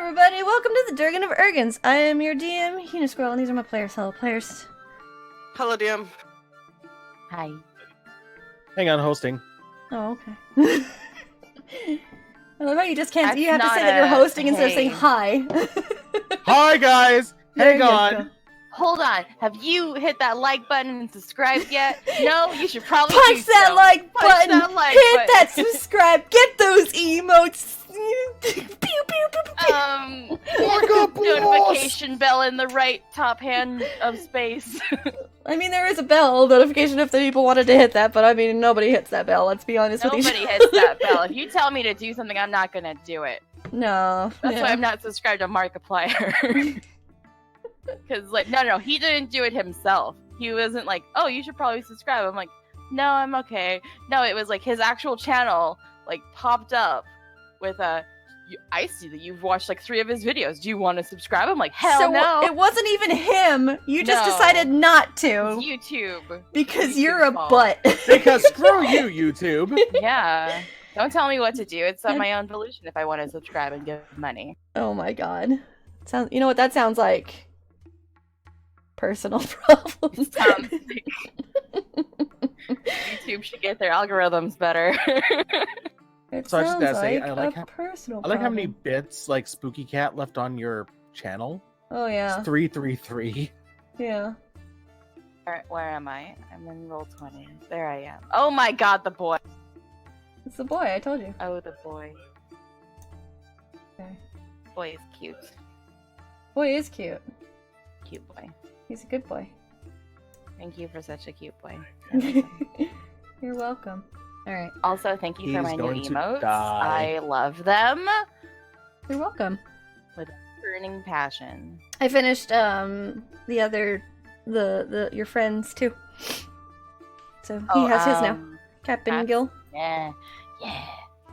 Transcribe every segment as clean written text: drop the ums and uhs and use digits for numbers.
everybody, welcome to the Durgan of Urgans. I am your DM, Unisquirrel, and these are my players. Hello, players. Hello, DM. Hi. Hang on, hosting. Oh, okay. I love how you just can't. That's you have to not say that you're hosting a instead of saying hey. hi. Hi, guys! There Hang you on! go. Hold on. Have you hit that like button and subscribed yet? No, you should probably Punch do that so. like Punch button! that like Hit button. that subscribe! Get those emotes! Pew, pew, pew, pew, pew. Oh my god, boss! Notification bell in the right top hand of space. I mean, there is a bell notification if the people wanted to hit that, but I mean, nobody hits that bell, let's be honest with Nobody you. hits that bell. If you tell me to do something, I'm not gonna do it. No. That's yeah. why I'm not subscribed to Markiplier. Because, like, no, he didn't do it himself. He wasn't like, oh, you should probably subscribe. I'm like, no, I'm okay. No, it was like his actual channel, like, popped up with a, I see that you've watched like 3 of his videos. Do you want to subscribe? I'm like, hell So no. it wasn't even him. You just No. decided not to. It's YouTube. Because YouTube's you're a fault. butt. Because screw you, YouTube! Yeah. Don't tell me what to do. It's on my own volition if I want to subscribe and give money. Oh my god. You know what that sounds like? Personal problems. Sounds like YouTube should get their algorithms better. It So I was just sounds gonna say, like I like a personal I like how many problem. bits, like, Spooky Cat left on your channel. Oh yeah. It's 333. Yeah. Where am I? I'm in roll 20. There I am. Oh my god, the boy. It's the boy, I told you. Oh, the boy. Okay. Boy is cute. Boy is cute. Cute boy. He's a good boy. Thank you for such a cute boy. You're welcome. Alright. Also, thank you for He's my new going to emotes. die. I love them. You're welcome. Burning passion. I finished the other your friends too. So he has his now. Captain Pat? Gill. Yeah. Yeah.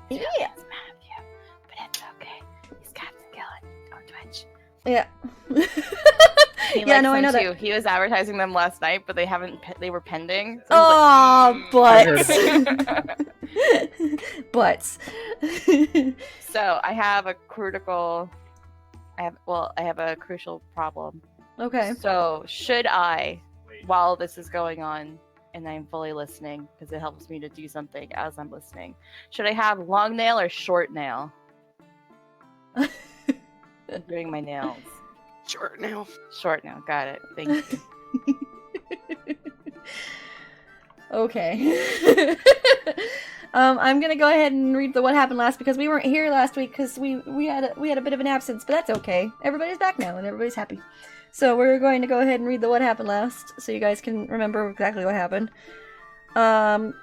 He's mad at you, but it's okay. He's Captain Gill on Twitch. Yeah. He Yeah, likes no, I them know that. too. He was advertising them last night, but they haven't. They were pending. So Oh, butts. I Butts. So I have a critical. I have a crucial problem. Okay. So should I, while this is going on, and I'm fully listening because it helps me to do something as I'm listening, should I have long nail or short nail? I'm doing my nails. Short now. Short nail. Got it. Thank you. Okay. I'm gonna go ahead and read the what happened last because we weren't here last week because we had a bit of an absence, but that's okay. Everybody's back now and everybody's happy. So we're going to go ahead and read the what happened last so you guys can remember exactly what happened. During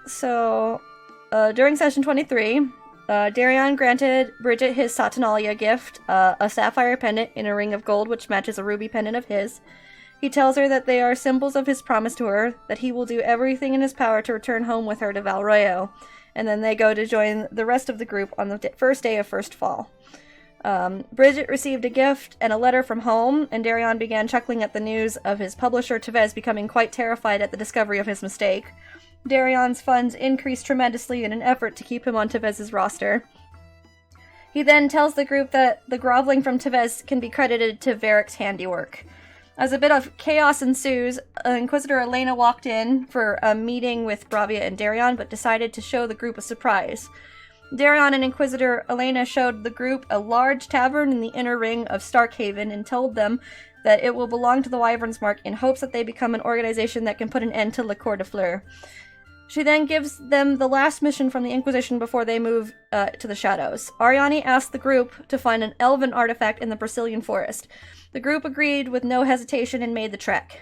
session 23, Darion granted Bridget his Saturnalia gift, a sapphire pendant in a ring of gold which matches a ruby pendant of his. He tells her that they are symbols of his promise to her, that he will do everything in his power to return home with her to Valroyo, and then they go to join the rest of the group on the first day of First Fall. Bridget received a gift and a letter from home, and Darion began chuckling at the news of his publisher Tevez becoming quite terrified at the discovery of his mistake. Darion's funds increased tremendously in an effort to keep him on Tevez's roster. He then tells the group that the groveling from Tevez can be credited to Varric's handiwork. As a bit of chaos ensues, Inquisitor Elena walked in for a meeting with Bravia and Darion, but decided to show the group a surprise. Darion and Inquisitor Elena showed the group a large tavern in the inner ring of Starkhaven and told them that it will belong to the Wyvern's Mark in hopes that they become an organization that can put an end to Le Coeur de Fleur. She then gives them the last mission from the Inquisition before they move to the Shadows. Ariani asked the group to find an elven artifact in the Brazilian forest. The group agreed with no hesitation and made the trek.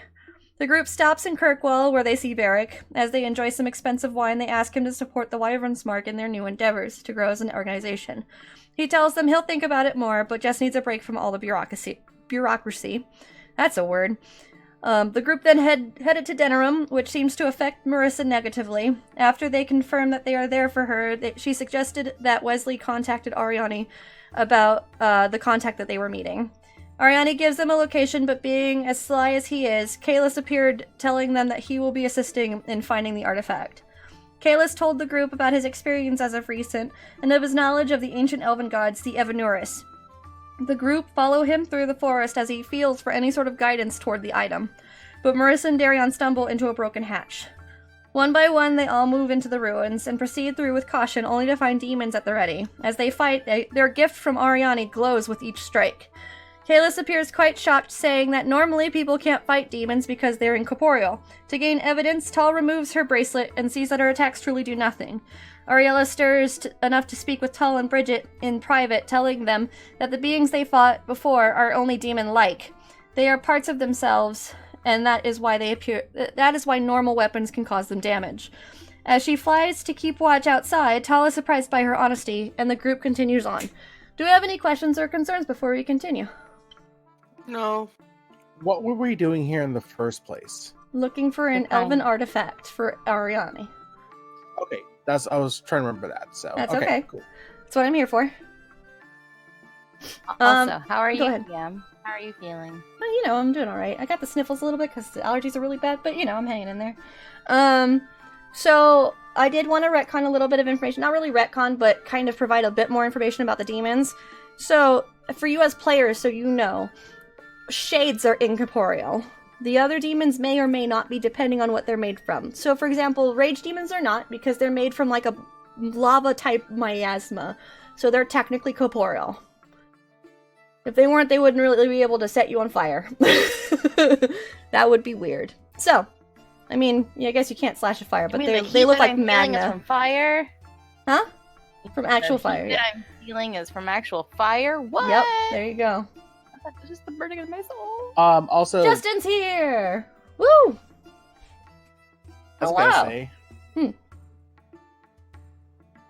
The group stops in Kirkwall, where they see Varric. As they enjoy some expensive wine, they ask him to support the Wyvern's Mark in their new endeavors to grow as an organization. He tells them he'll think about it more, but just needs a break from all the bureaucracy. That's a word. The group then headed to Denerim, which seems to affect Marissa negatively. After they confirm that they are there for her, she suggested that Wesley contacted Ariani about the contact that they were meeting. Ariani gives them a location, but being as sly as he is, Kalis appeared, telling them that he will be assisting in finding the artifact. Kalis told the group about his experience as of recent, and of his knowledge of the ancient elven gods, the Evanuris. The group follow him through the forest as he feels for any sort of guidance toward the item. But Marissa and Darion stumble into a broken hatch. One by one, they all move into the ruins and proceed through with caution, only to find demons at the ready. As they fight, their gift from Ariani glows with each strike. Kalis appears quite shocked, saying that normally people can't fight demons because they're incorporeal. To gain evidence, Tal removes her bracelet and sees that her attacks truly do nothing. Ariella stirs enough to speak with Tal and Bridget in private, telling them that the beings they fought before are only demon-like. They are parts of themselves, and that is why normal weapons can cause them damage. As she flies to keep watch outside, Tal is surprised by her honesty, and the group continues on. Do we have any questions or concerns before we continue? No. What were we doing here in the first place? Looking for an elven artifact for Ariani. Okay, I was trying to remember that. So That's okay. Cool. That's what I'm here for. Also, how are you, go ahead. Yam? How are you feeling? Well, I'm doing all right. I got the sniffles a little bit because the allergies are really bad, but I'm hanging in there. So I did want to retcon a little bit of information. Not really retcon, but kind of provide a bit more information about the demons. So for you as players, so you know, shades are incorporeal. The other demons may or may not be, depending on what they're made from. So, for example, rage demons are not, because they're made from, like, a lava-type miasma. So they're technically corporeal. If they weren't, they wouldn't really be able to set you on fire. That would be weird. So, I mean, I guess you can't slash a fire, but they look like magna. From fire? Huh? From actual fire, yeah. I'm feeling is from actual fire? What? Yep, there you go. That's just the burning of my soul. Also, Justin's here! Woo! I was Hello. gonna say, Hmm.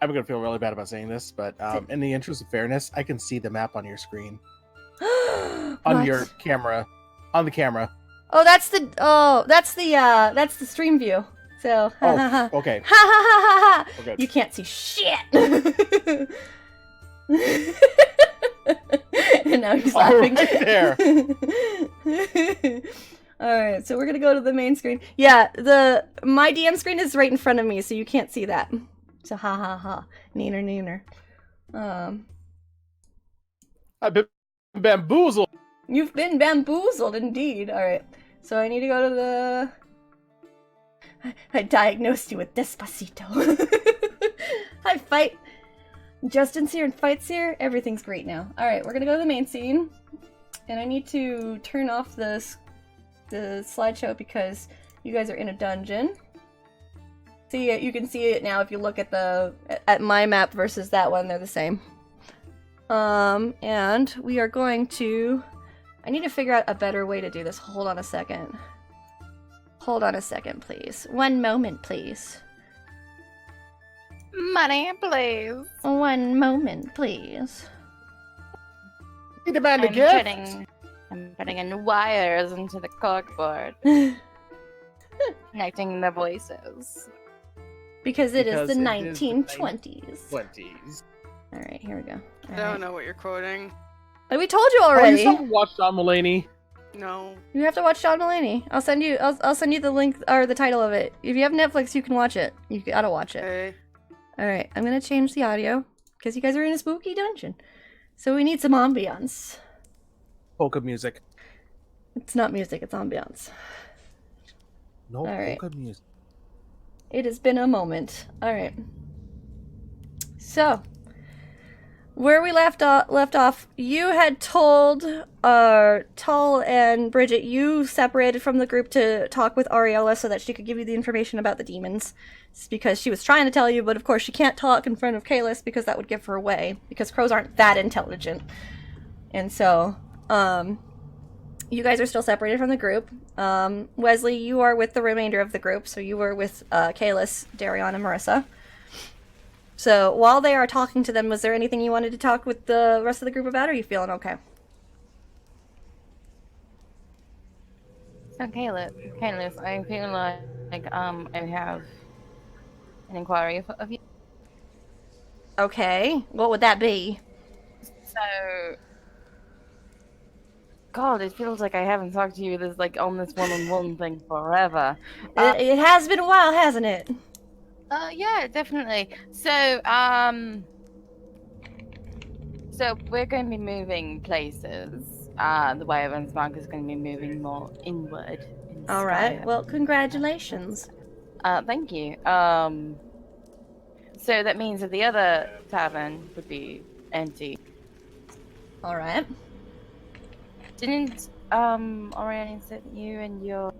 I'm gonna feel really bad about saying this, but in the interest of fairness, I can see the map on your screen, on your camera, on the camera. Oh, that's the stream view. So, Oh, okay. Ha ha ha ha ha! We're good. You can't see shit! And now he's laughing. Right there. Alright, so we're gonna go to the main screen. Yeah, my DM screen is right in front of me, so you can't see that. So ha ha ha. Neener. I've been bamboozled. You've been bamboozled indeed. Alright. So I need to go to the... I diagnosed you with Despacito. Hi, fight. Justin's here and Fight's here. Everything's great now. Alright, we're gonna go to the main scene. And I need to turn off the slideshow because you guys are in a dungeon. See it, you can see it now if you look at my map versus that one, they're the same. And we are going to... I need to figure out a better way to do this. Hold on a second. Hold on a second, please. One moment, please. Money, please. One moment, please. You demand a gift. I'm putting in wires into the corkboard, connecting the voices. Because it is the Because it is the 1920s. 20s. Alright, here we go. I don't know what you're quoting. Oh, we told you Oh, you already. still haven't watched John Mulaney? No. You have to watch John Mulaney. I'll send you the link or the title of it. If you have Netflix, you can watch it. You gotta watch it. Okay. Alright, I'm gonna change the audio because you guys are in a spooky dungeon. So we need some ambiance. Polka music. It's not music, it's ambiance. No Alright. polka music. It has been a moment. Alright. So, where we left off, you had told Tal and Bridget you separated from the group to talk with Ariella so that she could give you the information about the demons. It's because she was trying to tell you, but of course she can't talk in front of Kalis because that would give her away, because crows aren't that intelligent. And so, you guys are still separated from the group. Wesley, you are with the remainder of the group, so you were with Kalis, Darion, and Marissa. So, while they are talking to them, was there anything you wanted to talk with the rest of the group about, or are you feeling okay? So, Kalis, I feel like I have an inquiry of you. Okay, what would that be? So, God, it feels like I haven't talked to you on this one-on-one thing forever. It has been a while, hasn't it? Yeah, definitely. So, So we're going to be moving places. The Wyvern's mark is going to be moving more inward. In All right. style. Well, congratulations. Thank you. So that means that the other tavern would be empty. All right. Didn't Orion send you and your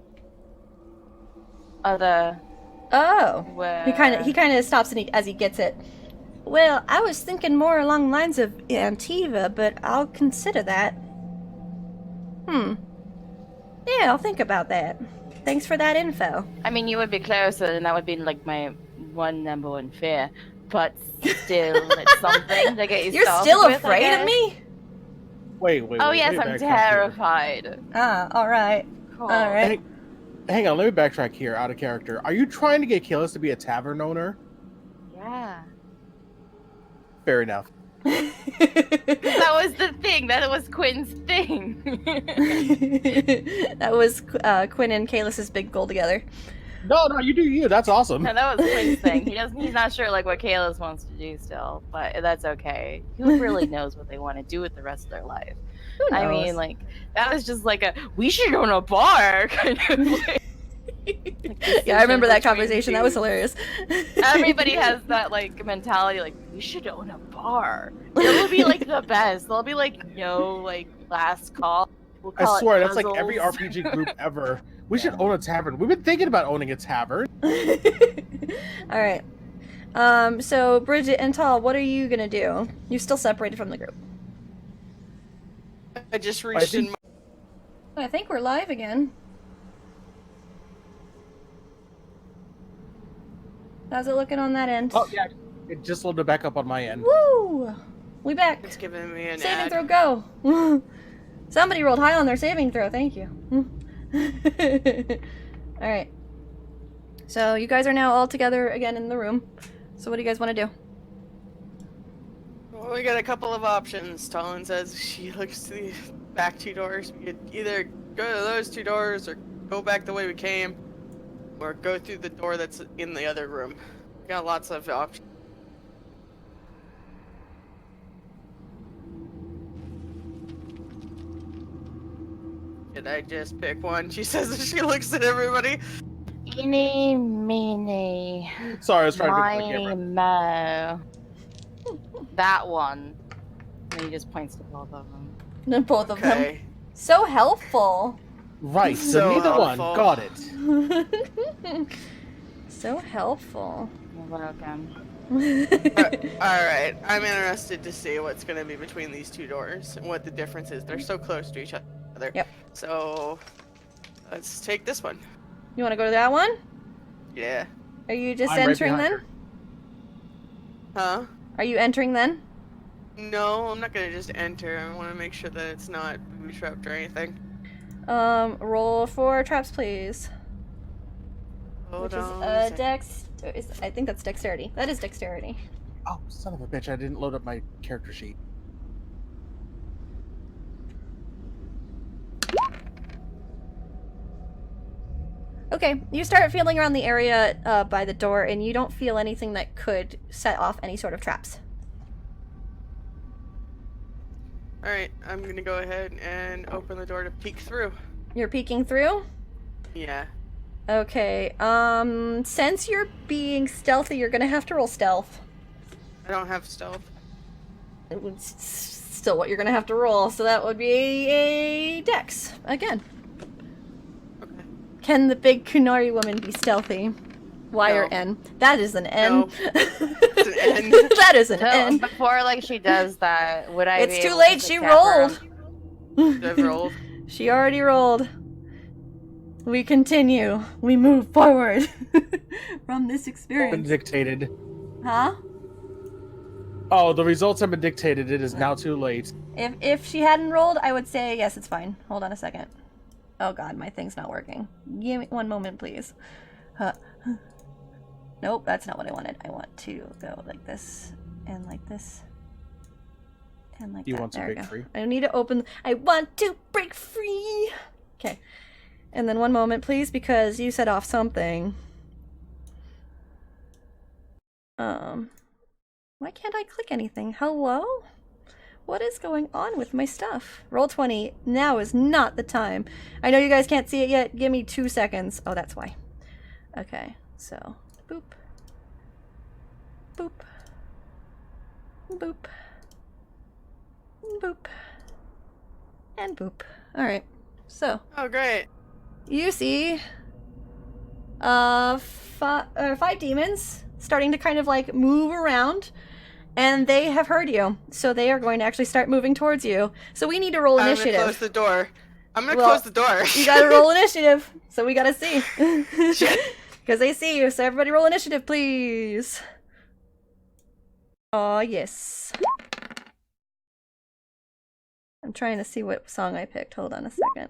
other Oh. were He kind of stops and as he gets it. Well, I was thinking more along the lines of Antiva, but I'll consider that. Yeah, I'll think about that. Thanks for that info. I mean, you would be closer, and that would be like my number one fear. But still, it's something to get you You're started still with, afraid of me? Wait. Oh let yes, me I'm backtrack here. terrified. Ah, all right. Cool. All right. Hang on, let me backtrack here, out of character. Are you trying to get Kalis to be a tavern owner? Yeah. Fair enough. That was the thing. That was Quinn's thing. That was Quinn and Kalis's big goal together. No, you do you. That's awesome. No, that was Quinn's thing. He's not sure like what Kalis wants to do still, but that's okay. Who really knows what they want to do with the rest of their life? Who knows? I mean, like that was just like we should own a bar kind of like, yeah, I remember that between conversation. That was hilarious. Everybody has that like mentality, like we should own a bar. It'll be like the best. They'll be like, like last call. We'll I call it swear, that's like every puzzles. RPG group ever. We should own a tavern. We've been thinking about owning a tavern. All right. So Bridget and Tal, what are you gonna do? You're still separated from the group. I just reached in. I think we're live again. How's it looking on that end? Oh yeah, it just loaded back up on my end. Woo! We back. It's giving me an Saving ad. throw, go! Somebody rolled high on their saving throw. Thank you. All right. So you guys are now all together again in the room. So what do you guys want to do? Well, we got a couple of options. Talon says she looks to the back two doors. We could either go to those two doors or go back the way we came, or go through the door that's in the other room. We got lots of options. Did I just pick one? She says that she looks at everybody. Eeny, meeny, Sorry, I was trying to pick my miny, camera. mo. That one. And he just points to both of them. Both of them. Okay. So helpful. Right, so So neither one. helpful. Got it. So helpful. You're welcome. Alright, I'm interested to see what's going to be between these two doors and what the difference is. They're so close to each other. Yep. So, let's take this one. You want to go to that one? Yeah. Are you just I'm right entering behind then? her. Huh? Are you entering then? No, I'm not going to just enter. I want to make sure that it's not booby trapped or anything. Roll for traps, please. Hold Which on. is dex. I think that's dexterity. That is dexterity. Oh, son of a bitch! I didn't load up my character sheet. Okay, you start feeling around the area by the door, and you don't feel anything that could set off any sort of traps. Alright, I'm going to go ahead and open the door to peek through. You're peeking through? Yeah. Okay, since you're being stealthy, you're gonna have to roll stealth. I don't have stealth. It's still what you're gonna have to roll, so that would be a dex, again. Okay. Can the big Kunari woman be stealthy? Y or No. N? That is an N. No. It's an N. That is an So, N. before like she does that, would I It's be too able late, to she tap rolled. I've rolled. She already rolled. We continue. We move forward from this Been experience. dictated. Huh? Oh, the results have been dictated. It is now too late. If she hadn't rolled, I would say yes, it's fine. Hold on a second. Oh god, my thing's not working. Give me one moment, please. Nope, that's not what I wanted. I want to go like this, and like this, and like You that. want to There we break go. free? I need to open. I want to break free. Okay. And then one moment, please, because you set off something. Why can't I click anything? Hello? What is going on with my stuff? Roll 20. Now is not the time. I know you guys can't see it yet. Give me 2 seconds. Oh, that's why. Okay, so boop. Boop. Boop. Boop. And boop. Alright, so. Oh, great. You see 5 demons starting to kind of like move around, and they have heard you, so they are going to actually start moving towards you. So we need to roll initiative. I'm gonna close the door. I'm gonna close the door. You gotta roll initiative, so we gotta see. Shit. Because they see you, so everybody roll initiative, please. Aw, yes. I'm trying to see what song I picked. Hold on a second.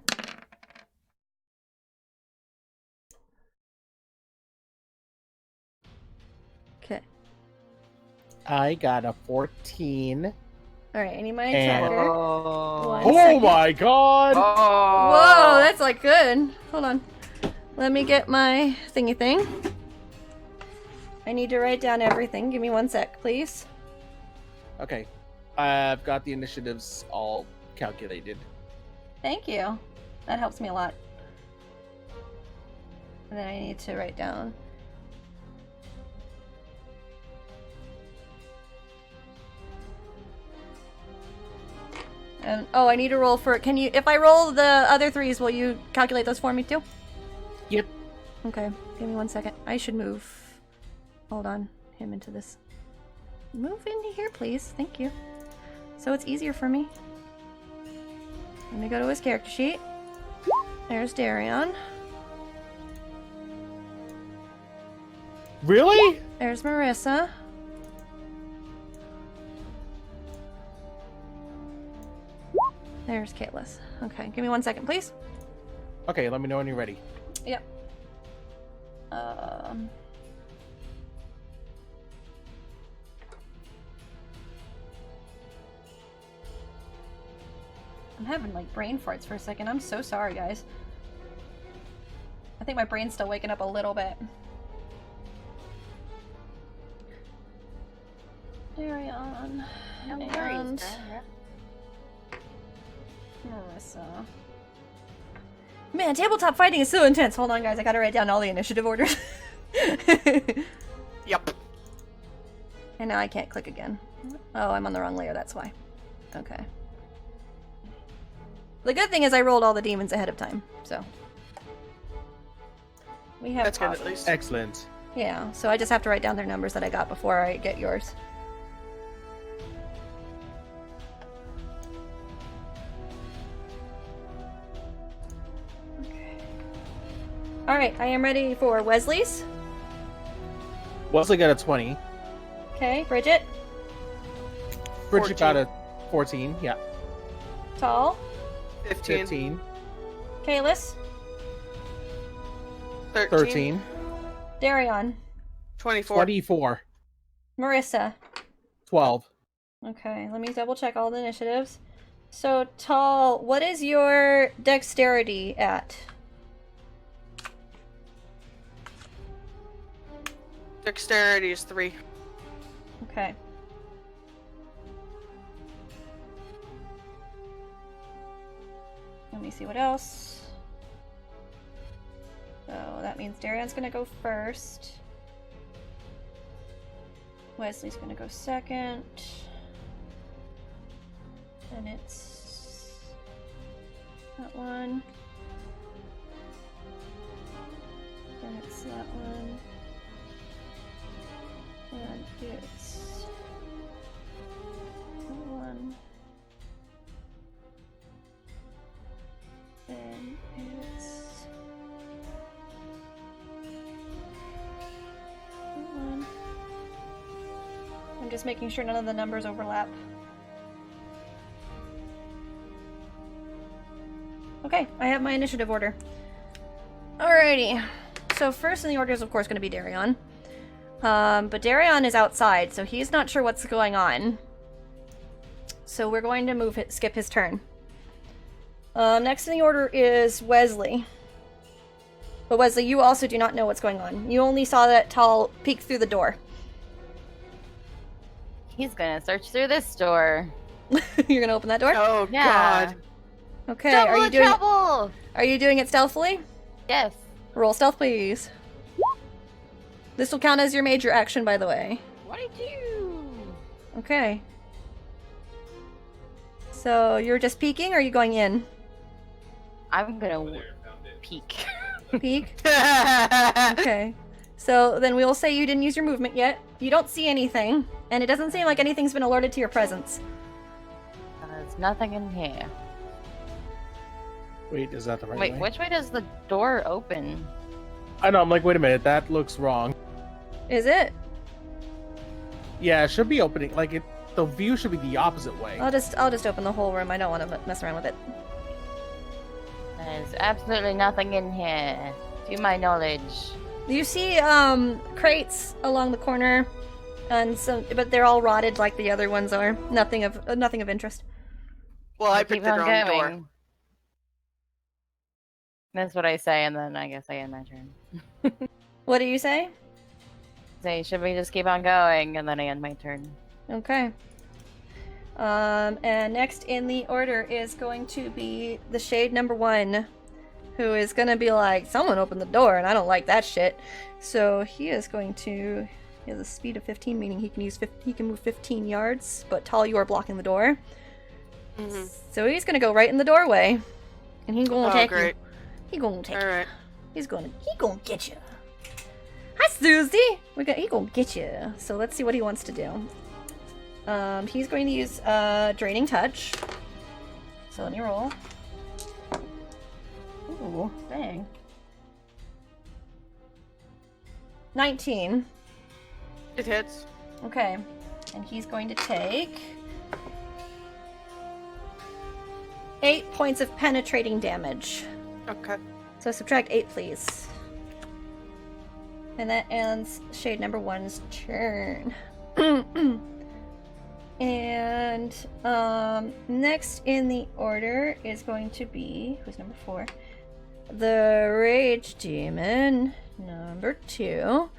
Okay. I got a 14. Alright, I need my And- tracker. Oh. One Oh second. my god! Whoa, that's like good. Hold on. Let me get my thingy thing. I need to write down everything. Give me 1 sec, please. Okay. I've got the initiatives all calculated. Thank you. That helps me a lot. And then I need to write down. And oh, I need to roll for. Can you? If I roll the other threes, will you calculate those for me too? Yep. Okay. Give me 1 second. I should move. Hold on. Him into this. Move into here, please. Thank you. So it's easier for me. Let me go to his character sheet. There's Darion. Really? There's Marissa. There's Kaitlys. Okay, give me 1 second, please. Okay, let me know when you're ready. Yep. I'm having like brain farts for a second. I'm so sorry, guys. I think my brain's still waking up a little bit. Darion. No and worries, Marissa. Man, tabletop fighting is so intense. Hold on, guys. I gotta write down all the initiative orders. Yep. And now I can't click again. Oh, I'm on the wrong layer. That's why. Okay. The good thing is I rolled all the demons ahead of time, so. We have That's good coffee. at least. Excellent. Yeah, so I just have to write down their numbers that I got before I get yours. Okay. Alright, I am ready for Wesley's. Wesley got a 20. Okay, Bridget. Bridget got a 14. Yeah. Tall. 15. 15. Kaitlys. 13. Darion. 24. 24. Marissa. 12. Okay, let me double check all the initiatives. So, Tall, what is your dexterity at? Dexterity is 3. Okay. Let me see what else. So that means Darion's gonna go first. Wesley's gonna go second. And it's that one. Then it's that one. And it's that one. Then it's that one. I'm just making sure none of the numbers overlap. Okay, I have my initiative order. Alrighty. So first in the order is of course going to be Darion. But Darion is outside, so he's not sure what's going on. So we're going to skip his turn. Next in the order is Wesley. But Wesley, you also do not know what's going on. You only saw that Tall peek through the door. He's gonna search through this door. You're gonna open that door? Oh Yeah. God. Okay, Trouble! are you doing it stealthily? Yes. Roll stealth, please. This will count as your major action, by the way. What did you? Okay. So you're just peeking, or are you going in? I'm gonna peek. Peek? Okay. So then we'll say you didn't use your movement yet. You don't see anything, and it doesn't seem like anything's been alerted to your presence. There's nothing in here. Wait, is that the right Wait, way? which way does the door open? I know, I'm like, wait a minute, that looks wrong. Is it? Yeah, it should be opening, like, the view should be the opposite way. I'll just open the whole room. I don't want to mess around with it. There's absolutely nothing in here, to my knowledge. You see crates along the corner, and but they're all rotted like the other ones are. Nothing of interest. Well, I Keep picked the on wrong door. going. That's what I say, and then I guess I end my turn. What do you say? Say, should we just keep on going, and then I end my turn. Okay. And next in the order is going to be the shade number 1, who is going to be like, someone opened the door, and I don't like that shit. So he is going to. He has a speed of 15, meaning he can move 15 yards. But Tal, you are blocking the door. Mm-hmm. So he's gonna go right in the doorway, and he's gonna take great. you. He gonna take you. Alright. He gonna get you. Hi, Susie. He gonna get you. So let's see what he wants to do. He's going to use draining touch. So let me roll. Ooh, dang. 19. It hits. Okay, and he's going to take 8 points of penetrating damage. Okay. So subtract 8, please. And that ends shade number 1's turn. And next in the order is going to be, who's number 4? The Rage Demon, number 2.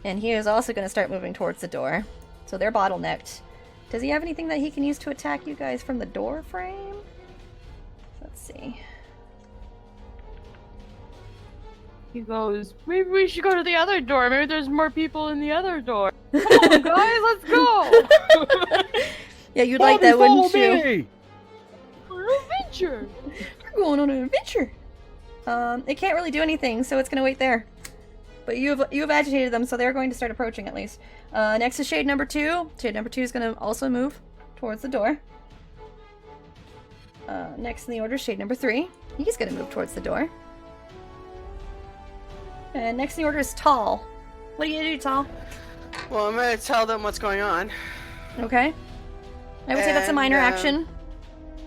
And he is also going to start moving towards the door. So they're bottlenecked. Does he have anything that he can use to attack you guys from the door frame? Let's see. He goes, maybe we should go to the other door. Maybe there's more people in the other door. Come on, guys, let's go! Yeah, you'd like that, wouldn't you? Me! For an adventure! We're going on an adventure. It can't really do anything, so it's gonna wait there. But you've agitated them, so they're going to start approaching at least. Next is shade number 2. Shade number 2 is gonna also move towards the door. Next in the order, shade number 3. He's gonna move towards the door. And next in the order is Tall. What are you gonna do, Tall? Well, I'm gonna tell them what's going on. Okay. I would say that's a minor action.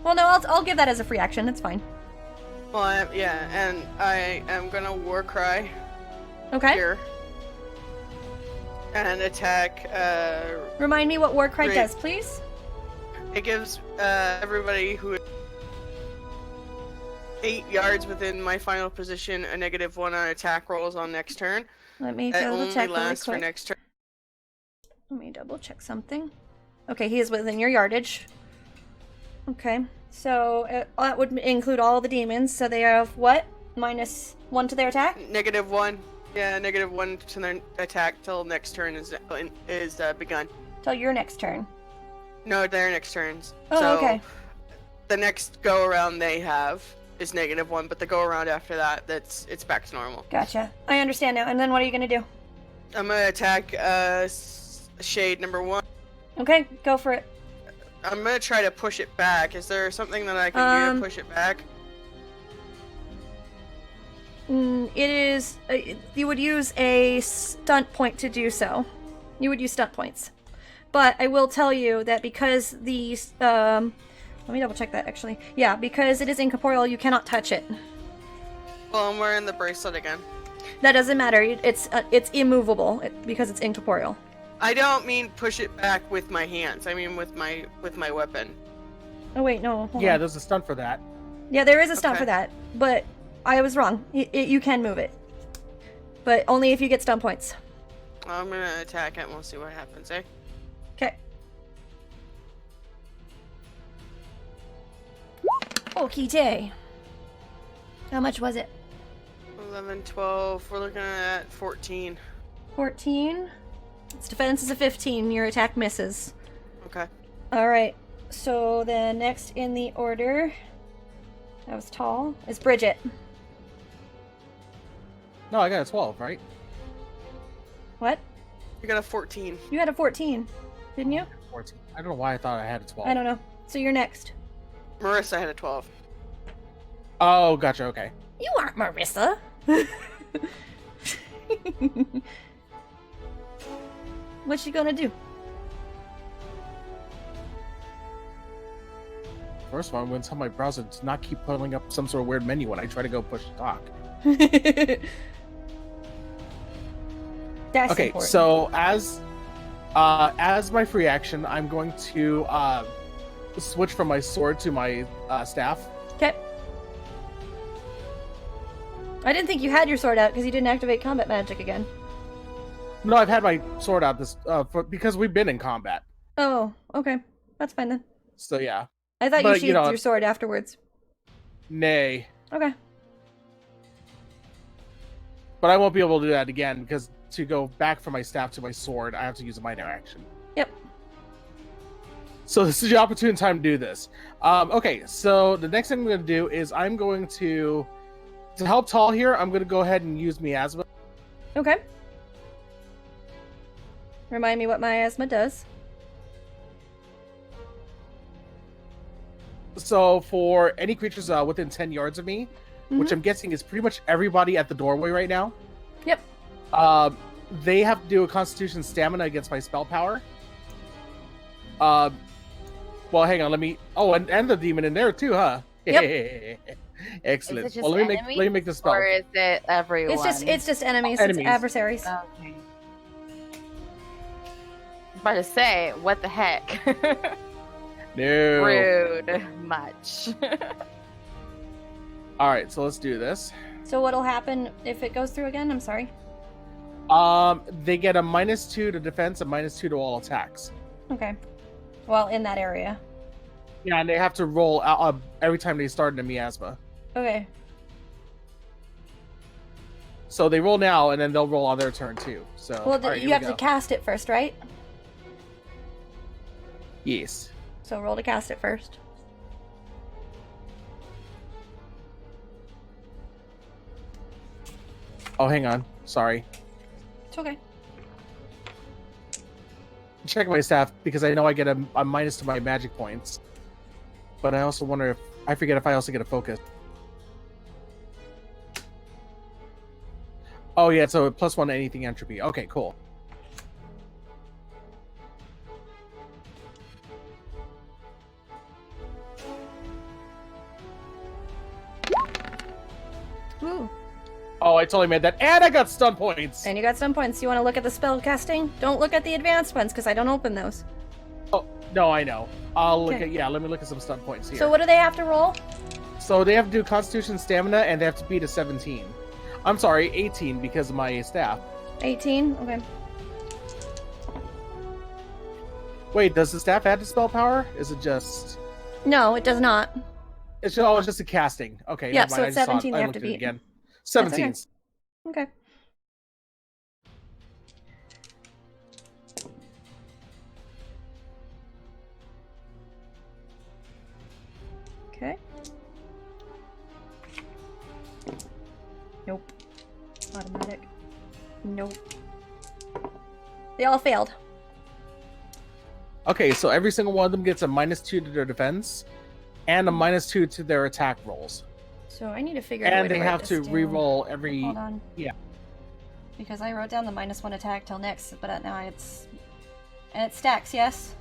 Well, no, I'll give that as a free action. It's fine. Well, and I am gonna war cry Okay. here and attack. Remind me what Warcry Great. does, please. It gives everybody who is 8 yards within my final position a -1 on attack rolls on next turn. Let me That double only check really lasts for quick. next turn. Let me double check something. Okay, he is within your yardage. Okay, so that would include all the demons. So they have what? -1 to their attack? -1. Yeah, -1 to their attack till next turn is begun. Till your next turn. No, their next turns. Oh, so okay. The next go around they have is -1, but the go around after that, it's back to normal. Gotcha. I understand now. And then what are you gonna do? I'm gonna attack shade number 1. Okay, go for it. I'm gonna try to push it back. Is there something that I can do to push it back? It is. You would use a stunt point to do so. You would use stunt points. But I will tell you that because the let me double check that actually. Yeah, because it is incorporeal, you cannot touch it. Well, I'm wearing the bracelet again. That doesn't matter. It's immovable because it's incorporeal. I don't mean push it back with my hands. I mean with my weapon. Oh wait, no. Hold Yeah, on. there's a stunt for that. Yeah, there is a stunt Okay. for that, but I was wrong. You can move it, but only if you get stunt points. I'm gonna attack it and we'll see what happens, eh? Okay. Okie day. How much was it? 11, 12. We're looking at 14. 14. Its defense is a 15. Your attack misses. Okay. Alright. So then next in the order, that was tall, is Bridget. No, I got a 12, right? What? You got a 14. You had a 14, didn't you? 14. I don't know why I thought I had a 12. I don't know. So you're next. Marissa had a 12. Oh, gotcha. Okay. You aren't Marissa. What's she gonna do? First of all, I'm going to tell my browser to not keep pulling up some sort of weird menu when I try to go push talk. That's Okay, important. so as my free action, I'm going to switch from my sword to my staff. Okay. I didn't think you had your sword out because you didn't activate combat magic again. No, I've had my sword out because we've been in combat. Oh, okay. That's fine then. So yeah. I thought you But, sheathed know, your sword afterwards. Nay. Okay. But I won't be able to do that again because to go back from my staff to my sword, I have to use a minor action. Yep. So this is your opportune time to do this. Okay, so the next thing I'm going to do is I'm going to help Tall here, I'm going to go ahead and use miasma. Okay. Remind me what miasma does. So for any creatures within 10 yards of me, which I'm guessing is pretty much everybody at the doorway right now. Yep. They have to do a Constitution Stamina against my spell power. Well, hang on. Let me. Oh, and the demon in there too, huh? Yep. Excellent. Is it just Well, let me make the spell. Or is it everyone? It's just enemies. Enemies. It's adversaries. Okay. I'm about to say, what the heck? No. Rude. Much. All right, so let's do this. So what'll happen if it goes through again? I'm sorry. They get a -2 to defense and -2 to all attacks. Okay. Well, in that area. Yeah, and they have to roll out every time they start in a miasma. Okay. So they roll now, and then they'll roll on their turn too. So Well, all right, you here have we to go. cast it first, right? Yes. So roll to cast it first. Oh, hang on. Sorry. It's okay. Check my staff because I know I get a minus to my magic points. But I also wonder if I forget if I also get a focus. Oh yeah, so +1 to anything entropy. Okay, cool. Ooh. Oh, I totally made that, and I got stun points. And you got some points. You want to look at the spell casting? Don't look at the advanced ones because I don't open those. Oh no, I know. I'll look Okay. at let me look at some stun points here. So what do they have to roll? So they have to do Constitution Stamina, and they have to beat a 17. I'm sorry, 18 because of my staff. 18? Okay. Wait, does the staff add to spell power? Is it just? No, it does not. It's just a casting. Okay. Yeah, never mind. so I it's just saw it. 17 they I have looked to at it beat. again. That's okay. 17. Okay. Okay. Nope. Automatic. Nope. They all failed. Okay, so every single one of them gets a -2 to their defense, and a -2 to their attack rolls, So I need to figure out a way and they write have this to down. re-roll every. Hold on. Yeah. Because I wrote down the -1 attack till next, but now it's... And it stacks, yes?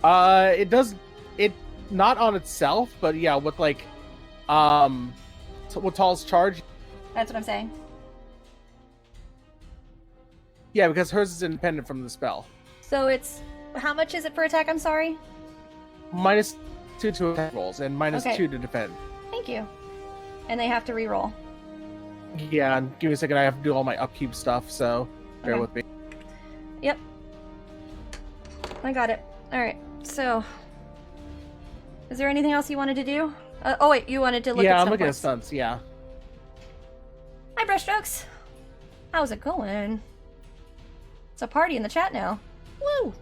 It does it not on itself, but yeah, with like, with Tall's charge. That's what I'm saying. Yeah, because hers is independent from the spell. So it's... How much is it per attack? I'm sorry? -2 to attack rolls and -2 Okay. to defend. Thank you. And they have to re-roll. Yeah, and give me a second. I have to do all my upkeep stuff, so bear Okay. with me. Yep. I got it. Alright, so... Is there anything else you wanted to do? Oh wait, you wanted to look at Yeah, I'm some looking at points. stunts. Yeah. Hi, Brushstrokes. How's it going? It's a party in the chat now. Woo!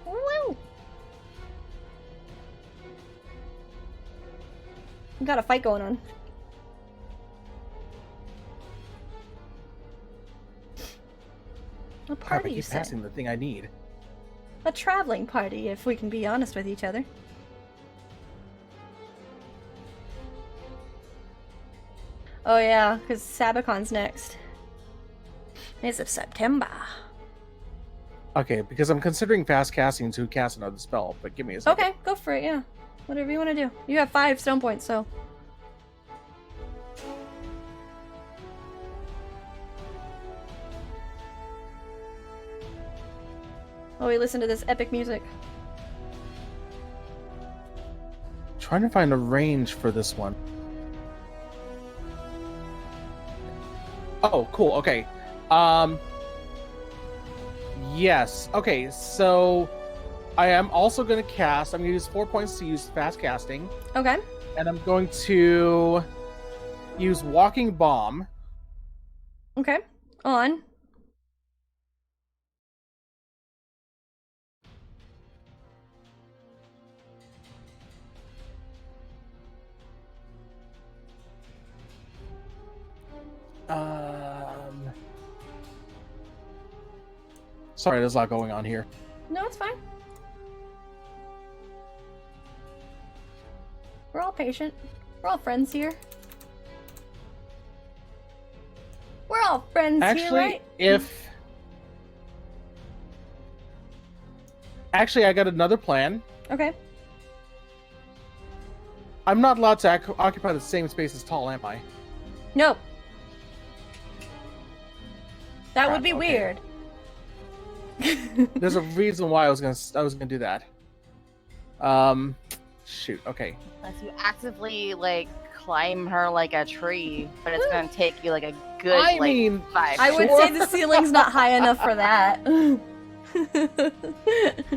Woo! We got a fight going on. A Crap, I party, you keep say? passing the thing I need. A traveling party, if we can be honest with each other. Oh yeah, because Sabacon's next. It's of September. Okay, because I'm considering fast casting to cast another spell, but give me a second. Okay, go for it, yeah. Whatever you want to do. You have 5 stone points, so... Oh, we listen to this epic music. Trying to find a range for this one. Oh, cool. Okay. Yes. Okay, so I am also going to cast. I'm going to use 4 points to use fast casting, Okay. and I'm going to use walking bomb. Okay. On. Sorry, there's a lot going on here. No, it's fine. We're all patient. We're all friends here. We're all friends here, Actually, right? Actually, I got another plan. Okay. I'm not allowed to occupy the same space as Tall, am I? No. That Crap, would be okay. weird. There's a reason why I was gonna do that. Shoot. Okay. Unless you actively like climb her like a tree, but it's gonna take you like a good I like mean, 5 I would minutes. say the ceiling's not high enough for that.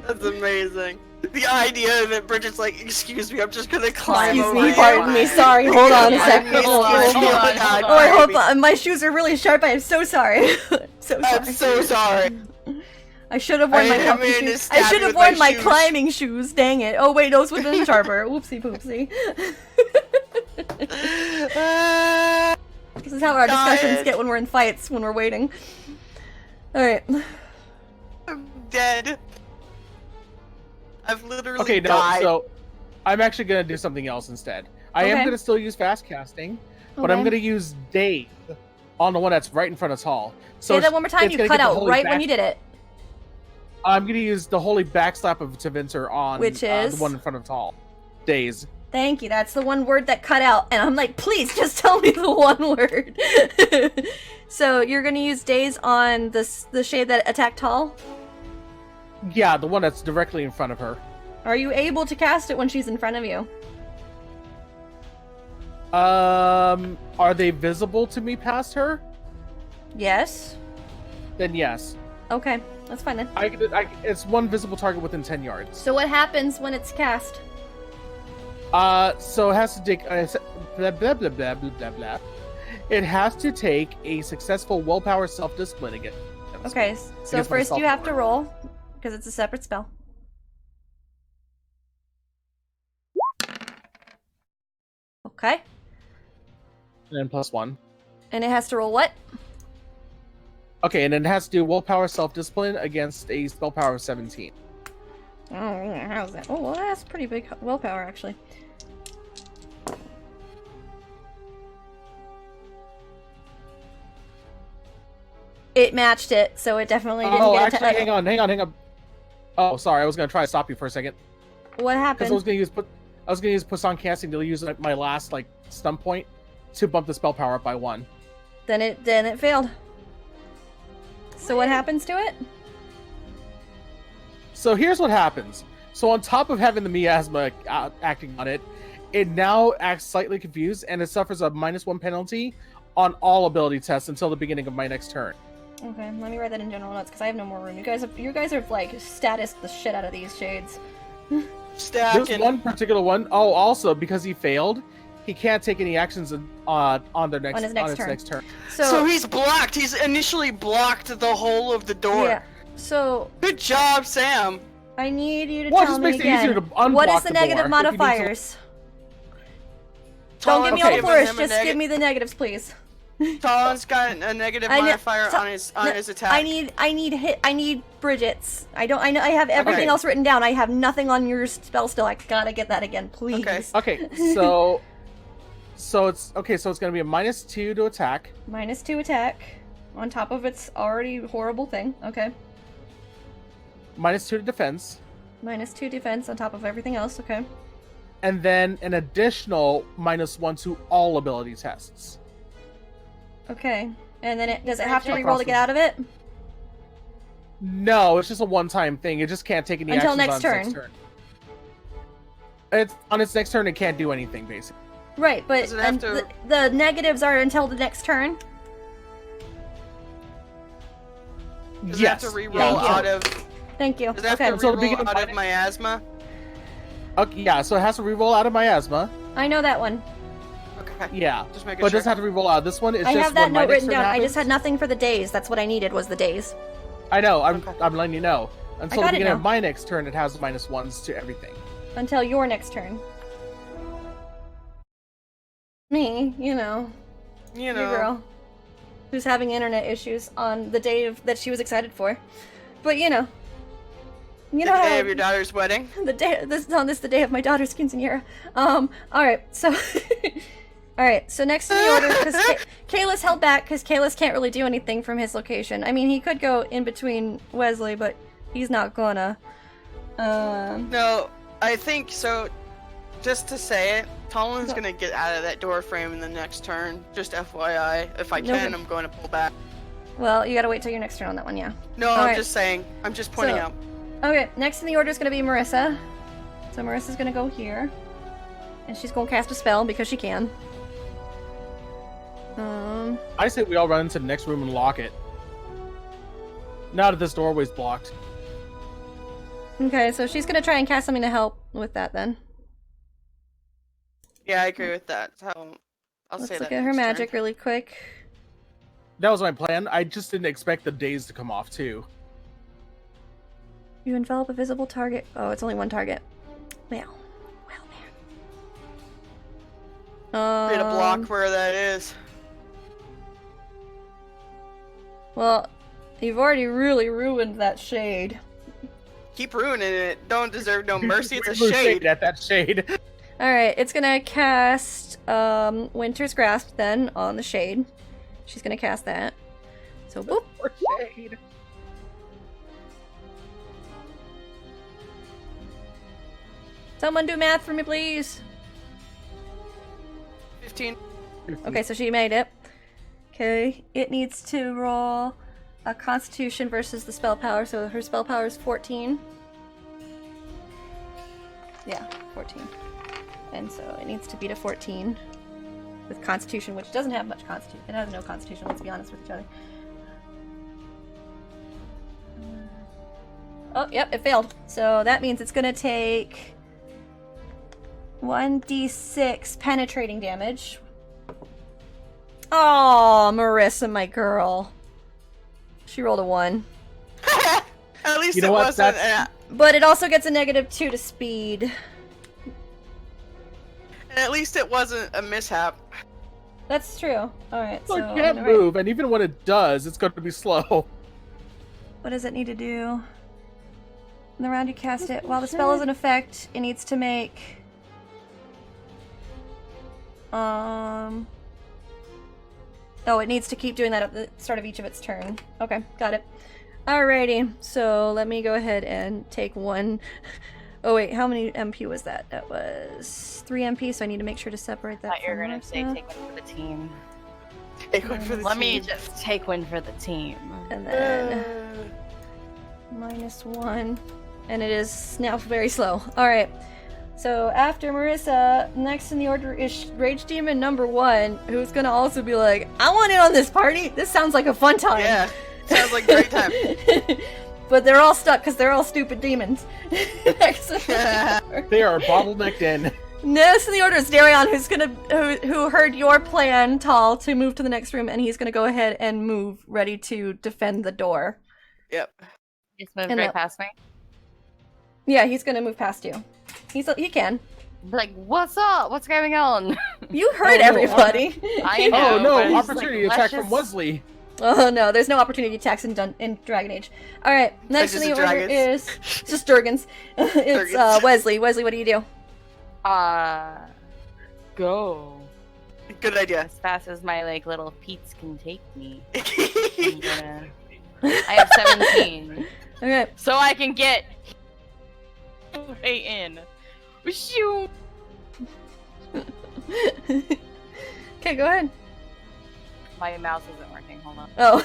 That's amazing. The idea that Bridget's like, excuse me, I'm just gonna climb Excuse over me, you." pardon me, sorry, hold on a sec. Hold on, Excuse me. hold on, hold Oh, I on. hope my shoes are really sharp. I am so sorry. So I'm sorry. so sorry. I should have worn my I comfy mean, shoes. it's I should stabbing have with my worn my shoes. climbing shoes. Dang it! Oh wait, those would have been sharper. Whoopsie poopsie. This is how our discussions Died. get when we're in fights, when we're waiting. All right. I'm dead. I've literally Okay, no, died. so I'm actually gonna do something else instead. I am Okay. gonna still use fast casting, but I'm Okay. gonna use Dave on the one that's right in front of Tall. So Say that one more time. it's You gonna cut get the out holy right when back- you did it. I'm gonna use the holy backslap of Tevinter on Which the is? one in front of Tall. Daze. Thank you. That's the one word that cut out, and I'm like, please just tell me the one word. So you're gonna use days on the shade that attacked Tall. Yeah, the one that's directly in front of her. Are you able to cast it when she's in front of you? Are they visible to me past her? Yes. Then yes. Okay, that's fine then. It's one visible target within 10 yards. So what happens when it's cast? So it has to take blah blah blah blah blah blah blah. It has to take a successful willpower self-discipline again. Okay, so Against first you myself. have to roll because it's a separate spell. Okay, And then +1. and it has to roll what? Okay, and then it has to do willpower self-discipline against a spell power of 17. Oh, how's that? Oh, well, that's pretty big willpower actually. It matched it, so it definitely didn't Oh, get actually, hang on. Oh, sorry, I was gonna try to stop you for a second What because I happened? was gonna use Pusan casting to use like, my last like stun point to bump the spell power up by 1. Then it failed. So what happens to it? So here's what happens. So on top of having the miasma acting on it, it now acts slightly confused and it suffers a -1 penalty on all ability tests until the beginning of my next turn. Okay, let me write that in general notes because I have no more room. You guys have like statused the shit out of these shades. Stacking. There's one particular one. Oh, also because he failed, he can't take any actions on his next turn. So he's blocked. He's initially blocked the whole of the door. Yeah. So good job, Sam. I need you to Well, it tell just me makes it easier again. to unblock What is the the negative door if you need to- modifiers? Don't give me all the flourish. Just give me the negatives, please. Talon's got a negative modifier on his attack. I need Bridget's. I have everything else written down. I have nothing on your spell still. I gotta get that again, please. Okay. Okay, so it's gonna be a -2 to attack. -2 attack on top of its already horrible thing. Okay. -2 to defense. -2 defense on top of everything else. Okay. And then an additional -1 to all ability tests. Okay. And then does it have to reroll to get out of it? No, it's just a one-time thing. It just can't take any Until actions next on its next turn. It's on its next turn. It can't do anything, basically. Right, but Does it have to- the negatives are until the next turn. Does it Yes. have to reroll out of? Thank you. Does it have Okay. to Until the reroll beginning of out of miasma? Okay, yeah, so it has to reroll out of miasma. I know that one. Okay. Yeah, Just making but it sure. doesn't have to reroll out. This one is I just have that when my note next written turn down. I happens. just had nothing for the days. That's what I needed was the days. I know. I'm letting you know. Until got the it beginning of now. my next turn, it has -1s to everything. Until your next turn. Me, you know, You your know. girl, who's having internet issues on the day that she was excited for. But you know The how day of your daughter's wedding. the day of my daughter's quinceanera. All right, so all right, so next in the order, because Kalis held back because Kalis can't really do anything from his location. I mean, he could go in between Wesley, but he's not gonna. No, I think so. Just to say it, Talon's gonna get out of that door frame in the next turn. Just FYI, if I can, I'm going to pull back. Well, you gotta wait till your next turn on that one, yeah. No, All I'm right. just saying. I'm just pointing So- out. Okay, next in the order is gonna be Marissa. So Marissa's gonna go here, and she's gonna cast a spell because she can. I say we all run into the next room and lock it. Now that this doorway's blocked. Okay, so she's gonna try and cast something to help with that then. Yeah, I agree with that. So I'll Let's say look that. at her next turn. magic really quick. That was my plan. I just didn't expect the days to come off too. You envelop a visible target. Oh, it's only one target. Well, man. Create a block where that is. Well, you've already really ruined that shade. Keep ruining it. Don't deserve no mercy. It's a We're shade. at that shade. Alright, it's gonna cast Winter's Grasp then on the shade. She's gonna cast that. So boop. Poor shade. Someone do math for me, please. 15. Okay, so she made it. Okay, it needs to roll a Constitution versus the spell power, so her spell power is 14. Yeah, 14. And so it needs to beat a 14 with Constitution, which doesn't have much Constitution. It has no Constitution, let's be honest with each other. Oh, yep, it failed. So that means it's gonna take 1d6 penetrating damage. Oh, Marissa, my girl. She rolled a 1. At least You know it what? wasn't. But it also gets a -2 to speed. And at least it wasn't a mishap. That's true. Alright, so. It can't alright. move, and even when it does, it's going to be slow. What does it need to do? In the round you cast it, while the spell is in effect, it needs to make. Oh, it needs to keep doing that at the start of each of its turn. Okay, got it. Alrighty, so let me go ahead and take one. Oh wait, how many MP was that? That was 3 MP, so I need to make sure to separate that. I thought you were from gonna say Marissa. take one for the team. Take one for the Let me team. just take one for the team. And then -1, and it is now very slow. Alright, so after Marissa, next in the order is Rage Demon number 1, who's gonna also be like, I want in on this party! This sounds like a fun time! Yeah, sounds like a great time. but they're all stuck because they're all stupid demons. Next to the door. They are bottlenecked in. Next in the order is Darion, who heard your plan, Tall, to move to the next room, and he's gonna go ahead and move, ready to defend the door. Yep. Just move And right that- past me. Yeah, he's gonna move past you. He can. Like, what's up? What's going on? You heard Oh, no, everybody. I know. Oh no! but it's Opportunity like, attack let's from just- Wesley. Oh no, there's no opportunity attacks in Dragon Age. All right, next in just the the order dragons. is just Durgans. It's Durgans. Wesley. Wesley, what do you do? Go. Good idea. As fast as my like little Pete's can take me. I'm gonna... I have 17. Okay. So I can get right in. Shoo! Okay, go ahead. My mouse isn't working. Hold on. Oh.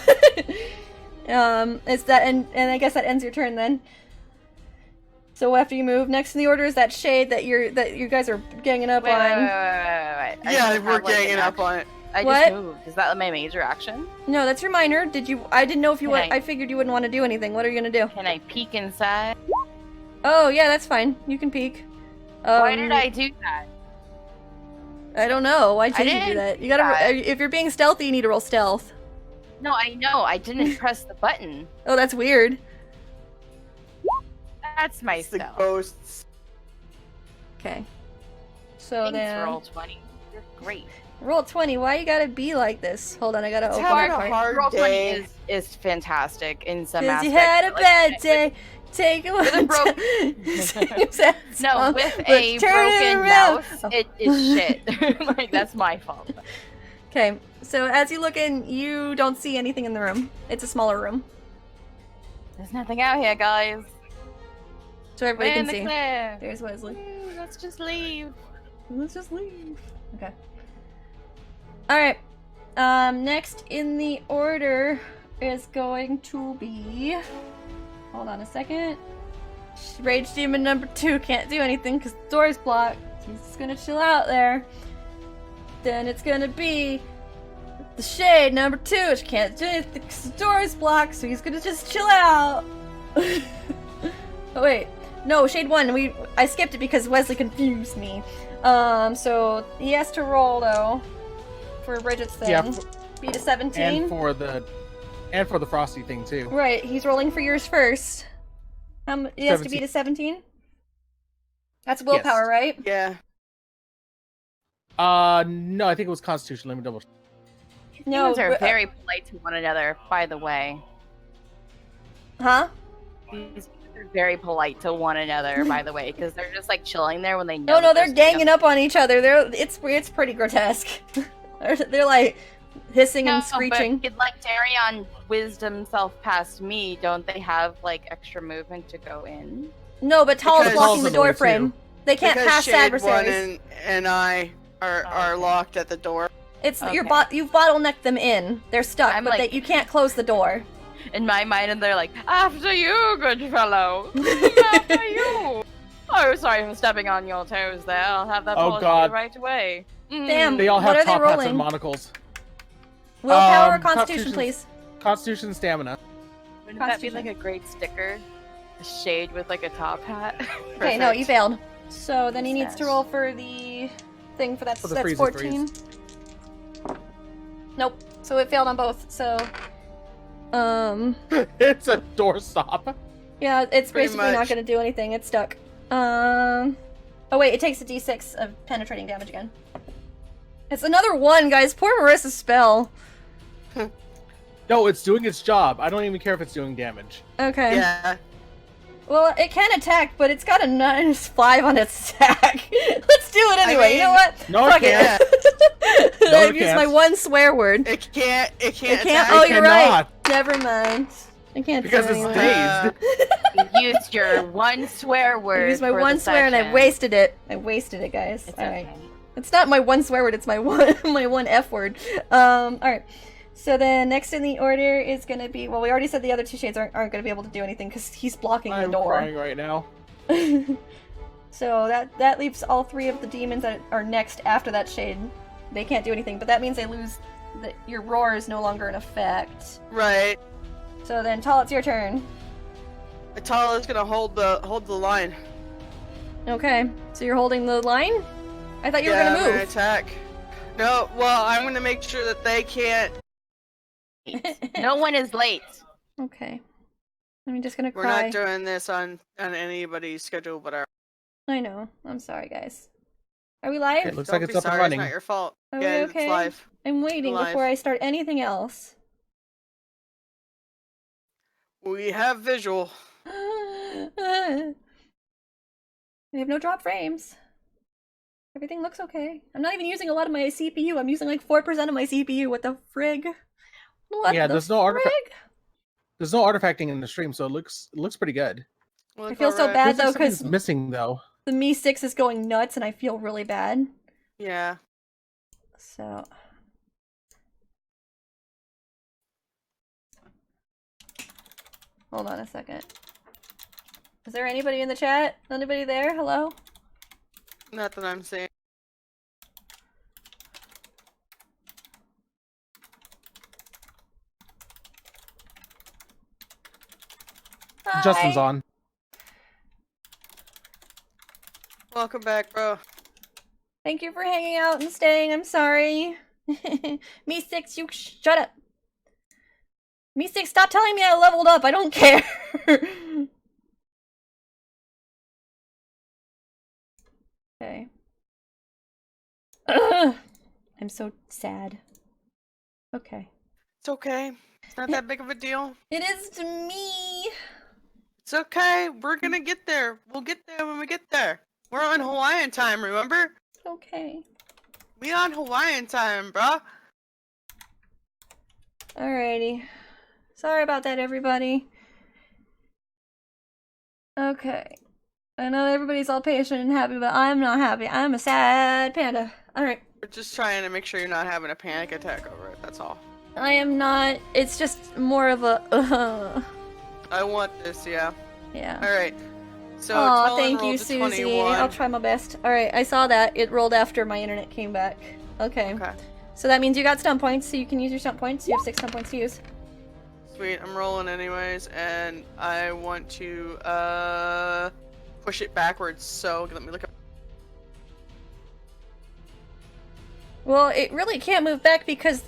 It's that, and I guess that ends your turn then. So after you move, next in the order is that shade that you guys are ganging up Wait. on. I Yeah, just we're have, like, ganging an up on it. I What? just moved. Is that my major action? No, that's your minor. I didn't know if you Can want. I figured you wouldn't want to do anything. What are you gonna do? Can I peek inside? Oh yeah, that's fine. You can peek. Why did I do that? I don't know. Why did you do didn't that? You do gotta. that. If you're being stealthy, you need to roll stealth. No, I know. I didn't press the button. Oh, that's weird. That's my It's the spell. ghosts. Okay. So Thanks, then roll 20. You're great. roll 20. Why you gotta be like this? Hold on, I gotta It's open having my a card. hard Roll 20 day. is fantastic in some 'Cause aspects. you had a but, like, bad with- day. Take a with a broke- No, with a broken mouse, it is shit. Like, that's my fault. Okay, so as you look in, you don't see anything in the room. It's a smaller room, There's nothing out here, guys. so everybody We're in can the see. clear. There's Wesley. Let's just leave. Let's just leave. Okay. Alright. Next in the order is going to be... Hold on a second. Rage Demon number 2 can't do anything because the door's blocked. He's just gonna chill out there. Then it's gonna be the Shade number 2, which can't do anything because the door's blocked, so he's gonna just chill out. Oh wait. No, Shade 1, I skipped it because Wesley confused me. So he has to roll though for Bridget's thing. Yeah, Beat a 17. and for the frosty thing too. Right, he's rolling for yours first. He has to 17. beat a 17? That's willpower, Yes. right? Yeah. No, I think it was Constitution. Let me double. No, Humans are but- very polite to one another, by the way. Huh? These humans are very polite to one another, by the way, because they're just like chilling there when they know. No, they're ganging up on each other. It's pretty grotesque. they're like hissing and screeching. But like Darion whizzed himself past me, don't they have like extra movement to go in? No, but Tall's Because- blocking Tall's the in the door way, frame. too. They can't Because pass Shade adversaries. 1 and I are okay. locked at the door. It's Okay. you've bottlenecked them in. They're stuck, I'm but like- you can't close the door. In my mind, and they're like, "After you, good fellow. After you." Oh, sorry for stepping on your toes there. I'll have that Oh, apology God. right away. Damn. They all What have are they top hats rolling? and monocles. Willpower or Um, Constitution, please? Constitution, stamina. Wouldn't that be Constitution. like a great sticker? A shade with like a top hat. Okay, no, Perfect. you failed. So then he needs to Yes. roll for the thing for that. For the That's freeze, 14. Nope. So it failed on both. So, It's a doorstop. yeah, it's Pretty basically not much. going to do anything. It's stuck. Oh wait, it takes a d6 of penetrating damage again. It's another 1, guys. Poor Marissa's spell. No, it's doing its job. I don't even care if it's doing damage. Okay. Yeah. Well, it can attack, but it's got a -5 on its attack. Let's do it anyway. You know mean- what? No, Fuck it can't. it. No, I've it used my can't. one swear word. It can't. It It can't. can't. attack. Oh, It you're right. cannot. Never mind. I can't Because do it's anything. dazed. You used your one swear word. I used my for one the swear and I session. wasted it. I wasted it, guys. It's All right. okay. It's not my one swear word. It's my one my one F word. All right. So then next in the order is gonna be. Well, we already said the other 2 shades aren't gonna be able to do anything because he's blocking I'm the door. crying right now. So that leaves all 3 of the demons that are next after that shade. They can't do anything, but that means they lose. Your roar is no longer in effect. Right. So then, Tal, it's your turn. Atala's gonna hold the line. Okay, so you're holding the line? I thought you were I'm gonna move. attack. No, well, I'm gonna make sure that they can't. No one is late. Okay. I'm just gonna We're cry. not doing this on anybody's schedule but our. I know. I'm sorry, guys. Are we live? It looks Don't like it's be up and sorry, running. It's not your fault. Are Yeah, we it's okay? live. I'm waiting Live. before I start anything else. We have visual. I have no drop frames. Everything looks okay. I'm not even using a lot of my CPU. I'm using like 4% of my CPU. What the frig? What Yeah, the there's no frig? There's no artifacting in the stream, so it looks pretty good. I feel so bad though Because because missing though. the Mi 6 is going nuts and I feel really bad. Yeah. So. Hold on a second. Is there anybody in the chat? Anybody there? Hello? Not that I'm saying. Hi. Justin's on. Welcome back, bro. Thank you for hanging out and staying. I'm sorry. Mi 6, you shut up. Mi 6, stop telling me I leveled up. I don't care. Okay. Ugh. I'm so sad. Okay. It's okay. It's not that big of a deal. It is to me. It's okay. We're gonna get there. We'll get there when we get there. We're on Hawaiian time, remember? Okay. We on Hawaiian time, bruh. Alrighty. Sorry about that, everybody. Okay. I know everybody's all patient and happy, but I'm not happy. I'm a sad panda. Alright. We're just trying to make sure you're not having a panic attack over it, that's all. I am not. It's just more of a. I want this, yeah. Yeah. Alright. So, Aw, Talon thank you, rolled a Susie. 21. I'll try my best. Alright, I saw that. It rolled after my internet came back. Okay. Okay. So that means you got stunt points, so you can use your stunt points. You have 6 stunt points to use. Sweet, I'm rolling anyways, and I want to, push it backwards, so let me look up. Well, it really can't move back because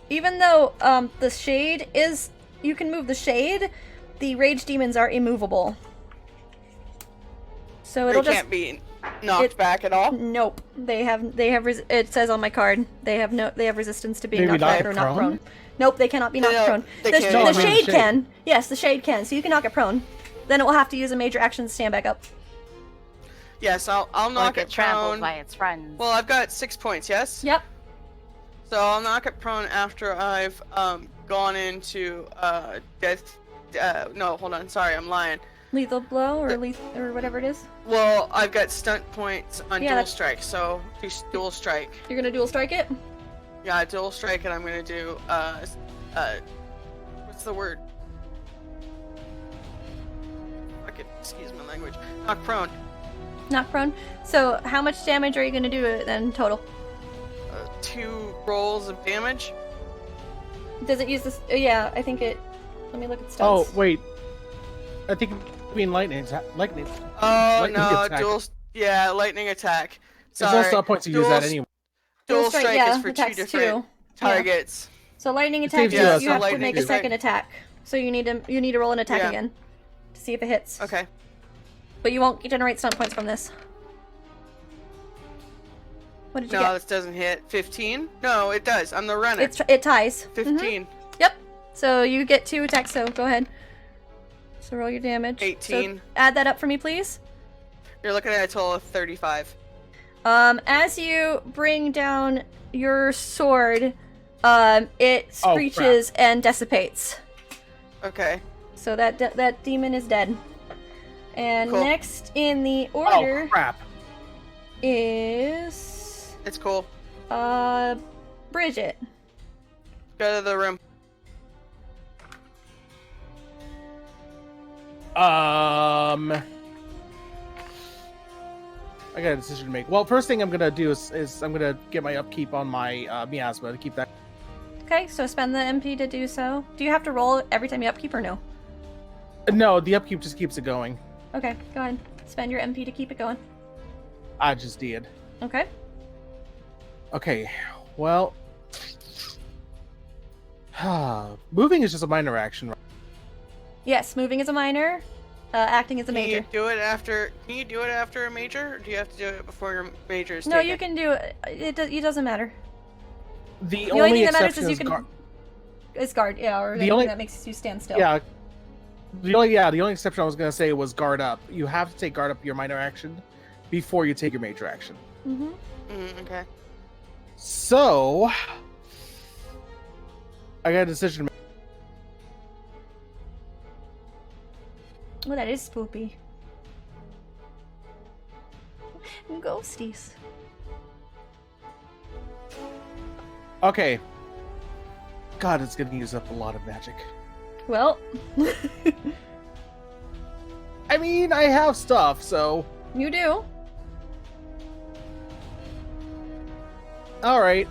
even though the shade is, you can move the shade, the rage demons are immovable. So it'll They just can't be knocked back at all? Nope. They have it says on my card. They have resistance to being Maybe knocked back knock or it knocked prone? prone. Nope, they cannot be knocked No, prone. they The, can't. No, the I mean the shade shade. can. Yes, the shade can. So you can knock it prone. Then it will have to use a major action to stand back up. Yes, I'll Or knock get it trampled prone. by its friends. Well, I've got 6 points, yes? Yep. So I'll knock it prone after I've gone into death. No, hold on. Sorry, I'm lying. Lethal blow or or whatever it is. Well, I've got stunt points on Yeah, dual that's- strike, so dual strike. You're gonna dual strike it. Yeah, dual strike, and I'm gonna do what's the word? Fuck it, excuse my language. Knock prone. Knock prone. So how much damage are you gonna do it then total? 2 rolls of damage. Does it use this? Yeah, I think it. Let me look at Oh stats. wait, I think I mean lightning. Lightning. Oh Lightning no, attack. yeah, lightning attack. There's Sorry. no stop points to use that anyway. Dual strike yeah, is for 2 attacks different 2. targets. So lightning It attack, saves you, you you a have to lightning make a strike. second attack. So you need to roll an attack Yeah. again to see if it hits. Okay. But you won't generate stunt points from this. What did you No, get? this doesn't hit. 15? No, it does. I'm the runner. It ties. 15. Yep. So you get 2 attacks. So go ahead. So roll your damage. 18. So add that up for me, please. You're looking at a total of 35. As you bring down your sword, it Oh, screeches and dissipates. Okay. So that demon is dead. And Cool. next in the Oh order crap! is It's cool. Bridget. Go to the room. I got a decision to make. Well, first thing I'm gonna do is I'm gonna get my upkeep on my miasma to keep that. Okay, so spend the MP to do so. Do you have to roll every time you upkeep or no? No, the upkeep just keeps it going. Okay, go ahead. Spend your MP to keep it going. I just did. Okay. Okay, well... moving is just a minor action, right? Yes, moving is a minor. Acting is a major. Can you do it after a major, or do you have to do it before your major is No, taken? you can do it. It doesn't matter. The only thing that matters exception is you can. Is guard, yeah, or The the only- that makes you stand still. Yeah. The only exception I was gonna say was guard up. You have to take guard up your minor action before you take your major action. Mm-hmm. Okay. So I got a decision to make. Oh, that is spoopy. Ghosties. Okay. God, it's gonna use up a lot of magic. Well, I mean, I have stuff, so you do. all right.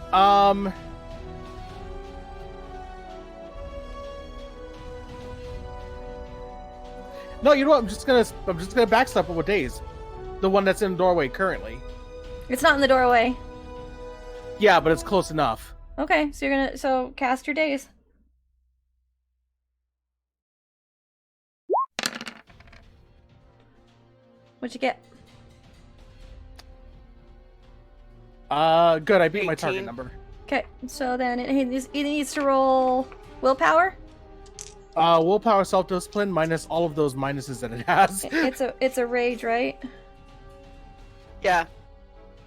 No, you know what? I'm just gonna backstep it with Daze, the one that's in the doorway currently. It's not in the doorway. Yeah, but it's close enough. Okay, so you're gonna cast your days. What'd you get? Good. I beat my 18. target number. Okay, so then it needs to roll willpower. Willpower, self-discipline, minus all of those minuses that it has. It's a rage, right? Yeah.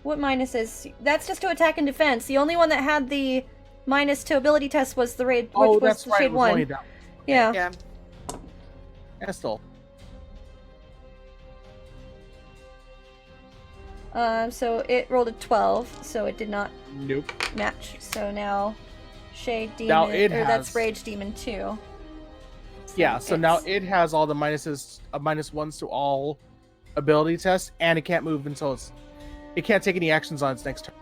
What minuses? That's just to attack and defense. The only one that had the minus to ability test was the raid, which Oh, was that's the right. shade It was only one. that. Yeah. Yeah. Yeah, still. So it rolled a 12, so it did not Nope. match. So now, Shade Demon, Now it that's has- Rage Demon 2. Yeah, so now it's- it has all the minuses, minus ones to all ability tests, and it can't move until it can't take any actions on its next turn.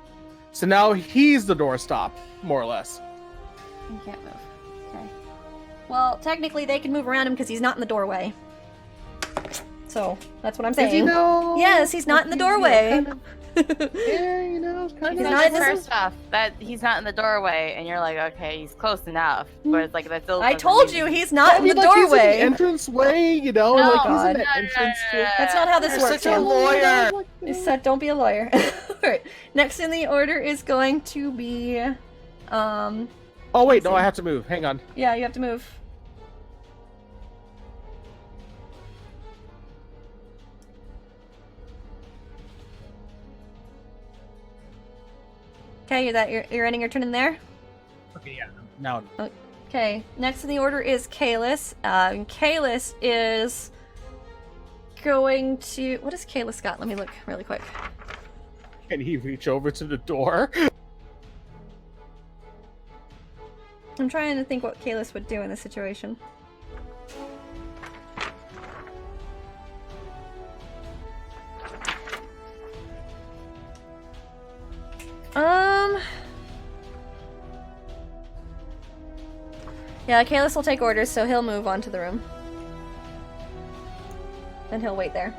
So now he's the doorstop, more or less. He can't move. Okay. Well, technically they can move around him because he's not in the doorway. So that's what I'm saying. Is he though? Yes, he's not in the doorway. Yeah, you know, kind He's of. not in the- First off, that he's not in the doorway, and you're like, okay, he's close enough, but it's like that still. I doesn't told mean- you he's not in the He's in doorway. the entrance way, you know, No, like he's in God. the entrance. That's not how this You're works. such a Sam. lawyer. You said don't be a lawyer. Alright. Next in the order is going to be Oh wait, no, I have to move. Hang on. yeah, you have to move. Okay, you're ending your turn in there? Okay, yeah. Now. Okay, next in the order is Kalis. And Kalis is going to... What has Kalis got? Let me look really quick. Can he reach over to the door? I'm trying to think what Kalis would do in this situation. Yeah, Kalis will take orders, so he'll move on to the room. And he'll wait there.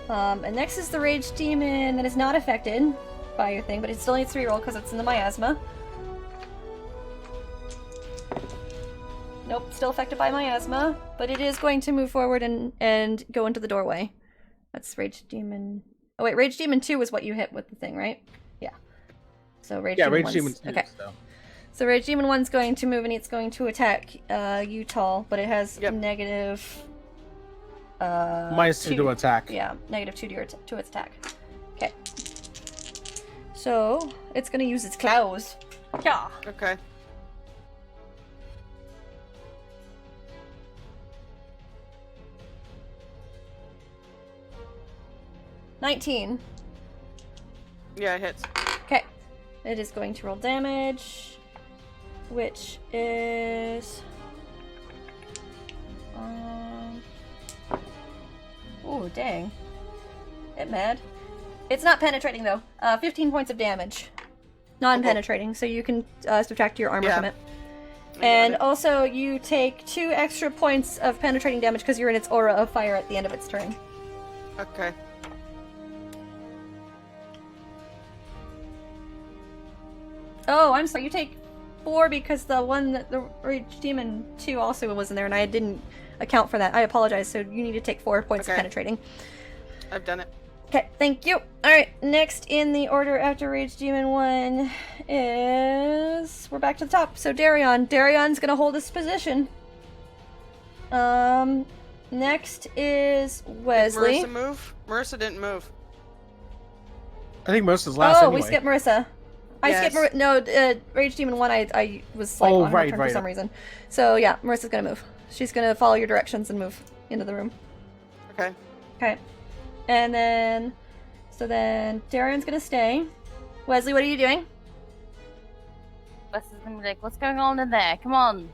And next is the Rage Demon that is not affected by your thing, but it still needs to reroll because it's in the miasma. Nope, still affected by miasma, but it is going to move forward and go into the doorway. That's Rage Demon... Oh wait, Rage Demon 2 was what you hit with the thing, right? Yeah. So Rage Demon Rage 1's Demon's too, okay. so. So Rage Demon 1's going to move and it's going to attack you, Tall, but it has Yep. negative... Minus 2 to attack. Yeah, negative 2 to its attack. Okay. So, it's gonna use its claws. Yeah. Okay. $19. Yeah, it hits. Okay. It is going to roll damage, which is... Oh, dang. It mad. It's not penetrating, though. 15 points of damage. Non-penetrating, so you can subtract your armor Yeah. from it. And also, you take 2 extra points of penetrating damage because you're in its aura of fire at the end of its turn. Okay. Oh, I'm sorry. You take 4 because the Rage Demon 2 also was in there, and I didn't account for that. I apologize. So you need to take 4 points of penetrating. I've done it. Okay, thank you. Alright, next in the order after Rage Demon 1 is... We're back to the top. So Darion. Darion's gonna hold his position. Next is Wesley. Did Marissa move? Marissa didn't move. I think Marissa's last anyway. We skipped Marissa. I skipped Marissa. No, Rage Demon 1 I was like on her turn for some reason. So yeah, Marissa's gonna move. She's gonna follow your directions and move into the room. Okay. Okay. And then, so then Darion's gonna stay. Wesley, what are you doing? Wesley's gonna be like, what's going on in there? Come on.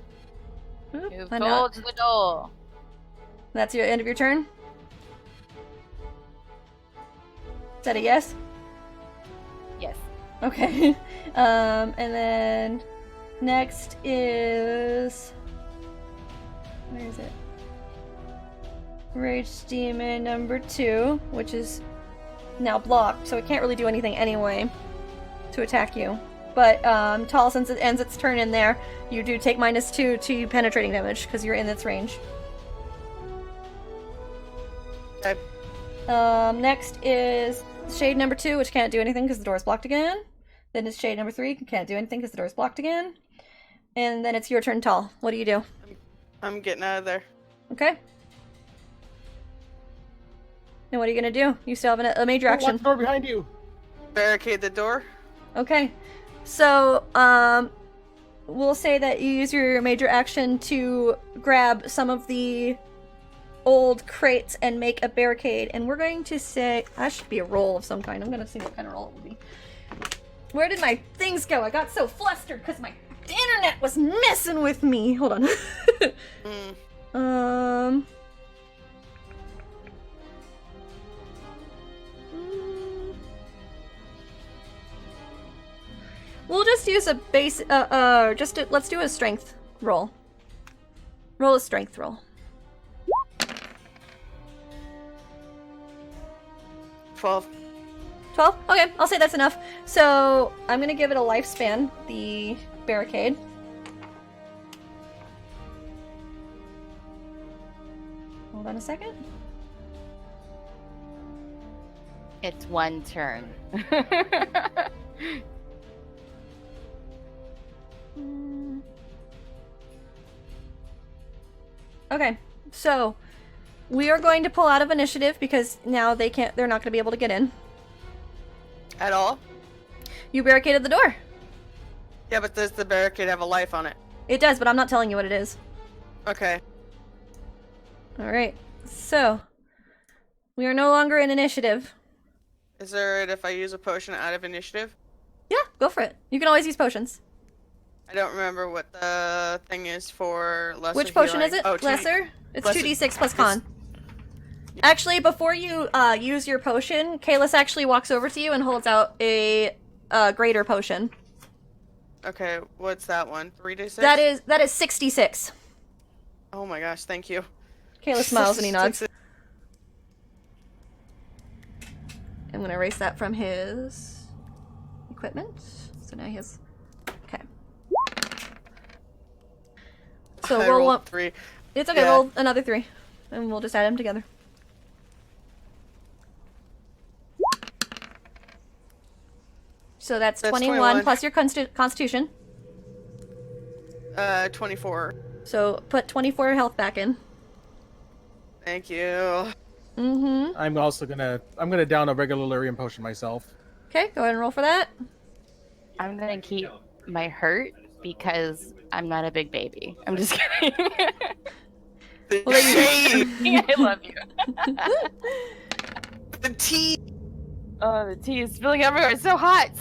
Move I know. towards the door. That's your end of your turn? Is that a yes? Yes. Okay. And then next is... Where is it? Rage Demon number 2, which is now blocked, so it can't really do anything anyway to attack you. But Tall, since it ends its turn in there, you do take -2 to penetrating damage because you're in its range. Okay. Next is Shade number 2, which can't do anything because the door is blocked again. Then it's Shade number 3, can't do anything because the door is blocked again. And then it's your turn, Tall. What do you do? I'm getting out of there. Okay. And what are you gonna do? You still have a major action. Lock the door behind you. Barricade the door. Okay. So, we'll say that you use your major action to grab some of the old crates and make a barricade. And we're going to say... That should be a roll of some kind. I'm gonna see what kind of roll it will be. Where did my things go? I got so flustered because my internet was messing with me. Hold on. We'll just use a base, let's do a strength roll. Roll a strength roll. 12. 12? Okay, I'll say that's enough. So, I'm gonna give it a lifespan, the barricade. Hold on a second. It's 1 turn. Okay, so we are going to pull out of initiative because now they're not gonna be able to get in. At all? You barricaded the door. Yeah, but does the barricade have a life on it? It does, but I'm not telling you what it is. Okay. Alright, so we are no longer in initiative. Is there it if I use a potion out of initiative? Yeah, go for it. You can always use potions. I don't remember what the thing is for lesser Which potion healing. is it? Oh, Lesser? It's lesser- 2d6 plus con. Actually, before you use your potion, Kalis actually walks over to you and holds out a greater potion. Okay, what's that one? 3d6? That is 66. Oh my gosh, thank you. Kalis smiles and he nods. 66. I'm gonna erase that from his equipment. So now he has... Okay. So I roll rolled one... 3. It's okay, Yeah. roll another 3. And we'll just add them together. So that's 21 plus your constitution. 24. So put 24 health back in. Thank you. Mm-hmm. I'm also gonna down a regular Lyrium potion myself. Okay, go ahead and roll for that. I'm gonna keep my hurt because I'm not a big baby. I'm just kidding. Well, I love you. The tea! Oh, the tea is spilling everywhere. It's so hot.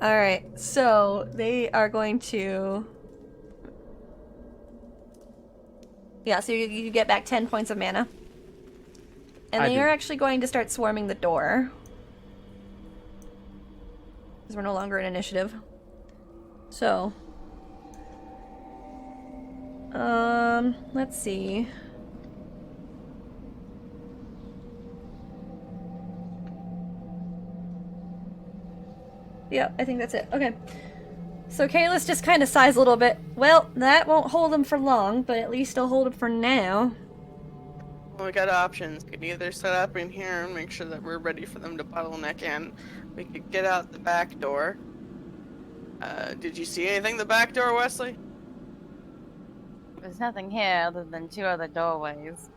Alright, so they are going to... Yeah, so you get back 10 points of mana. And they are actually going to start swarming the door. Because we're no longer in initiative. So, let's see. Yep, I think that's it. Okay. So Kalis just kind of sighs a little bit. Well, that won't hold him for long, but at least I'll hold him for now. Well, we got options. We can either set up in here and make sure that we're ready for them to bottleneck in. We could get out the back door. Did you see anything the back door, Wesley? There's nothing here other than 2 other doorways.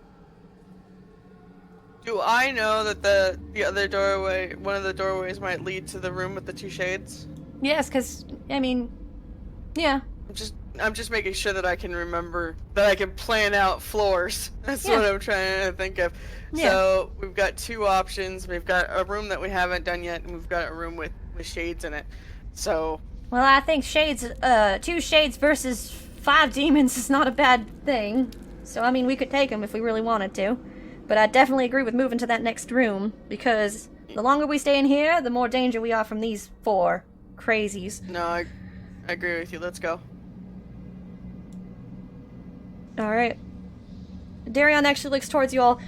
Do I know that the other doorway, one of the doorways, might lead to the room with the 2 shades? Yes, because, I mean, yeah. I'm just making sure that I can remember, that I can plan out floors. That's Yeah. what I'm trying to think of. Yeah. So we've got 2 options. We've got a room that we haven't done yet, and we've got a room with shades in it. So Well, I think shades, 2 shades versus 5 demons is not a bad thing. So, I mean, we could take them if we really wanted to. But I definitely agree with moving to that next room, because the longer we stay in here, the more danger we are from these 4 crazies. no, I agree with you. Let's go. Alright. Darion actually looks towards you all.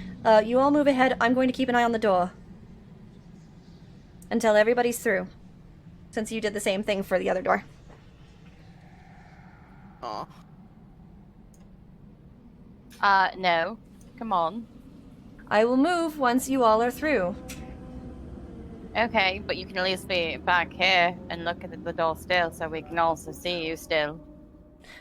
You all move ahead. I'm going to keep an eye on the door. Until everybody's through. Since you did the same thing for the other door. Aw. No. Come on. I will move once you all are through. Okay, but you can at least be back here and look at the door still so we can also see you still.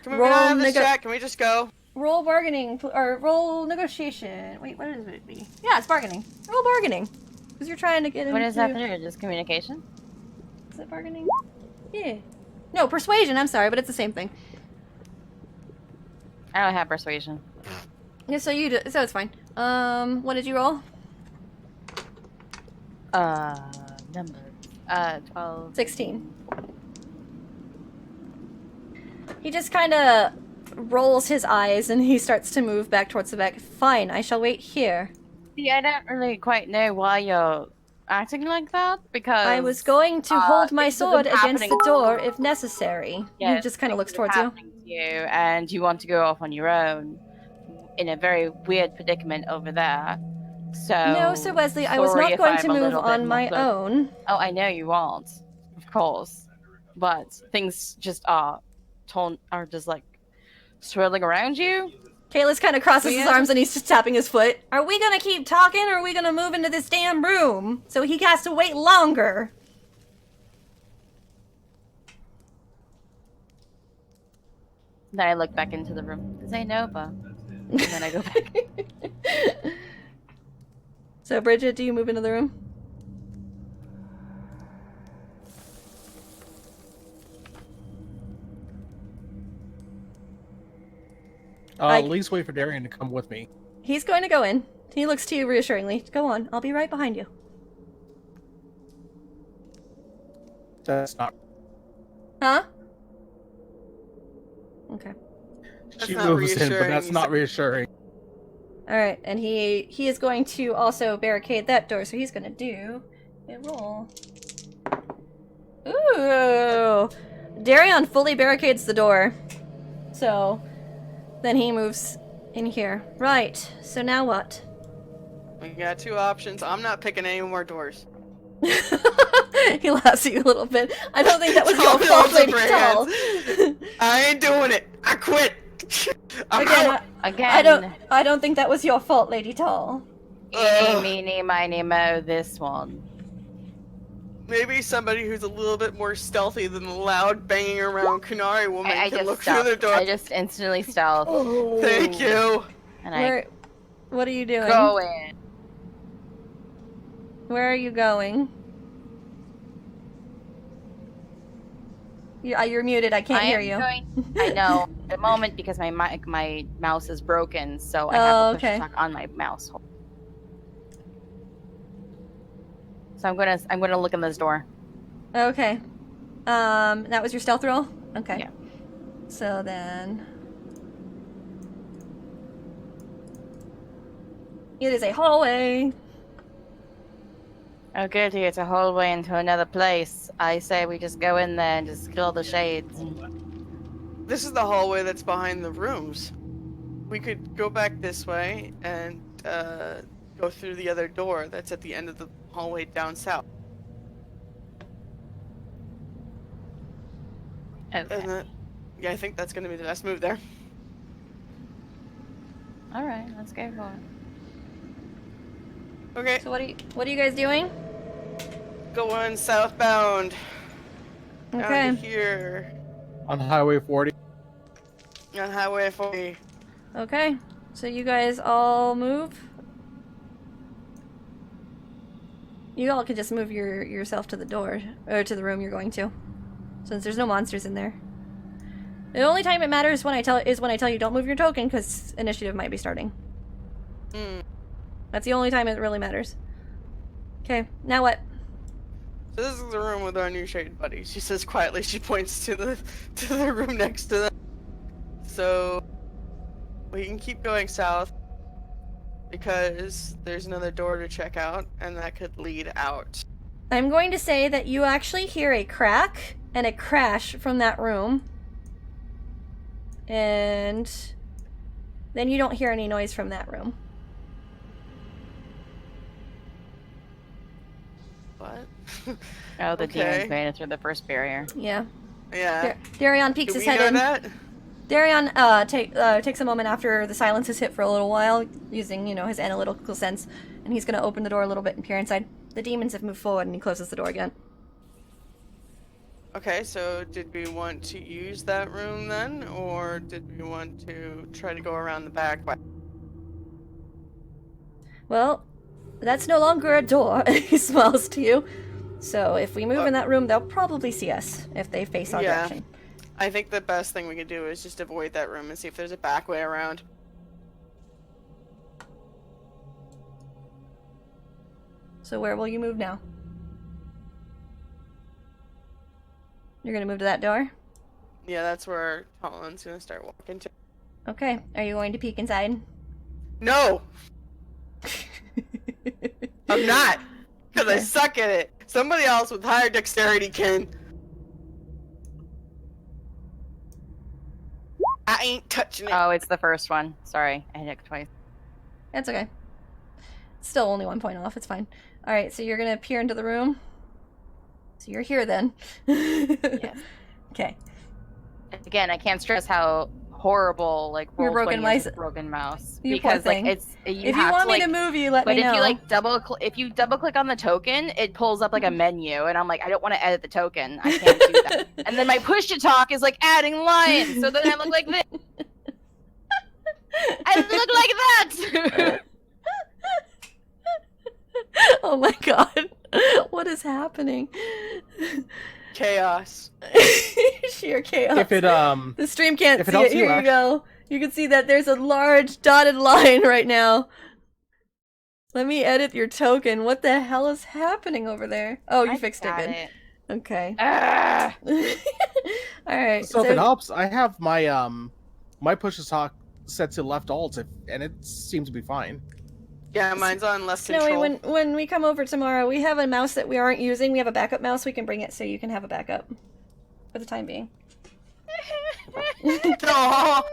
Can we Roll not have this nego- chat? Can we just go? Roll bargaining, or roll negotiation. Wait, what does it be? Yeah, it's bargaining. Roll bargaining. Because you're trying to get into... What does that do? Just communication? Is it bargaining? Yeah. No, persuasion, I'm sorry, but it's the same thing. I don't have persuasion. Yeah, so you do, so it's fine. What did you roll? Numbers. 12. 16. He just kind of rolls his eyes and he starts to move back towards the back. Fine, I shall wait here. See, I don't really quite know why you're acting like that, because... I was going to hold my things have sword been against happening the to door you. if necessary. Yes, He just kind of looks things are towards you. happening to you, and you want to go off on your own in a very weird predicament over there. So No, Sir Wesley, I was sorry not if going to I'm a move little bit on my muffled. own. Oh, I know you won't, of course, but things just are just like swirling around you. Kalis kind of crosses his Yeah. arms and he's just tapping his foot. Are we gonna keep talking or are we gonna move into this damn room? So he has to wait longer. Then I look back into the room. Because I know, but... And then I go back. So, Bridget, do you move into the room? At least wait for Darian to come with me. He's going to go in. He looks to you reassuringly. Go on. I'll be right behind you. That's not. Huh? Okay. She not moves in, but reassuring. that's not reassuring. Alright, and he is going to also barricade that door, so he's gonna do a roll. Ooh! Darion fully barricades the door. So, then he moves in here. Right, so now what? We got 2 options. I'm not picking any more doors. He laughs at you a little bit. I don't think that was your Tall fault, builds Lady up her Tall. I ain't doing it. I quit. I'm Again, out. Again, I don't think that was your fault, Lady Tall. eeny, meeny, miny, mo, this one. Maybe somebody who's a little bit more stealthy than the loud banging around Kunari woman I can just look stealth. through the door. I just instantly stealth. Thank you. And What are you doing? I go in. Where are you going? You're muted. I can't hear you. I know. At the moment, because my mouse is broken, so I Oh, have to push okay. talk on my mouse. So I'm gonna look in this door. Okay. That was your stealth roll? Okay. Yeah. So then... It is a hallway. Oh, goody, it's a hallway into another place. I say we just go in there and just kill the shades. This is the hallway that's behind the rooms. We could go back this way and go through the other door that's at the end of the hallway down south. Okay. And yeah, I think that's gonna be the best move there. Alright, let's go for it. Okay, So what are you guys doing? going southbound. Okay. Down to here On Highway 40. on Highway 40. Okay. So you guys all move. You all could just move yourself to the door or to the room you're going to, since there's no monsters in there. The only time it matters when I tell you don't move your token, because initiative might be starting. That's the only time it really matters. Okay, now what? So this is the room with our new shade buddy. She says quietly. She points to the room next to them. So we can keep going south because there's another door to check out, and that could lead out. I'm going to say that you actually hear a crack and a crash from that room. And then you don't hear any noise from that room. What? Oh, the Okay. demons made it through the first barrier. Yeah. Yeah. Darion peeks Do his we head know in. that? Darion takes a moment after the silence has hit for a little while, using, his analytical sense, and he's going to open the door a little bit and peer inside. The demons have moved forward, and he closes the door again. Okay, so did we want to use that room then, or did we want to try to go around the back? Well, that's no longer a door, he smiles to you. So if we move in that room, they'll probably see us if they face our Yeah. direction. I think the best thing we could do is just avoid that room and see if there's a back way around. So where will you move now? You're going to move to that door? Yeah, that's where Colin's gonna start walking to. Okay. Are you going to peek inside? No! I'm not! Because I Okay. suck at it! Somebody else with higher dexterity can. I ain't touching it. Oh, it's the first one. Sorry, I hit it twice. That's okay. Still only 1 point off. It's fine. Alright, so you're going to peer into the room? So you're here then. Yes. Okay. Again, I can't stress how horrible Your roll broken 20 is mouse- with broken mouse, You poor because thing. it's If you want me to move you, let But me if know. you double click on the token, it pulls up like a menu, and I'm like, I don't want to edit the token. I can't do that. And then my push to talk is like adding lines, so then I look like this. I look like that. Oh my god. What is happening? Chaos. Sheer chaos. If it The stream can't if it see it. helps you Here you act- go. You can see that there's a large dotted line right now. Let me edit your token. What the hell is happening over there? Oh, you I fixed it. got Good. it. Okay. Ah! Alright. So if it helps, I have my my push to talk set to left alt, and it seems to be fine. Yeah, mine's on left Snowy, control. when we come over tomorrow, we have a mouse that we aren't using. We have a backup mouse. We can bring it so you can have a backup. For the time being. Oh,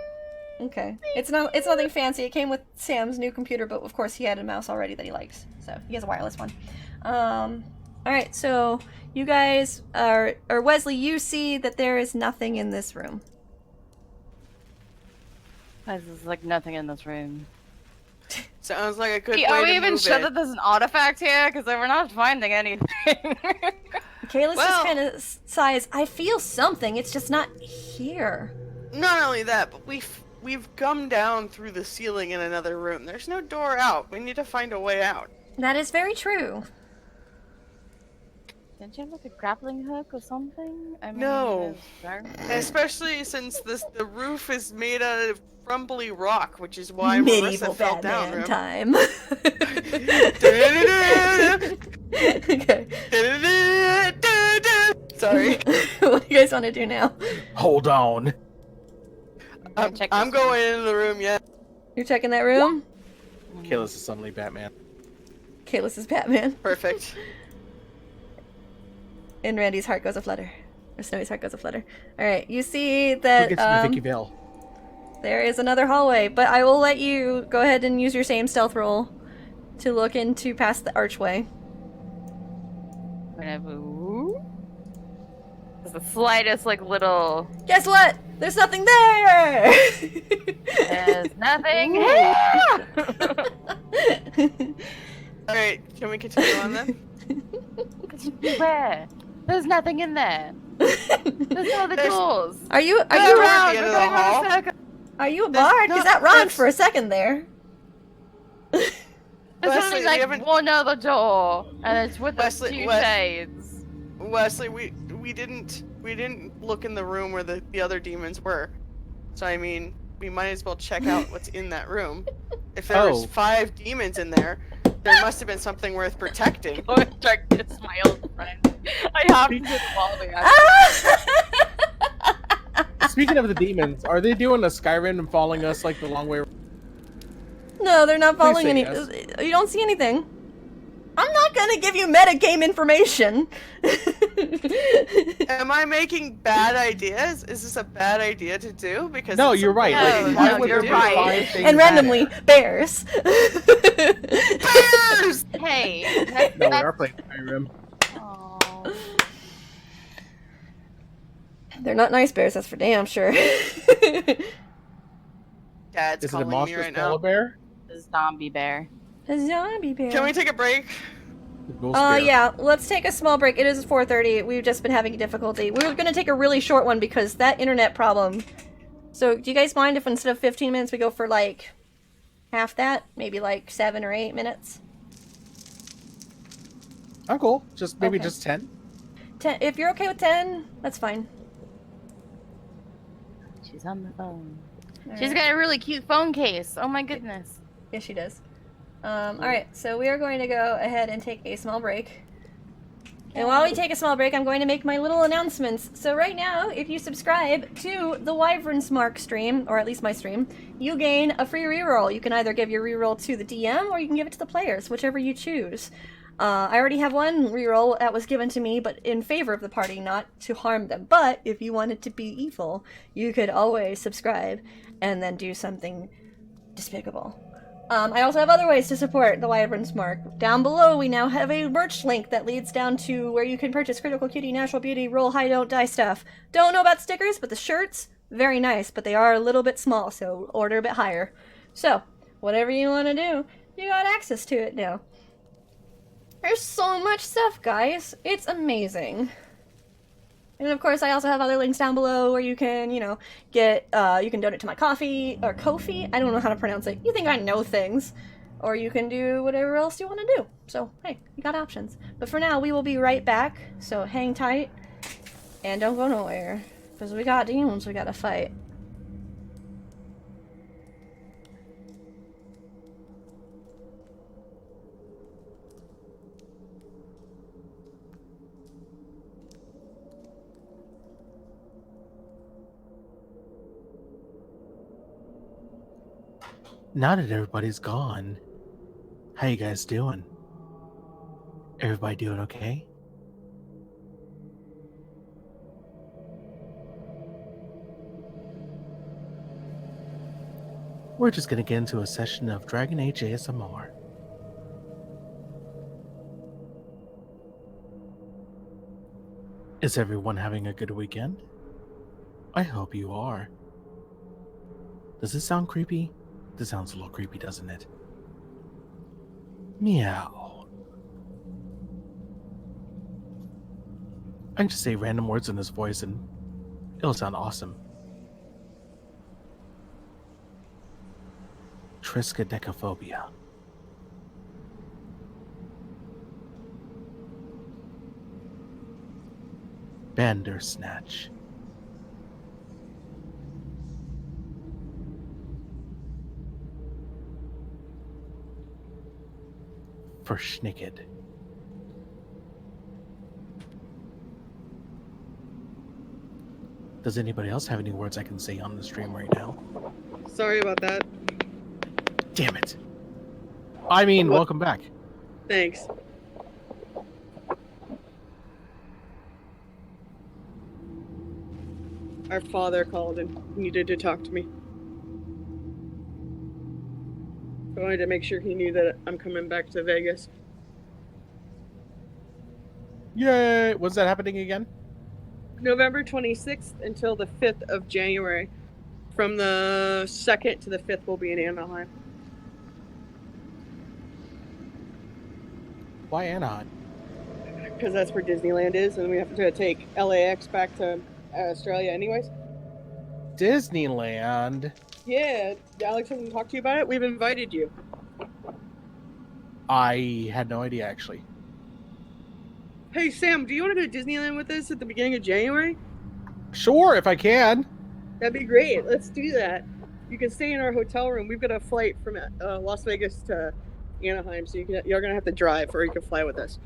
Okay. It's nothing fancy. It came with Sam's new computer, but of course he had a mouse already that he likes. So he has a wireless one. Alright, so you guys or Wesley, you see that there is nothing in this room. There's like nothing in this room. sounds like a good way Are to we even move sure it. that there's an artifact here? Because we're not finding anything. Kayla's Well- just kind of sighs, I feel something, it's just not here. Not only that, but we've come down through the ceiling in another room. There's no door out. We need to find a way out. That is very true. Didn't you have like a grappling hook or something? I mean, No. there's- Especially since the roof is made out of crumbly rock, which is why Medieval Marissa fell down. Batman remember? time. Okay. Sorry. What do you guys want to do now? Hold on. Check I'm this one. going into the room yet. You're checking that room? Kalis is suddenly Batman. Kalis is Batman. Perfect. And Randy's heart goes aflutter. Or Snowy's heart goes aflutter. Alright, you see Who that gets into Vicky Vale? there is another hallway, but I will let you go ahead and use your same stealth roll to look into past the archway. Whenever. There's the slightest, like, little. Guess what? There's nothing there! There's nothing here! Alright, can we continue on then? Where? There's nothing in there. There's no other doors. Are you There's a door at around? the end of the hall. Are you a There's bard? Because no- that rhymed there's- for a second there. There's Wesley, only we like haven't- one other door, and it's with Wesley, the two Wes- shades. Wesley, we didn't look in the room where the other demons were. So I mean, we might as well check out what's in that room. If there was 5 demons in there, there must have been something worth protecting. Go and check this, my old friend. I have to involve it. Speaking of the demons, are they doing a Skyrim and following us like the long way? No, they're not Please following say any. yes. You don't see anything. I'm not gonna give you metagame information. Am I making bad ideas? Is this a bad idea to do? Because No, it's you're right. something No, Like, why no, would you're there be right. 5 things And bad randomly, in it? bears. Bears! Hey, No, we are playing Skyrim. Aw. They're not nice bears, that's for damn sure. Dad's Is it a calling me monstrous right polar now. bear? The zombie bear. A zombie bear. Can we take a break? The ghost bear. Yeah, let's take a small break. It is 4:30. We've just been having difficulty. We were gonna take a really short one because that internet problem. So, do you guys mind if instead of 15 minutes we go for like half that? Maybe like 7 or 8 minutes? I'm cool. Just maybe Okay. just 10. 10. If you're okay with 10, that's fine. She's on the phone. All She's right. got a really cute phone case. Oh my goodness. Yes, she does. Alright, so we are going to go ahead and take a small break. And while we take a small break, I'm going to make my little announcements. So right now, if you subscribe to the Wyvern's Mark stream, or at least my stream, you gain a free reroll. You can either give your reroll to the DM, or you can give it to the players, whichever you choose. I already have one reroll that was given to me, but in favor of the party, not to harm them. But if you wanted to be evil, you could always subscribe and then do something despicable. I also have other ways to support the Wyvern's Mark. Down below, we now have a merch link that leads down to where you can purchase Critical Cutie, Natural Beauty, Roll High, Don't Die stuff. Don't know about stickers, but the shirts, very nice, but they are a little bit small, so order a bit higher. So, whatever you want to do, you got access to it now. There's so much stuff, guys. It's amazing. And of course, I also have other links down below where you can, get, you can donate to my coffee, or Ko-fi, I don't know how to pronounce it. You think I know things. Or you can do whatever else you want to do. So, hey, you got options. But for now, we will be right back, so hang tight, and don't go nowhere. Because we got demons we gotta fight. Now that everybody's gone, how you guys doing? Everybody doing okay? We're just gonna get into a session of Dragon Age ASMR. Is everyone having a good weekend? I hope you are. Does this sound creepy? This sounds a little creepy, doesn't it? Meow. I can just say random words in this voice and it'll sound awesome. Triskaidekaphobia. Bandersnatch. Verschnicket. Does anybody else have any words I can say on the stream right now? Sorry about that. Damn it. I mean, What? welcome back. Thanks. Our father called and needed to talk to me. I wanted to make sure he knew that I'm coming back to Vegas. Yay! When's that happening again? November 26th until the 5th of January. From the 2nd to the 5th, we'll be in Anaheim. Why Anaheim? Because that's where Disneyland is, and we have to take LAX back to Australia anyways. Disneyland? Yeah, Alex hasn't talked to you about it? We've invited you. I had no idea, actually. Hey, Sam, do you want to go to Disneyland with us at the beginning of January? Sure, if I can. That'd be great. Let's do that. You can stay in our hotel room. We've got a flight from Las Vegas to Anaheim, so you're going to have to drive, or you can fly with us.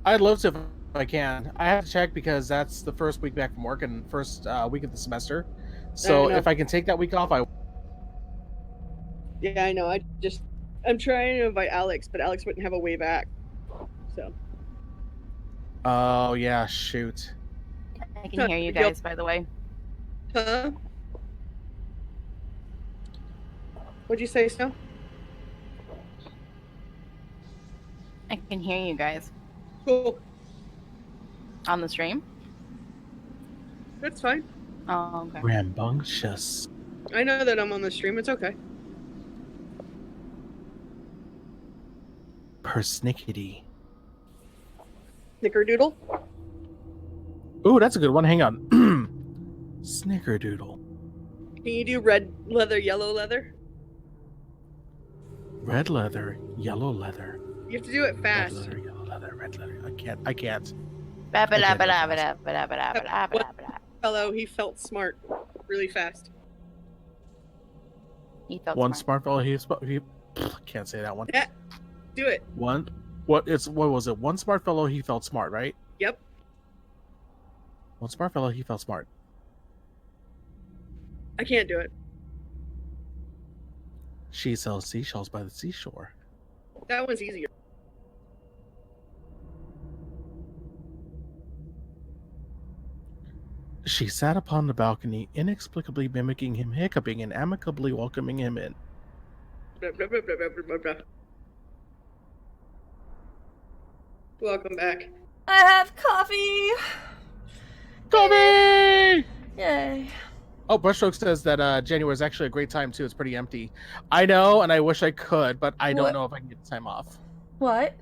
I'd love to if I can. I have to check because that's the first week back from work and first week of the semester. So if I can take that week off, I. Yeah, I know. I'm trying to invite Alex, but Alex wouldn't have a way back. So. Oh yeah, shoot. I can hear you guys, by the way. Huh? What'd you say, Snow? I can hear you guys. Cool. On the stream? That's fine. Oh, okay. Rambunctious. I know that I'm on the stream. It's okay. Persnickety. Snickerdoodle? Ooh, that's a good one. Hang on. Snickerdoodle. Can you do red leather, yellow leather? Red leather, yellow leather. You have to do it fast. Red leather, yellow leather, red leather. I can't. Fellow, he felt smart really fast. He felt One smart. smart fellow, he can't say that one. Yeah, do it. What was it? One smart fellow, he felt smart, right? Yep. One smart fellow, he felt smart. I can't do it. She sells seashells by the seashore. That one's easier. She sat upon the balcony, inexplicably mimicking him hiccuping and amicably welcoming him in. Blah, blah, blah, blah, blah, blah, blah. Welcome back. I have coffee! Coffee! Yay. Oh, Brushstroke says that January is actually a great time too. It's pretty empty. I know, and I wish I could, but I don't know if I can get the time off. What?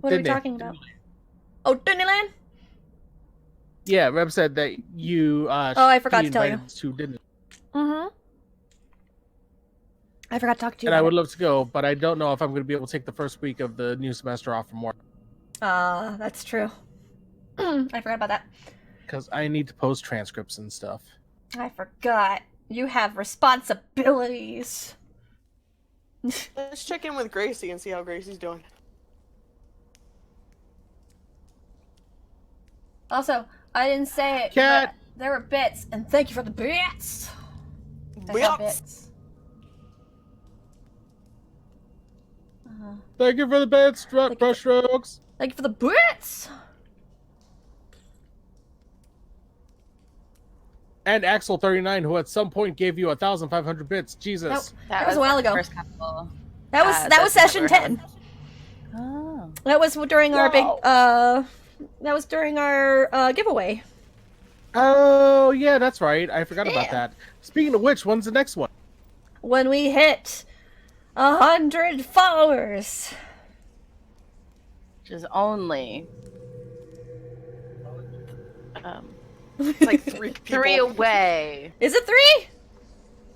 What are we talking about? Oh, Disneyland? Yeah, Reb said that you. I forgot to tell you. To Disney. Mm-hmm. I forgot to talk to you. And I would love to go, but I don't know if I'm going to be able to take the first week of the new semester off from work. That's true. I forgot about that. Because I need to post transcripts and stuff. I forgot. You have responsibilities. Let's check in with Gracie and see how Gracie's doing. Also, I didn't say it, Cat. but there were bits, and thank you for the bits. I have bits. Thank you for the bits, Brushstrokes. Thank you for the bits. And Axel39, who at some point gave you 1,500 bits. Jesus. That was a while ago. First couple. That was session 10. Oh. That was during our big that was during our giveaway. Oh yeah, that's right. I forgot about that. Speaking of which, when's the next one? When we hit 100 followers. Which is only It's like three away. Is it 3?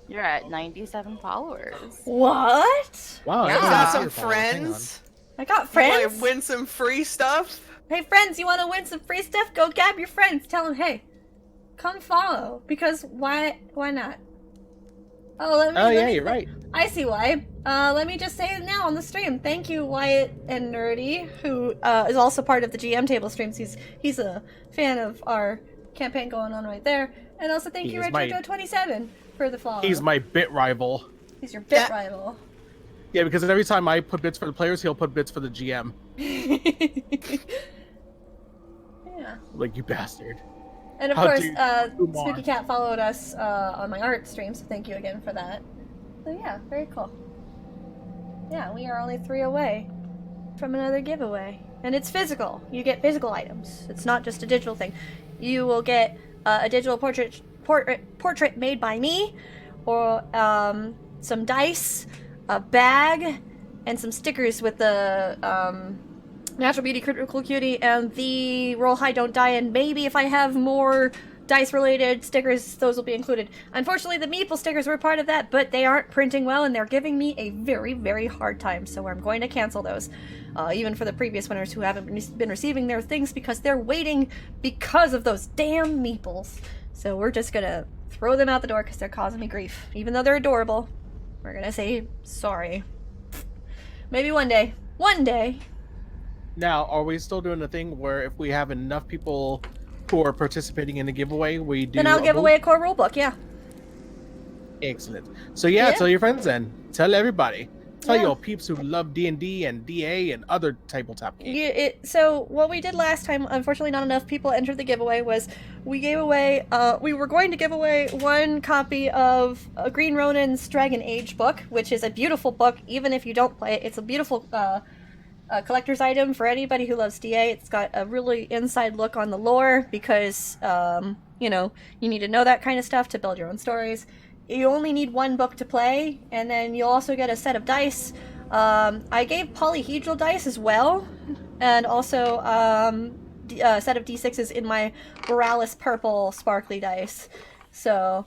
You're at 97 followers. What? Wow, You that's got a some good follow. Hang on. friends? I got You friends. wanna win some free stuff? Hey friends, you want to win some free stuff? Go grab your friends. Tell them, hey, come follow. Because why not? Oh, Yeah, you're right. I see why. Let me just say it now on the stream. Thank you, Wyatt and Nerdy, who is also part of the GM table streams. He's a fan of our campaign going on right there. And also thank you, Retro27, for the follow. He's my bit rival. He's your bit rival. Yeah, because every time I put bits for the players, he'll put bits for the GM. Yeah. Like, you bastard. And of How course, do you, Spooky Cat followed us on my art stream, so thank you again for that. So yeah, very cool. Yeah, we are only 3 away from another giveaway. And it's physical. You get physical items. It's not just a digital thing. You will get a digital portrait made by me, or some dice, a bag, and some stickers with the Natural Beauty, Critical Cutie, and the Roll High Don't Die, and maybe if I have more dice-related stickers, those will be included. Unfortunately, the Meeple stickers were part of that, but they aren't printing well, and they're giving me a very, very hard time, so I'm going to cancel those. Even for the previous winners who haven't been receiving their things because they're waiting because of those damn Meeples. So we're just gonna throw them out the door because they're causing me grief. Even though they're adorable, we're gonna say sorry. Maybe one day. One day. Now, are we still doing the thing where if we have enough people who are participating in the giveaway, we do Then I'll give away a core rulebook, yeah. Excellent. So yeah, tell your friends then. Tell everybody. Tell Yeah. your peeps who love D&D and DA and other tabletop games. So what we did last time, unfortunately not enough people entered the giveaway, was we gave away, we were going to give away 1 copy of Green Ronin's Dragon Age book, which is a beautiful book, even if you don't play it. It's a beautiful collector's item for anybody who loves DA. It's got a really inside look on the lore because, you know, you need to know that kind of stuff to build your own stories. You only need 1 book to play, and then you'll also get a set of dice. I gave polyhedral dice as well, and also a set of d6s in my Borealis purple sparkly dice. So,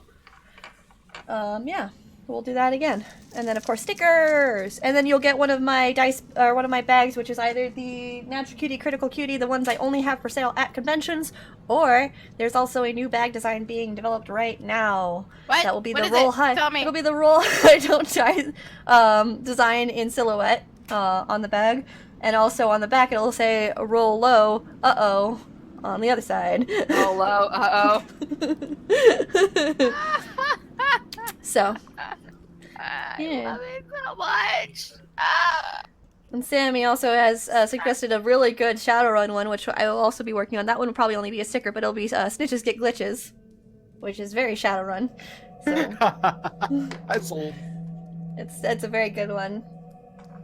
yeah, we'll do that again. And then, of course, stickers! And then you'll get one of my dice, or one of my bags, which is either the Natural Cutie, Critical Cutie, the ones I only have for sale at conventions, or there's also a new bag design being developed right now. What? That will be What the is Roll it? High. Tell me. It'll be the Roll High Don't Die design in silhouette on the bag. And also on the back it'll say Roll Low, uh-oh, on the other side. Oh, low. Uh-oh. So. I Yeah. love it so much. Ah. And Sammy also has suggested a really good Shadowrun one, which I will also be working on. That one will probably only be a sticker, but it'll be Snitches Get Glitches, which is very Shadowrun. So I sold. it's a very good one.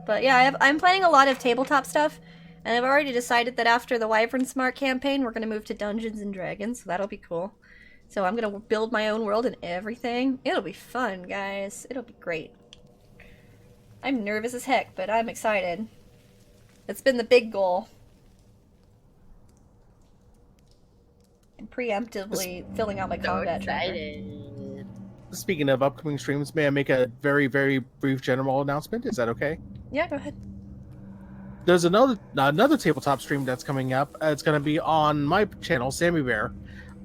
But yeah, I'm playing a lot of tabletop stuff, and I've already decided that after the Wyvern Smart campaign, we're gonna move to Dungeons and Dragons, so that'll be cool. So I'm gonna build my own world and everything. It'll be fun, guys. It'll be great. I'm nervous as heck, but I'm excited. It's been the big goal. I'm preemptively filling out my combat tracker. Speaking of upcoming streams, may I make a very, very brief general announcement? Is that okay? Yeah, go ahead. There's another tabletop stream that's coming up. It's going to be on my channel, Sammy Bear.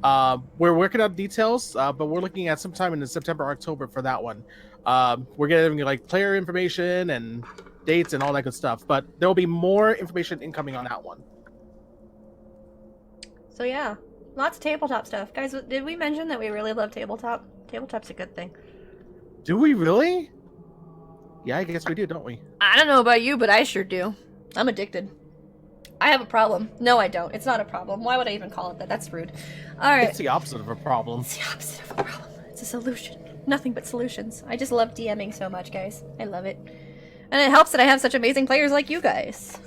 We're working out details, but we're looking at sometime in the September, October for that one. We're getting like player information and dates and all that good stuff, but there will be more information incoming on that one. So yeah, lots of tabletop stuff. Guys, did we mention that we really love tabletop? Tabletop's a good thing. Do we really? Yeah, I guess we do, don't we? I don't know about you, but I sure do. I'm addicted. I have a problem. No, I don't. It's not a problem. Why would I even call it that? That's rude. Alright. It's the opposite of a problem. It's the opposite of a problem. It's a solution. Nothing but solutions. I just love DMing so much, guys. I love it. And it helps that I have such amazing players like you guys.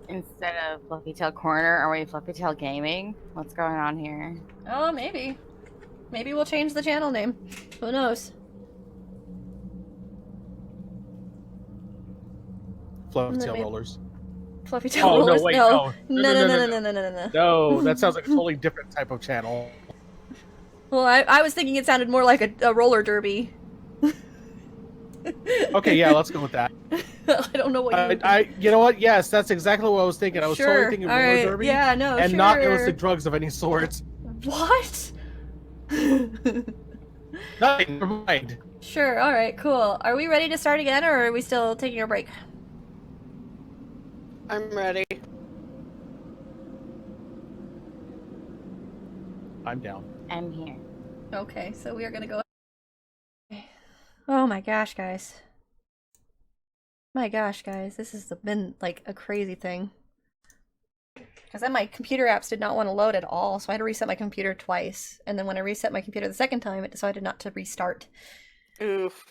Instead of Fluffy Tail Corner, are we Fluffy Tail Gaming? What's going on here? Oh, maybe. Maybe we'll change the channel name. Who knows? Fluffy tail rollers. Fluffy tail Oh, rollers? no, wait, No, no. No, that sounds like a totally different type of channel. Well, I was thinking it sounded more like a roller derby. Okay, yeah, let's go with that. I don't know what you know what? Yes, that's exactly what I was thinking. I was totally thinking roller Alright, derby. yeah, no, and sure. not illicit drugs of any sort. What? Nothing. Never mind. Sure, alright, cool. Are we ready to start again, or are we still taking a break? I'm ready. I'm down. I'm here. Okay, so we are gonna go. Oh my gosh, guys. My gosh, guys, this has been like a crazy thing. Because then my computer apps did not want to load at all, so I had to reset my computer twice. And then when I reset my computer the second time, it decided not to restart. Oof.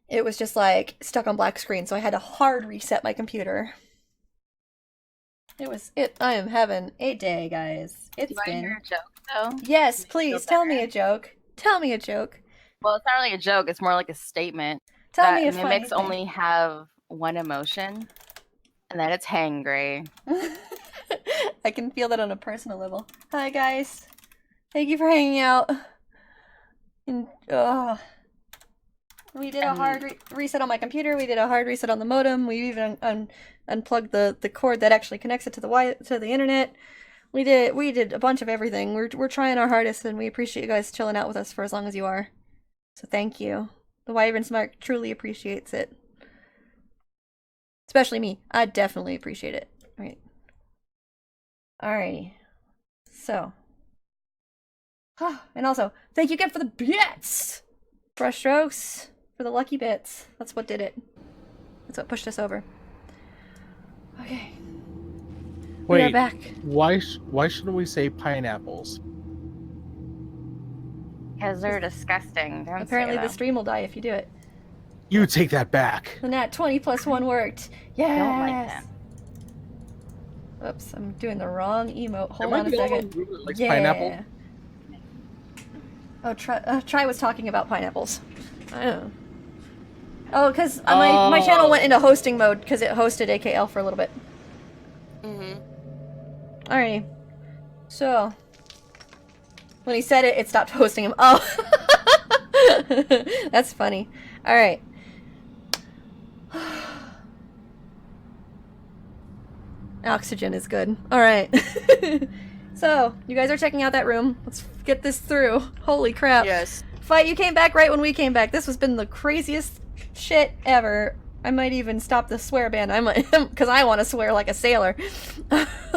It was just like stuck on black screen, so I had to hard reset my computer. I am having a day, guys. It's Do I been. hear a joke though? Yes, please tell me a joke. Tell me a joke. Well, it's not really a joke. It's more like a statement. Tell that me a funny mimics thing. only have one emotion, and that it's hangry. I can feel that on a personal level. Hi, guys. Thank you for hanging out. And, we did a hard reset on my computer. We did a hard reset on the modem. We even unplugged the cord that actually connects it to the internet. We did a bunch of everything. We're trying our hardest, and we appreciate you guys chilling out with us for as long as you are. So thank you. The Wyvern Smart truly appreciates it. Especially me. I definitely appreciate it. Right. Alrighty. So. And also, thank you again for the bits! Brush strokes for the lucky bits. That's what did it. That's what pushed us over. Okay. We are Wait, back. why shouldn't we say pineapples? Because they're disgusting. Don't Apparently say the them. stream will die if you do it. You take that back. The nat 20 plus 1 worked. Yes! I don't like that. Oops, I'm doing the wrong emote. Hold Am I on a the only second. one who likes pineapple? Oh, Try was talking about pineapples. I don't know. Oh, because my channel went into hosting mode because it hosted AKL for a little bit. Mm-hmm. Alrighty. So. When he said it, it stopped hosting him. Oh. That's funny. Alright. Oxygen is good. Alright. So, you guys are checking out that room. Let's get this through. Holy crap. Yes. Fight, you came back right when we came back. This has been the craziest shit ever. I might even stop the swear ban. I might, because I want to swear like a sailor.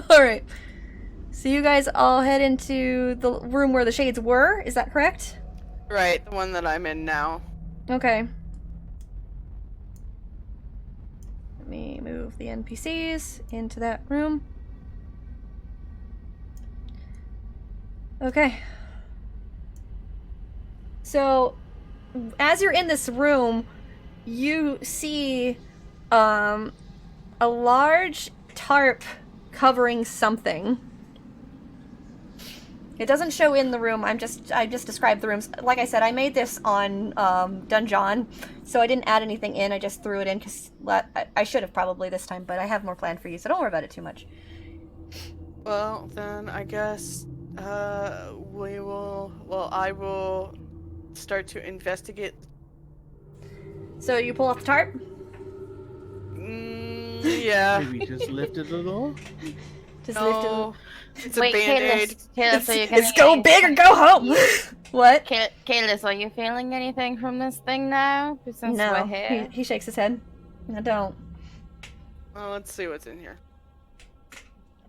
Alright. So you guys all head into the room where the shades were, is that correct? Right, the one that I'm in now. Okay. Let me move the NPCs into that room. Okay. So, as you're in this room, you see a large tarp covering something. It doesn't show in the room. I just described the rooms. Like I said, I made this on Dungeon, so I didn't add anything in. I just threw it in because I should have probably this time, but I have more planned for you, so don't worry about it too much. Well, then I guess I will start to investigate. So you pull off the tarp? Yeah. Maybe just lift it a little. Just lift it. No. It's a Wait, band-aid. Kayla, so you're gonna It's go big or go home. What? Kayla, are you feeling anything from this thing now? Since No. we're here? He shakes his head. I don't. Well, let's see what's in here.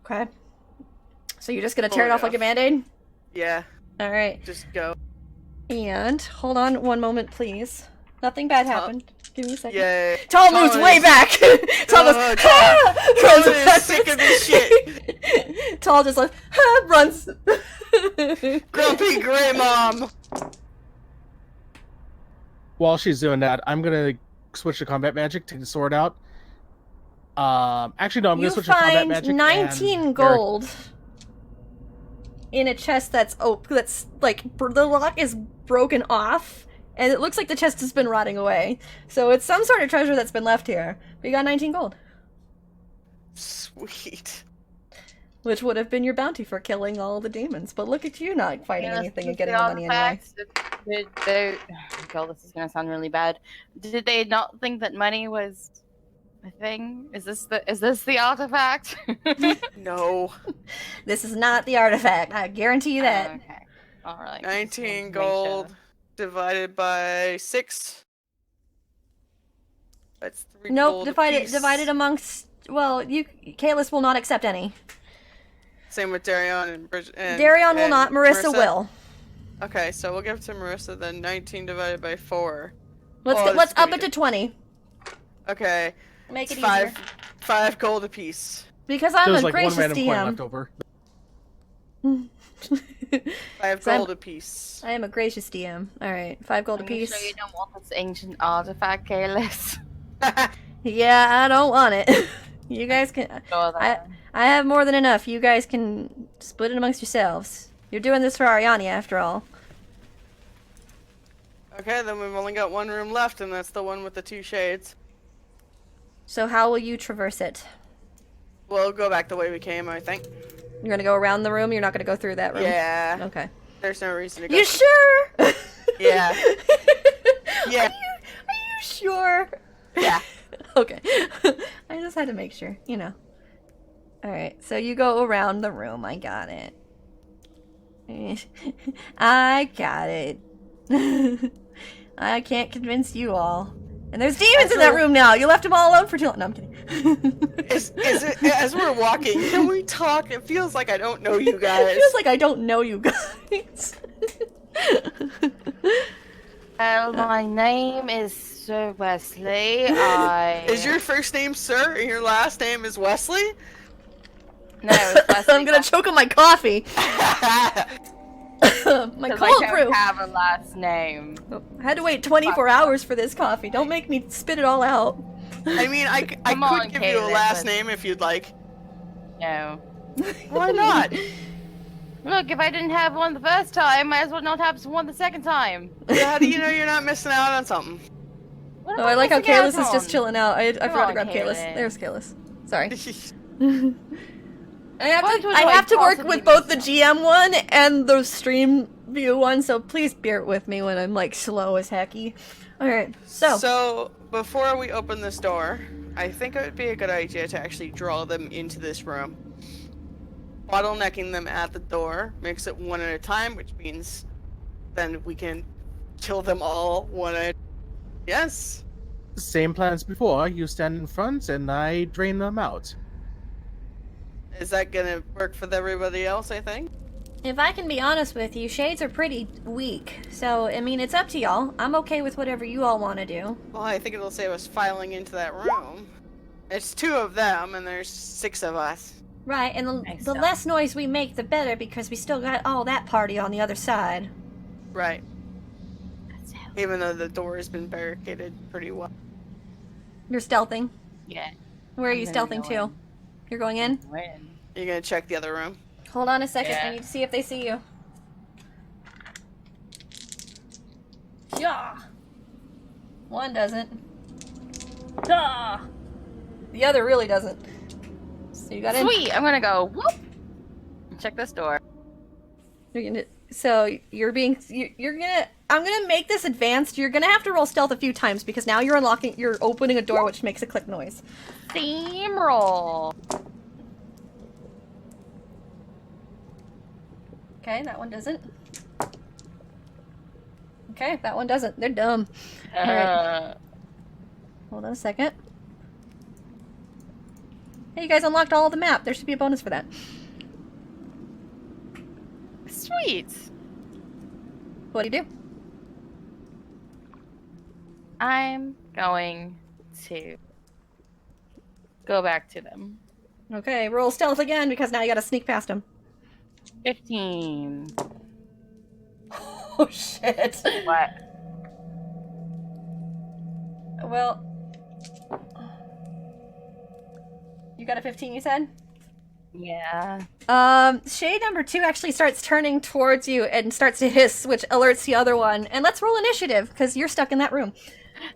Okay. So you're just gonna Pull tear it it off like a off. band-aid? Yeah, Alright. just go. And hold on one moment, please. Nothing bad happened. Give me a second. Yay. Tall moves Tall way is- back. Tall goes, Oh, "Ah!" Tall runs is back. sick of this shit. Tall just like "Ah," runs. Grumpy Grey Mom. While she's doing that, I'm gonna switch to combat magic, take the sword out. Actually, no, I'm You gonna switch to combat find magic. 19 and gold in a chest that's like the lock is broken off, and it looks like the chest has been rotting away. So it's some sort of treasure that's been left here. But you got 19 gold, Sweet. which would have been your bounty for killing all the demons. But look at you not fighting anything and getting the money anyway. Oh, this is gonna sound really bad. Did they not think that money was a thing? Is this the artifact? No. This is not the artifact. I guarantee you that. Okay. All right. 19 gold divided by 6. That's 3 Nope, gold divided apiece. amongst. Well, Kalis will not accept any. Same with Darion and Bridget. Darion will not. Marissa will. Okay, so we'll give it to Marissa then. 19 divided by 4. Let's Oh, let's this is up gonna it to 20. Okay. Make it It's easier. 5 gold apiece. Because I'm There was a like one gracious random coin DM. left over. I have So I'm- gold apiece. I am a gracious DM. Alright, 5 gold Are you apiece. sure you don't want this ancient artifact, Kalis? Yeah, I don't want it. You guys can. Go there. I have more than enough. You guys can split it amongst yourselves. You're doing this for Ariani, after all. Okay, then we've only got one room left, and that's the one with the 2 shades. So how will you traverse it? We'll go back the way we came, I think. You're gonna go around the room. You're not gonna go through that room. Yeah. Okay. There's no reason to go. You sure? Yeah. Yeah. Are you sure? Yeah. Okay. I just had to make sure, you know. Alright, so you go around the room. I got it. I got it. I can't convince you all. And there's demons in that room now! You left them all alone for too long. No, I'm kidding. As we're walking, can we talk? It feels like I don't know you guys. It feels like I don't know you guys. Well, my name is Sir Wesley. Is your first name Sir and your last name is Wesley? No, it's Wesley. I'm gonna choke on my coffee. My 'Cause cold I brew. don't have a last name. I had to wait 24 hours for this coffee. Don't make me spit it all out. I mean, I Come on, could give you a Caleb, last but- name if you'd like. No. Why not? Look, if I didn't have one the first time, I as well not have one the second time. How do you know you're not missing out on something? What Oh, am I like how missing out Kalis is just on? chilling out. I forgot to on, grab Kalis. Kalis. There's Kalis. Sorry. What would I I have to work possibly with both the miss GM one and the stream view one, so please bear with me when I'm like slow as hecky. Alright, So, before we open this door, I think it would be a good idea to actually draw them into this room. Bottlenecking them at the door makes it one at a time, which means then we can kill them all one at Yes. Same plan as before. You stand in front and I drain them out. Is that gonna work for everybody else, I think? if I can be honest with you, shades are pretty weak. So, I mean, it's up to y'all. I'm okay with whatever you all want to do. Well, I think it'll save us filing into that room. It's 2 of them, and there's 6 of us. Right, and the Nice. less noise we make, the better, because we still got all that party on the other side. Right. Even though the door has been barricaded pretty well. You're stealthing. Yeah. Where are you I'm gonna stealthing go to? in. You're going in? When? You're gonna check the other room? Hold on a second. I Yeah. need to see if they see you. Yeah. One doesn't. Ah. The other really doesn't. So you got in. Sweet! I'm gonna go whoop! Check this door. You're gonna. So you're being. You're gonna. I'm gonna make this advanced. You're gonna have to roll stealth a few times because now you're unlocking. You're opening a door which makes a click noise. Steamroll! Okay, that one doesn't. Okay, that one doesn't. They're dumb. Alright. Hold on a second. Hey, you guys unlocked all of the map. There should be a bonus for that. Sweet! What do you do? I'm going to go back to them. Okay, roll stealth again because now you gotta sneak past them. 15. Oh shit. What? Well, you got a 15, you said? Yeah. Shade number 2 actually starts turning towards you and starts to hiss, which alerts the other one. And let's roll initiative, because you're stuck in that room.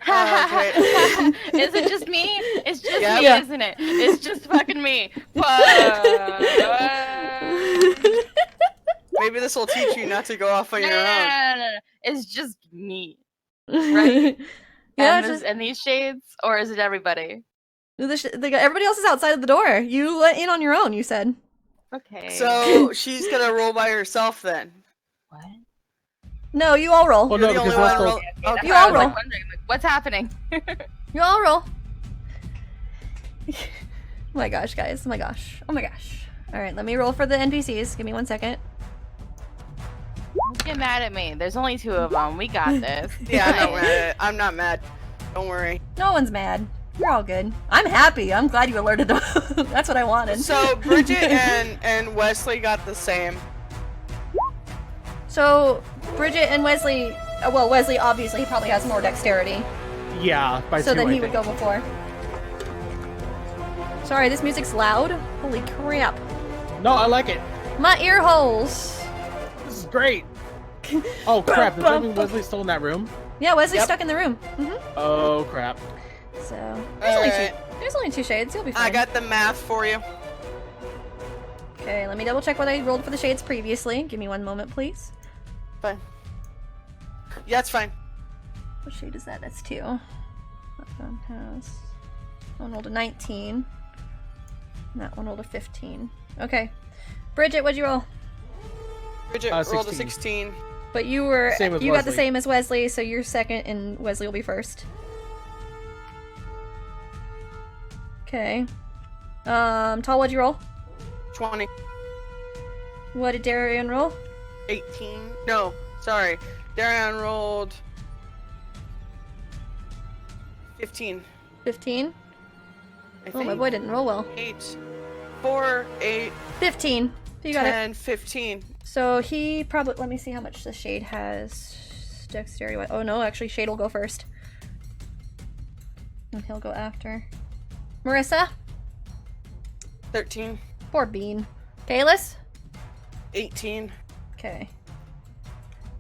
great. Is it just me? It's just Yeah. me, Yeah. isn't it? It's just fucking me. Maybe this will teach you not to go off on No, your no, no, own. no, no, no. It's just me. Right? Yeah, and, it's just, and these shades, or is it everybody? everybody else is outside of the door. You let in on your own, you said. Okay. So she's gonna roll by herself then. what? No, you all roll. Well, You're no, the only because one that's roll. That's Okay. You why I all was, like, roll. wondering, like, what's happening? You all roll. Oh my gosh, guys. Oh my gosh. Oh my gosh. Alright, let me roll for the NPCs. Give me 1 second. Don't get mad at me. There's only 2 of them. We got this. Yeah, I'm not Fine. mad. I'm not mad. Don't worry. No one's mad. You're all good. I'm happy. I'm glad you alerted them. That's what I wanted. So Bridget and Wesley got the same. So Bridget and Wesley. Well, Wesley obviously probably has more dexterity. Yeah, by So two, then I he would think. go before. Sorry, this music's loud. Holy crap. No, I like it. My ear holes. This is great. Oh crap! Does that mean Wesley's still in that room? Yeah, Wesley's Yep. stuck in the room. Oh crap! So Alright. there's only two shades. You'll be fine. I got the math for you. Okay, let me double check what I rolled for the shades previously. Give me one moment, please. Fine. Yeah, it's fine. What shade is that? That's 2. That one has. That one rolled a 19. And that one rolled a 15. Okay. Bridget, what'd you roll? Bridget rolled a 16. But you were Same as you got the Wesley. same as Wesley, so you're second and Wesley will be first. Okay. Tall, what'd you roll? 20. What did Darian roll? 18. No, sorry. Darian rolled 15. 15. I Oh, my think. boy didn't roll well. 8. 4, 8, 15. So you got it. 10, 15. So he probably. Let me see how much the shade has. Dexterity. Oh no, actually, Shade will go first. And he'll go after. Marissa? 13. Poor Bean. Kalis? 18. Okay.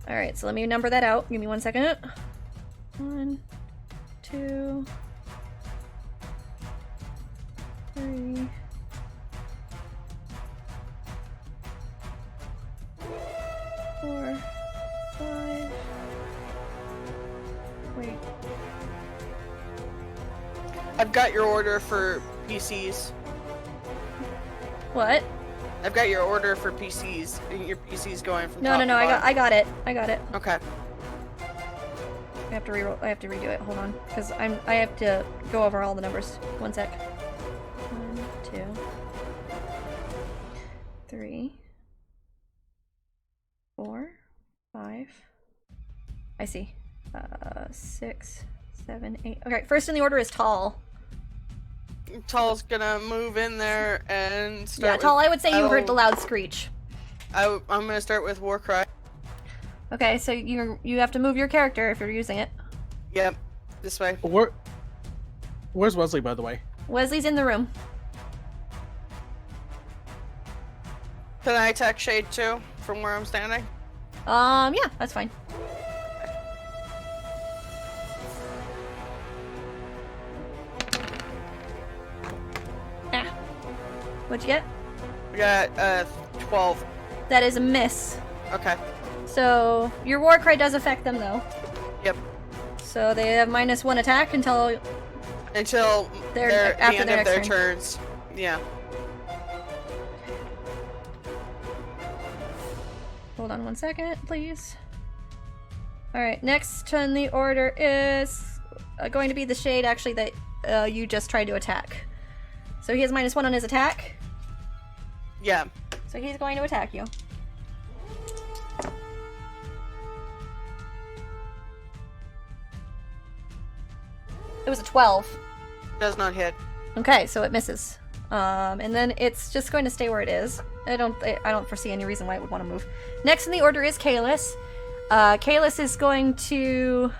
Alright, so let me number that out. Give me 1 second. 1, 2, 3. 4, 5. Wait. I've got your order for PCs. What? I've got your order for PCs. Your PC's going from No, top no, no. to I got it. bottom. Okay. I have to reroll. I have to redo it. Hold on, because I have to go over all the numbers. 1 sec. 1, 2, 3, 4, 5. I see. 6, 7, 8. Okay, first in the order is Tall. Tall's gonna move in there and start. Yeah, Tall. I would say you heard the I'll- loud screech. I'm gonna start with Warcry. Okay, so you have to move your character if you're using it. Yep, this way. Where's Wesley, by the way? Wesley's in the room. Can I attack Shade too from where I'm standing? Yeah, that's fine. Ah. What'd you get? We got 12. That is a miss. Okay. So your war cry does affect them though. Yep. So they have -1 attack until Until Their- the after end their of their next turn. turns. Yeah. hold on 1 second, please. Alright, next on the order is going to be the shade actually that you just tried to attack. So he has -1 on his attack. Yeah. So he's going to attack you. It was a 12. Does not hit. Okay, so it misses. And then it's just going to stay where it is. I don't foresee any reason why it would want to move. Next in the order is Kalis. Kalis is going to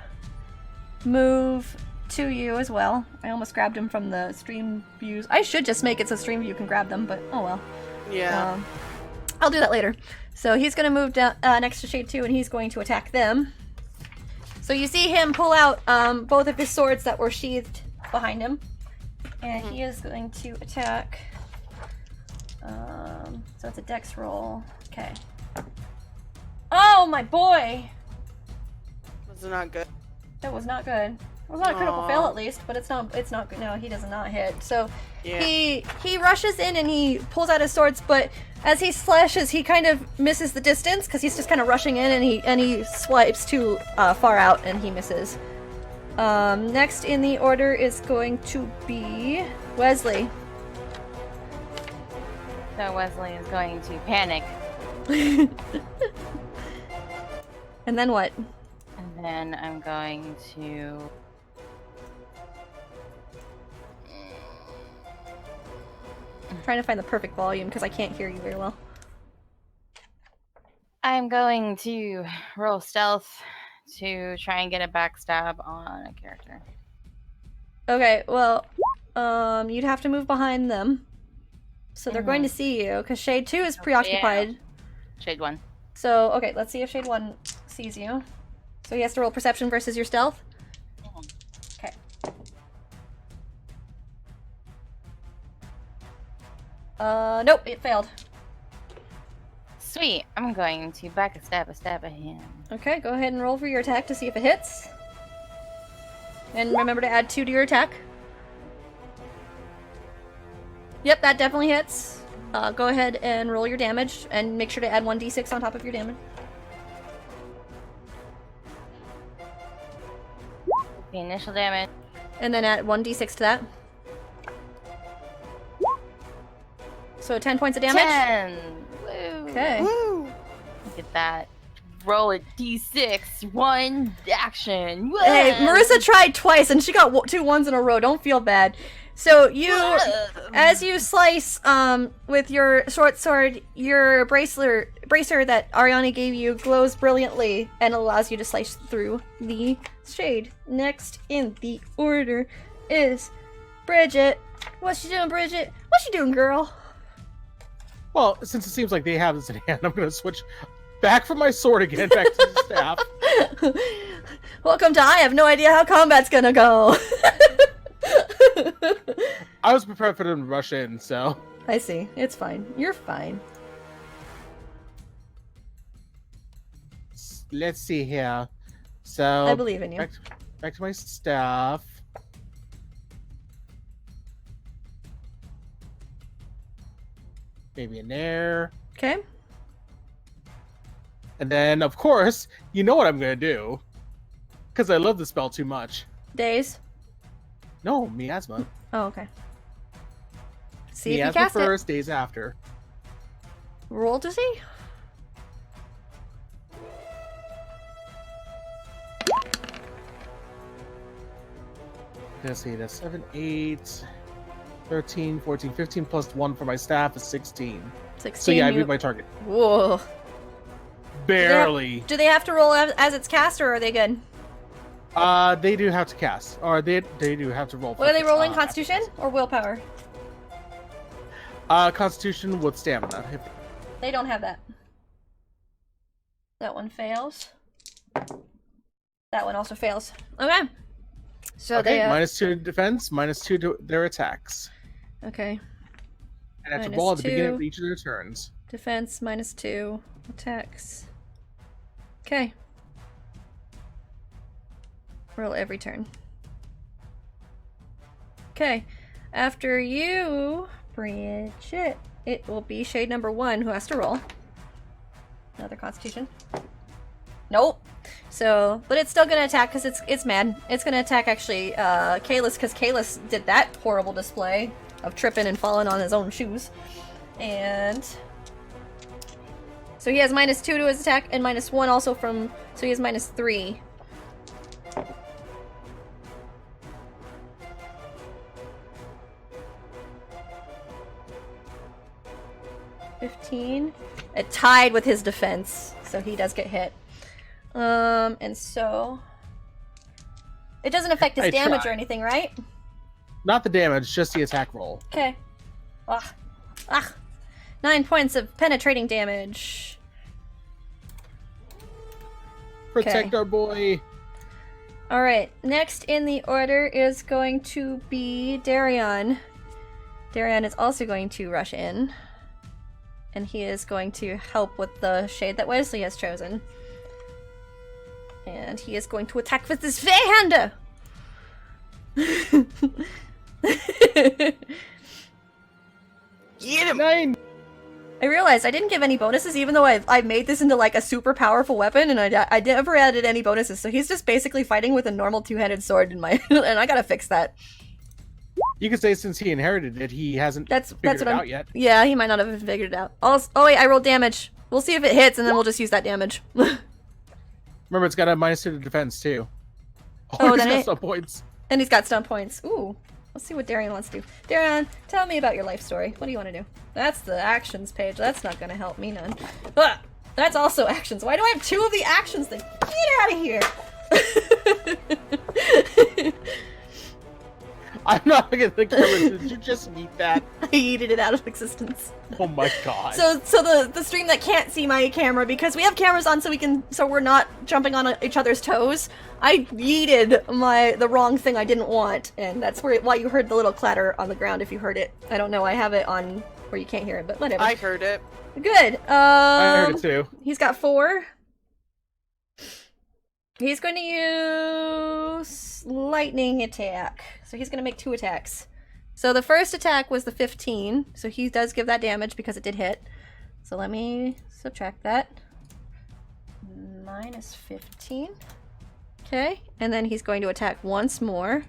move to you as well. I almost grabbed him from the stream views. I should just make it so stream view can grab them, but oh well. Yeah. I'll do that later. So he's going to move down next to Shade 2 and he's going to attack them. So you see him pull out both of his swords that were sheathed behind him. And he is going to attack. So it's a dex roll. Okay. Oh, my boy! Was not good. That was not good. It was not a critical Aw. fail at least, but it's not good. No, he does not hit. So Yeah. he rushes in and he pulls out his swords, but as he slashes, he kind of misses the distance because he's just kind of rushing in and he swipes too far out and he misses. Next in the order is going to be Wesley. So Wesley is going to panic, And then what? and then I'm going to trying to find the perfect volume because I can't hear you very well. I'm going to roll stealth to try and get a backstab on a character. Okay, well, you'd have to move behind them. So they're going to see you, because Shade 2 is preoccupied. Yeah. Shade 1. So, okay, let's see if Shade 1 sees you. So he has to roll perception versus your stealth? Okay. Nope, it failed. Sweet. I'm going to backstab a stab at him. Okay, go ahead and roll for your attack to see if it hits. And remember to add 2 to your attack. Yep, that definitely hits. Go ahead and roll your damage, and make sure to add 1d6 on top of your damage. The initial damage. And then add 1d6 to that. So 10 points of damage? 10! Woo! Okay. Woo! Look at that. Roll a d6. 1 action. Woo! Hey, Marissa tried twice, and she got 2 1s in a row. Don't feel bad. So you, as you slice with your short sword, your bracer that Ariana gave you glows brilliantly and allows you to slice through the shade. Next in the order is Bridget. What's she doing, Bridget? What's she doing, girl? Well, since it seems like they have this in hand, I'm going to switch back from my sword again, back to the staff. Welcome to I have no idea how combat's gonna go. I was prepared for them to rush in, so... I see. It's fine. You're fine. Let's see here. So... I believe in you. Back to my staff. Maybe in there. Okay. And then, of course, you know what I'm going to do. Because I love the spell too much. Days. No, miasma. Oh, okay. See if you Miasma cast first, days after. it. Roll to see. Let's see, that's 7, 8, 13, 14, 15 plus 1 for my staff is 16. 16. So yeah, I beat my target. Whoa. Barely. Do they have to roll as it's cast, or are they good? They do have to cast. Or they do have to roll. What are they rolling? Constitution or willpower? Constitution with stamina. They don't have that. That one fails. That one also fails. Okay. So Okay, they minus 2 to defense, minus 2 to their attacks. Okay. And I have to Minus roll at the beginning 2. of each of their turns. Defense minus 2. Attacks. Okay. Roll every turn. Okay. After you, Bridget, it will be shade number 1 who has to roll. Another constitution. Nope. So, but it's still gonna attack because it's mad. It's gonna attack actually Kalis, because Kalis did that horrible display of tripping and falling on his own shoes. And so he has minus 2 to his attack and minus 1 also from, so he has minus 3. $15. It tied with his defense, so he does get hit. And so it doesn't affect his damage or anything, right? Not the damage, just the attack roll. Okay. Ah. 9 points of penetrating damage. Protect our boy. Alright, next in the order is going to be Darion. Darion is also going to rush in. And he is going to help with the shade that Wesley has chosen. And he is going to attack with his fair-hander! Get him! 9! I realized I didn't give any bonuses, even though I made this into like a super powerful weapon, and I never added any bonuses, so he's just basically fighting with a normal two-handed sword in my and I gotta fix that. You could say since he inherited it, he hasn't That's figured what it I'm out yet. Yeah, he might not have figured it out. Also, oh wait, I rolled damage. We'll see if it hits, and then we'll just use that damage. Remember, it's got a minus 2 to defense, too. Oh, he's then got it- some points. And he's got stun points. Ooh. Let's see what Darian wants to do. Darian, tell me about your life story. What do you want to do? That's the actions page. That's not gonna help me none. Ah, that's also actions. Why do I have 2 of the actions then? Get out of here! I'm not looking at the camera. Did you just eat that? I yeeted it out of existence. Oh my god. So the stream that can't see my camera, because we have cameras on so we're not jumping on each other's toes, I yeeted the wrong thing I didn't want, and that's why you heard the little clatter on the ground if you heard it. I don't know, I have it on where you can't hear it, but whatever. I heard it. Good. I heard it too. He's got 4. He's going to use lightning attack. So he's going to make 2 attacks. So the first attack was the 15. So he does give that damage because it did hit. So let me subtract that. Minus 15. Okay. And then he's going to attack once more.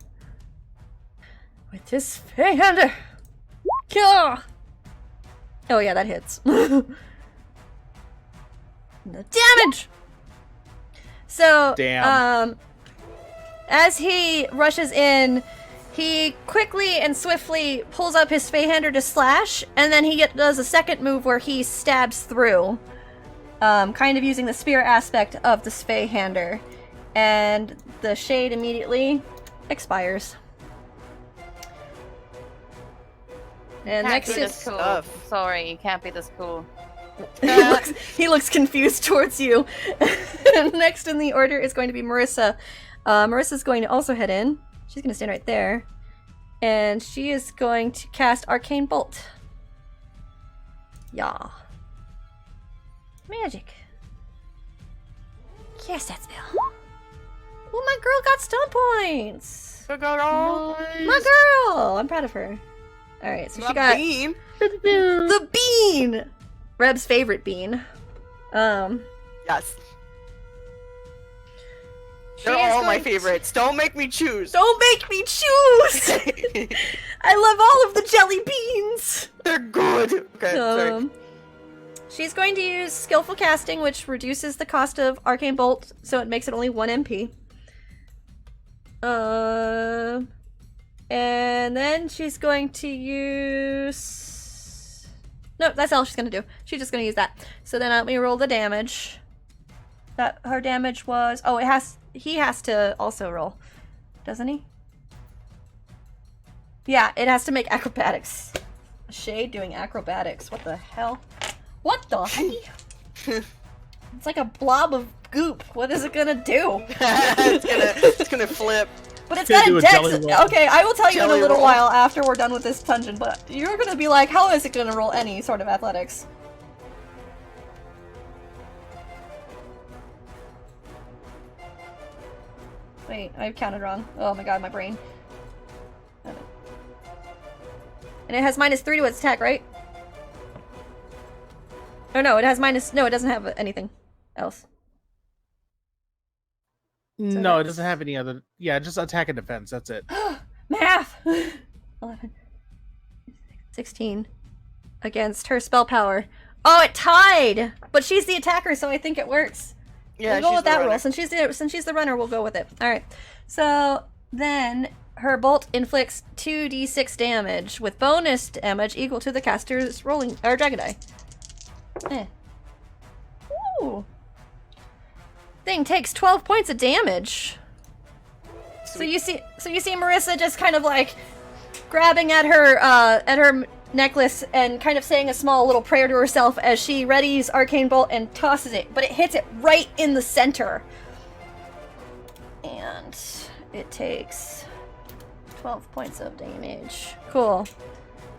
With his Feyhander. Kill! Oh yeah, that hits. The damage! So, Damn. As he rushes in, he quickly and swiftly pulls up his Feyhander to slash, and then he does a second move where he stabs through, kind of using the spear aspect of the Feyhander, and the shade immediately expires. And Can't next be is this cool. Stuff. Sorry, you can't be this cool. he looks confused towards you. Next in the order is going to be Marissa. Marissa's going to also head in. She's going to stand right there. And she is going to cast Arcane Bolt. Yeah. Magic. Cast that spell. Oh, my girl got stun points. Go, go, go. My girl! I'm proud of her. Alright, so she got Bean. the bean! Reb's favorite bean. Yes. She They're is all my going to- favorites. Don't make me choose. Don't make me choose! I love all of the jelly beans! They're good. Okay, sorry. She's going to use Skillful Casting, which reduces the cost of Arcane Bolt, so it makes it only 1 MP. And then she's going to use... No, that's all she's going to do. She's just going to use that. So then let me roll the damage. That her damage was... Oh, he has to also roll. Doesn't he? Yeah, it has to make acrobatics. Shade doing acrobatics. What the hell? What the heck? It's like a blob of goop. What is it gonna do? it's gonna flip. But it's Gonna got do a a dex. jelly roll. Okay, I will tell you in a Jelly little roll. while after we're done with this dungeon, but you're gonna be like, how is it gonna roll any sort of athletics? Wait, I counted wrong. Oh my god, my brain. And it has -3 to its attack, right? Oh no, it has no, it doesn't have anything else. No, it doesn't have any other. Yeah, just attack and defense. That's it. Math! 11. 16. Against her spell power. Oh, it tied! But she's the attacker, so I think it works. Yeah, We'll go she's with the that runner. rule. Since she's the runner, we'll go with it. Alright. So then her bolt inflicts 2d6 damage with bonus damage equal to the caster's rolling or dragon die. Ooh. Thing takes 12 points of damage. So you see Marissa just kind of like grabbing at her necklace and kind of saying a small little prayer to herself as she readies Arcane Bolt and tosses it, but it hits it right in the center. And it takes 12 points of damage. Cool.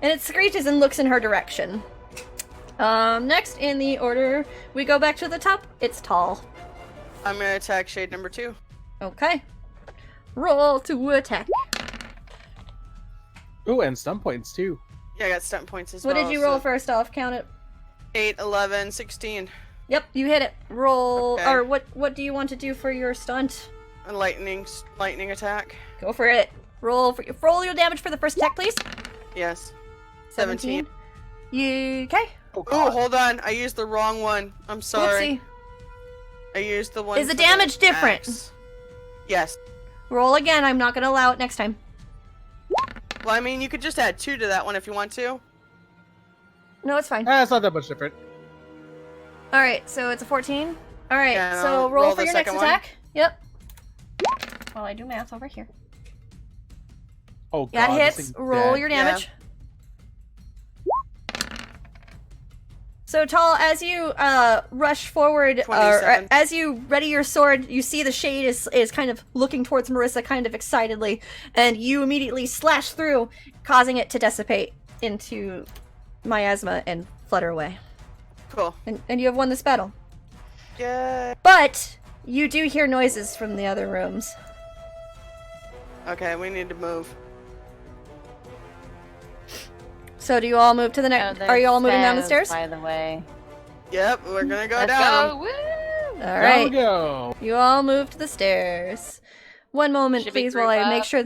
And it screeches and looks in her direction. Next in the order, we go back to the top. It's tall. I'm gonna attack shade number 2. Okay. Roll to attack. Ooh, and stun points too. Yeah, I got stunt points as What well. did you roll so first off? Count it. 8, 11, 16. Yep, you hit it. Roll. Okay. Or what do you want to do for your stunt? A lightning attack. Go for it. Roll your damage for the first attack, please. Yes. 17. You okay? Oh, hold on. I used the wrong one. I'm sorry. Whoopsie. I used the one. Is the for damage different? axe. Yes. Roll again. I'm not gonna allow it next time. Well, I mean, you could just add 2 to that one if you want to. No, it's fine. It's not that much different. All right, so it's a 14. All right, Yeah, so I'll roll roll for the your next second one. attack. Yep. While I do math over here. Oh, That God, this hits. thing's Roll dead. your damage. So Tall, as you rush forward, or 27. as you ready your sword, you see the shade is kind of looking towards Marissa kind of excitedly, and you immediately slash through, causing it to dissipate into miasma and flutter away. Cool. And you have won this battle. Yay. But you do hear noises from the other rooms. Okay, we need to move. So do you all move to the next? Are you all moving down the stairs? By the way. Yep, we're gonna go Let's down. go! Woo! All Down right. we go. You all move to the stairs. One moment, Should we please, while group I make up? sure.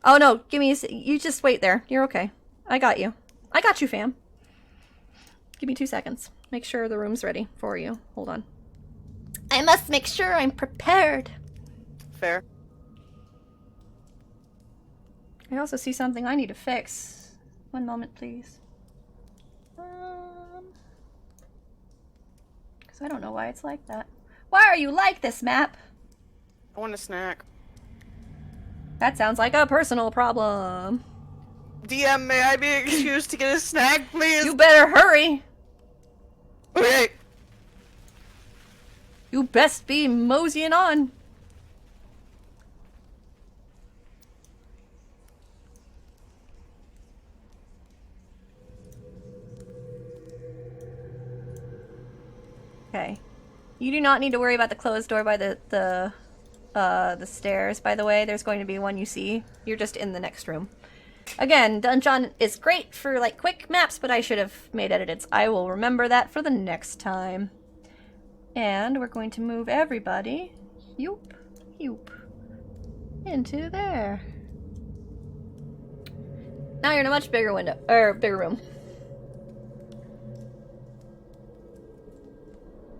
Oh no, give me. You just wait there. You're okay. I got you. I got you, fam. Give me 2 seconds. Make sure the room's ready for you. Hold on. I must make sure I'm prepared. Fair. I also see something I need to fix. One moment, please. Because I don't know why it's like that. Why are you like this, map? I want a snack. That sounds like a personal problem. DM, may I be excused to get a snack, please? You better hurry. Okay. You best be moseying on. Okay. You do not need to worry about the closed door by the stairs, by the way. There's going to be one you see. You're just in the next room. Again, Dungeon is great for, like, quick maps, but I should have made edits. I will remember that for the next time. And we're going to move everybody, yoop, yoop, into there. Now you're in a much bigger window, or bigger room.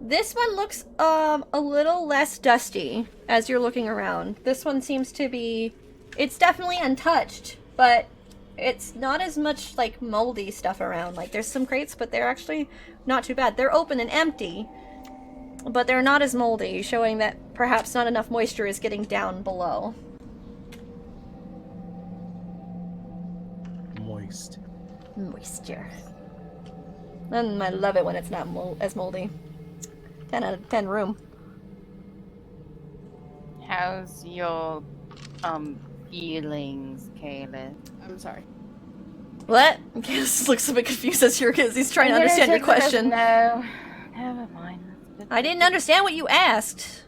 This one looks a little less dusty as you're looking around. This one seems to be, it's definitely untouched, but it's not as much like moldy stuff around. Like there's some crates, but they're actually not too bad. They're open and empty, but they're not as moldy, showing that perhaps not enough moisture is getting down below. Moist. Moisture. And I love it when it's not as moldy. 10 out of 10 room. How's your feelings, Caleb? I'm sorry. What? Cass looks a bit confused as he's trying to understand your question. No, never mind. That's good. I didn't understand what you asked.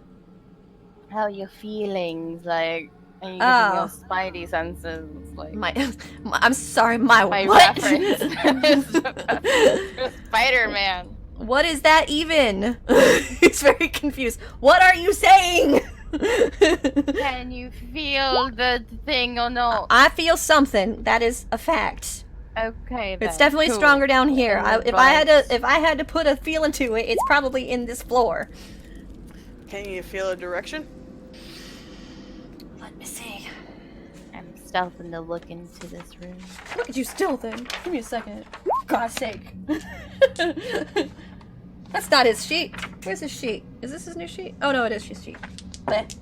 How are your feelings? Like, are you Oh. using your spidey senses? Like, I'm sorry, my my what? reference. Spider-Man. What is that even? He's very confused. What are you saying? Can you feel the thing or no? I feel something. That is a fact. Okay, then. It's definitely Cool. stronger down here. And If I had to put a feel into it, it's probably in this floor. Can you feel a direction? Let me see. I'm stealthing to look into this room. Look at you still then. Give me a second. For God's sake. That's not his sheet. Where's his sheet? Is this his new sheet? Oh no, it is his sheet. Bleh.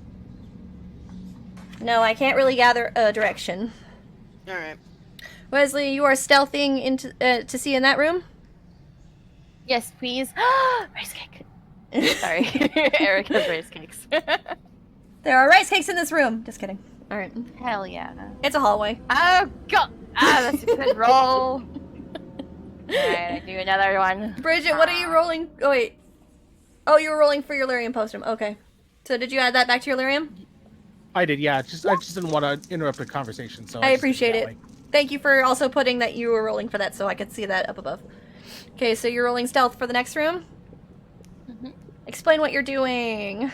No, I can't really gather a direction. Alright. Wesley, you are stealthing into to see in that room? Yes, please. Rice cake. Sorry. Erica's rice cakes. There are rice cakes in this room. Just kidding. Alright. Hell yeah. It's a hallway. Oh, God. Ah, that's a good roll. Alright, I do another one. Bridget, what are you rolling? Oh, wait. Oh, you were rolling for your lyrium postum. Okay. So did you add that back to your lyrium? I did, yeah. I just didn't want to interrupt the conversation, so I just did appreciate that it. way. Thank you for also putting that you were rolling for that so I could see that up above. Okay, so you're rolling stealth for the next room? Mhm. Explain what you're doing.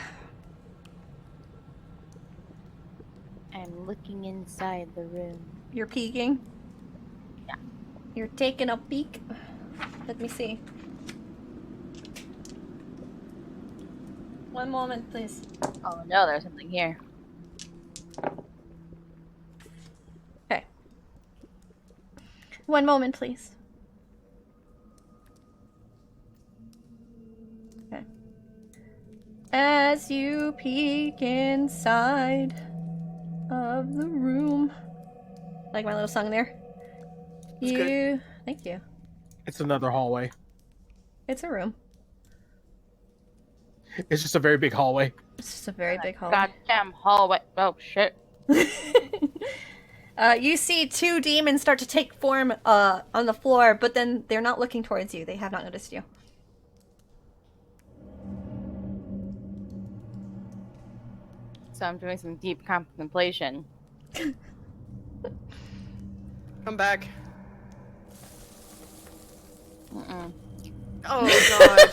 I'm looking inside the room. You're peeking? Yeah. You're taking a peek? Let me see. One moment, please. Oh no, there's something here. Okay. One moment, please. Okay. As you peek inside of the room, like my little song there. That's good. Thank you. It's another hallway. It's a room. It's just a very big hallway. It's just a very big hall. Goddamn hallway. Oh shit. You see two demons start to take form on the floor, but then they're not looking towards you. They have not noticed you. So I'm doing some deep contemplation. Come back. Mm-mm. Oh god.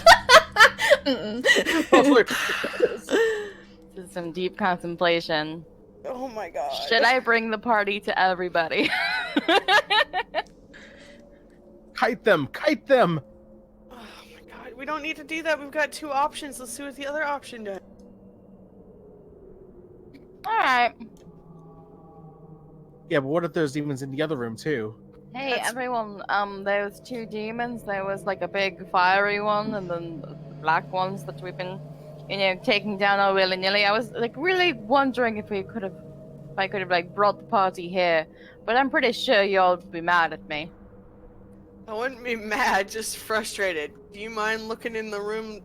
This is some deep contemplation. Oh my god. Should I bring the party to everybody? Kite them! Kite them! Oh my god. We don't need to do that. We've got 2 options. Let's see what the other option does. Alright. Yeah, but what if there's demons in the other room too? Hey That's- everyone, there was 2 demons. There was like a big fiery one and then the black ones that we've been, taking down all willy-nilly. I was like really wondering if I could have like brought the party here, but I'm pretty sure y'all would be mad at me. I wouldn't be mad, just frustrated. Do you mind looking in the room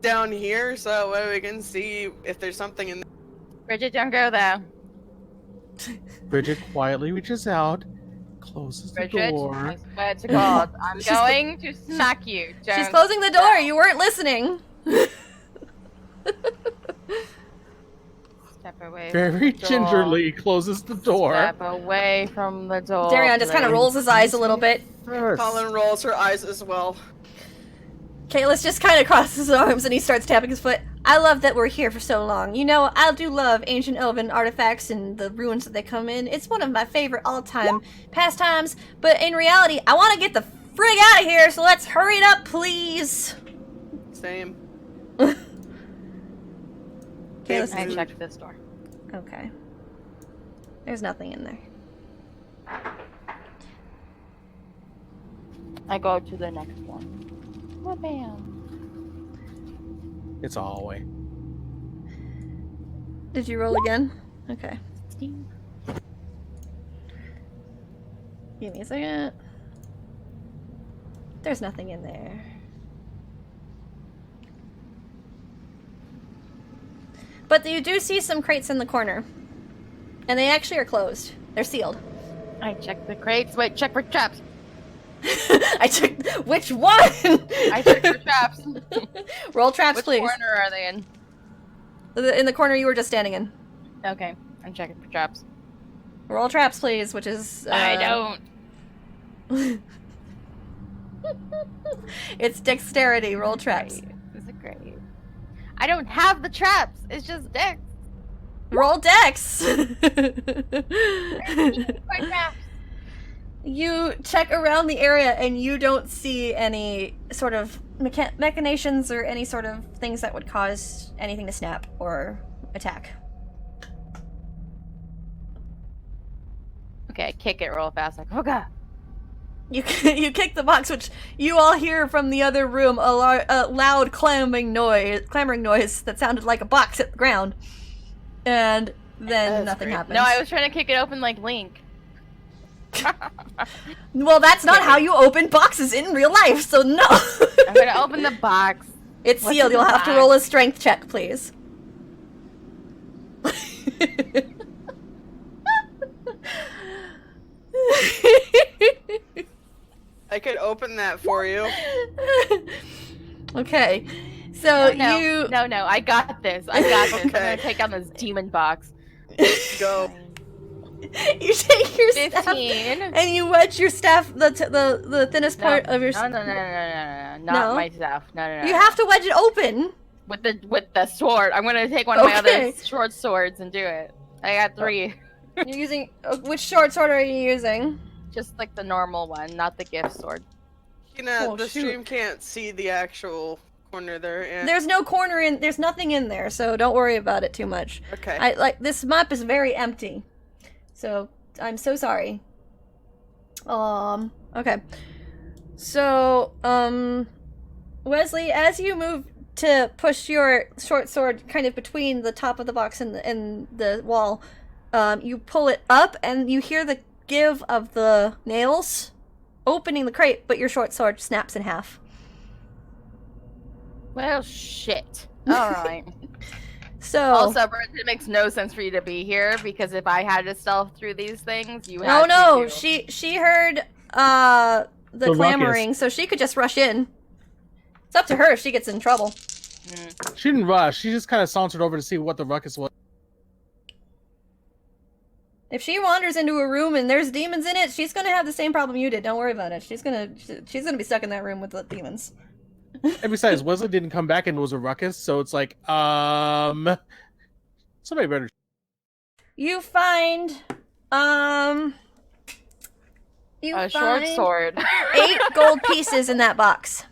down here so that way we can see if there's something in there? Bridget, don't go there. Bridget quietly reaches out, closes the Bridget, door. I swear to God, I'm going to smack you. She's Don't closing the door. You weren't listening. step away. Very from the door. gingerly closes the door. Step away from the door. Darion just kind of please. rolls his eyes a little bit. First. Colin rolls her eyes as well. Kalis just kind of crosses his arms and he starts tapping his foot. I love that we're here for so long. You know, I do love ancient elven artifacts and the ruins that they come in. It's one of my favorite all-time pastimes. But in reality, I want to get the frig out of here, so let's hurry it up, please. Same. Kalis I is... checked this door. Okay. There's nothing in there. I go to the next one. Well, bam. It's a hallway. Did you roll again? Okay. Give me a second. There's nothing in there. But you do see some crates in the corner. And they actually are closed. They're sealed. I checked the crates. Wait, check for traps. I checked which one? I checked for traps. Roll traps, Which please. corner are they in? In the corner you were just standing in. Okay, I'm checking for traps. Roll traps, please, which is... I don't. It's dexterity. Roll traps. Is it great? I don't have the traps. It's just dex. Roll dex! My traps. You check around the area and you don't see any sort of machinations or any sort of things that would cause anything to snap or attack. Okay, I kick it real fast. Like, oh god. You kick the box, which you all hear from the other room, a loud clamoring noise that sounded like a box at the ground. And then nothing great. happens. No, I was trying to kick it open like Link. Well, that's not how you open boxes in real life, so no. I'm gonna open the box. It's What's sealed. in You'll the have to box? roll a strength check, please. I could open that for you. Okay, so no, you no, I got this. I got this. I'm Okay. gonna take on this demon box. Go. you take your staff 15. and you wedge your staff the thinnest part of your. No, not No? my staff. No. You have to wedge it open. with the sword. I'm gonna take one of my Okay. other short swords and do it. I got 3. You're using which short sword are you using? Just like the normal one, not the gift sword. Oh, The shoot. stream can't see the actual corner there. And... There's no corner in. There's nothing in there, so don't worry about it too much. Okay. This map is very empty, so I'm so sorry. Okay. So, Wesley, as you move to push your short sword kind of between the top of the box and the wall, you pull it up and you hear the give of the nails opening the crate, but your short sword snaps in half. Well, shit. All right. So, Also, Bridget, it makes no sense for you to be here because if I had to stealth through these things, you had oh no, to. she heard the The clamoring, ruckus. so she could just rush in. It's up to her if she gets in trouble. She didn't rush. She just kind of sauntered over to see what the ruckus was. If she wanders into a room and there's demons in it, she's gonna have the same problem you did. Don't worry about it. She's gonna be stuck in that room with the demons. And besides, Wesley didn't come back and it was a ruckus, so it's like, somebody better. You find you A find short sword. 8 gold pieces in that box.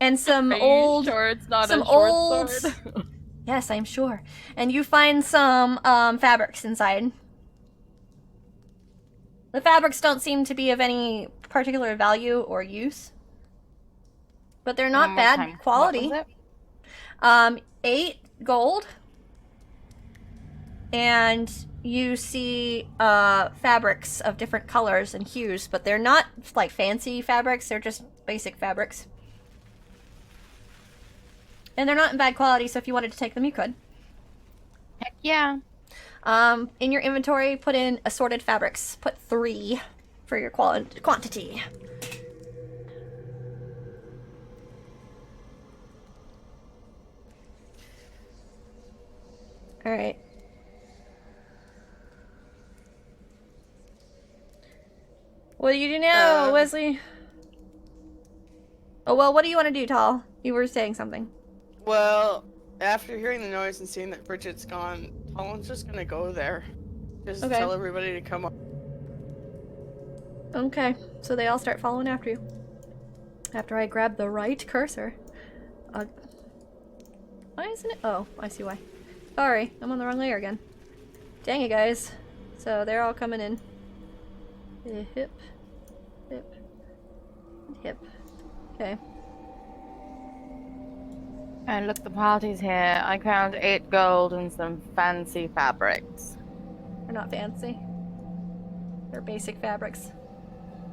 And some Are you old sure it's not some a short old sword? Yes, I'm sure. And you find some fabrics inside. The fabrics don't seem to be of any particular value or use. But they're not One more bad time. quality. What was it? 8 gold. And you see fabrics of different colors and hues, but they're not like fancy fabrics, they're just basic fabrics. And they're not in bad quality, so if you wanted to take them, you could. Heck yeah. In your inventory, put in assorted fabrics. Put 3 for your quantity. Alright. What do you do now, Wesley? Oh, well, what do you want to do, Tall? You were saying something. Well, after hearing the noise and seeing that Bridget's gone, Colin's just gonna go there. Just Okay. tell everybody to come up. Okay, so they all start following after you. After I grab the right cursor. Why isn't it? Oh, I see why. Sorry, I'm on the wrong layer again. Dang it, guys. So they're all coming in. Hip. Hip. Hip. Okay. And look, the party's here. I found 8 gold and some fancy fabrics. They're not fancy. They're basic fabrics.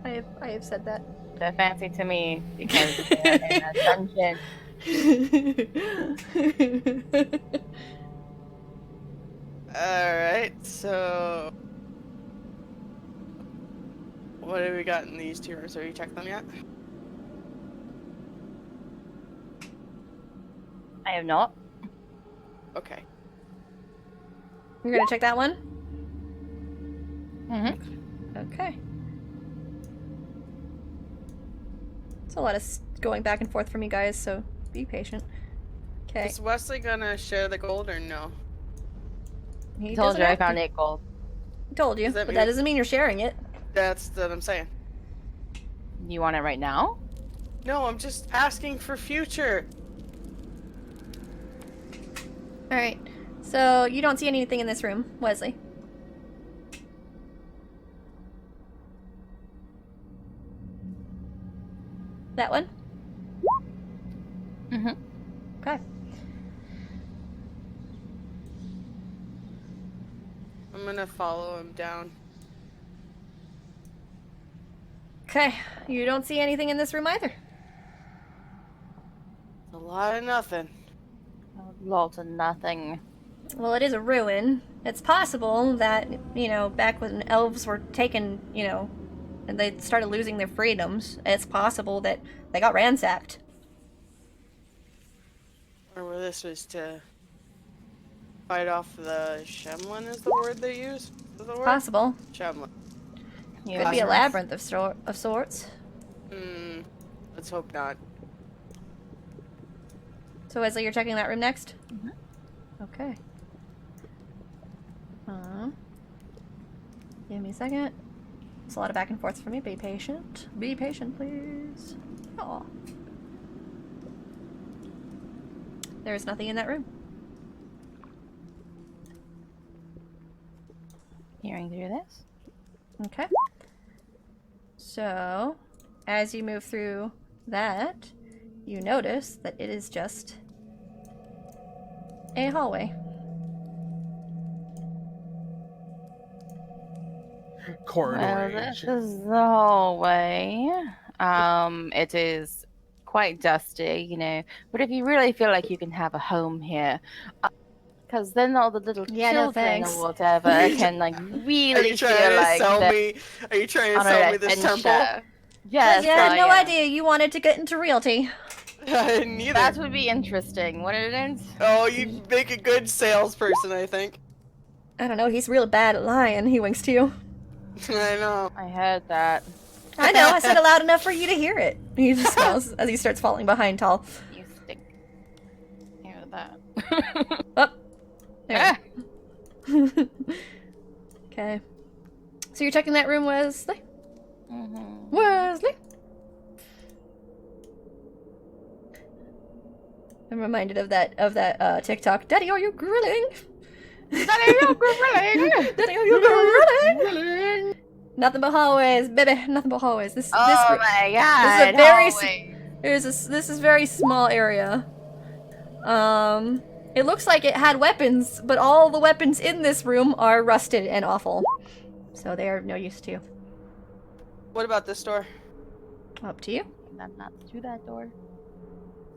I have said that. They're fancy to me because they're in a dungeon. Alright, so... What have we got in these 2 rooms? Have you checked them yet? I have not. Okay. You're gonna check that one? Mm-hmm. Okay. It's a lot of going back and forth from you guys, so be patient. Okay. Is Wesley gonna share the gold or no? He Told doesn't you I have to. found 8 gold. Told you, Does that but mean- that doesn't mean you're sharing it. That's what I'm saying. You want it right now? No, I'm just asking for future. Alright. So you don't see anything in this room, Wesley. That one? Mm-hmm. Okay. I'm gonna follow him down. Okay. You don't see anything in this room either. It's a lot of nothing. A lot of nothing. Well, it is a ruin. It's possible that, back when elves were taken, and they started losing their freedoms, it's possible that they got ransacked. Or where this was to fight off the Shemlin is the word they use? Is the word? Possible. Shemlin. You Could be a guys- labyrinth of sorts. Let's hope not. So, Wesley, you're checking that room next? Mhm. Okay. Give me a second. It's a lot of back and forth for me. Be patient. Be patient, please. Oh. There's nothing in that room. Hearing through this? Okay. So, as you move through that, you notice that it is just a hallway. Corridor Well, age. this is the hallway. It is quite dusty, you know. But if you really feel like you can have a home here, because then all the little Yeah, no children thanks. or whatever can like Are really you trying feel to like sell they're me? Are you trying to on sell an me this adventure. temple? Yes, You had I no am. idea you wanted to get into realty. Neither. That would be interesting, wouldn't it? Oh, you'd make a good salesperson, I think. I don't know, he's real bad at lying. He winks to you. I know. I heard that. I know, I said it loud enough for you to hear it. He just smiles as he starts falling behind Tall. You stink. I heard that. Oh. Ah! There. Okay. So you're checking that room, Wesley? Mhm. Wesley? I'm reminded of that TikTok. Daddy, are you grilling? Daddy, you're grilling! Daddy, are you grilling? Nothing but hallways, baby. Nothing but hallways. Oh my god! this is a very hallway. this is very small area. It looks like it had weapons, but all the weapons in this room are rusted and awful, so they are of no use to you. What about this door? Up to you. I'm not through that door.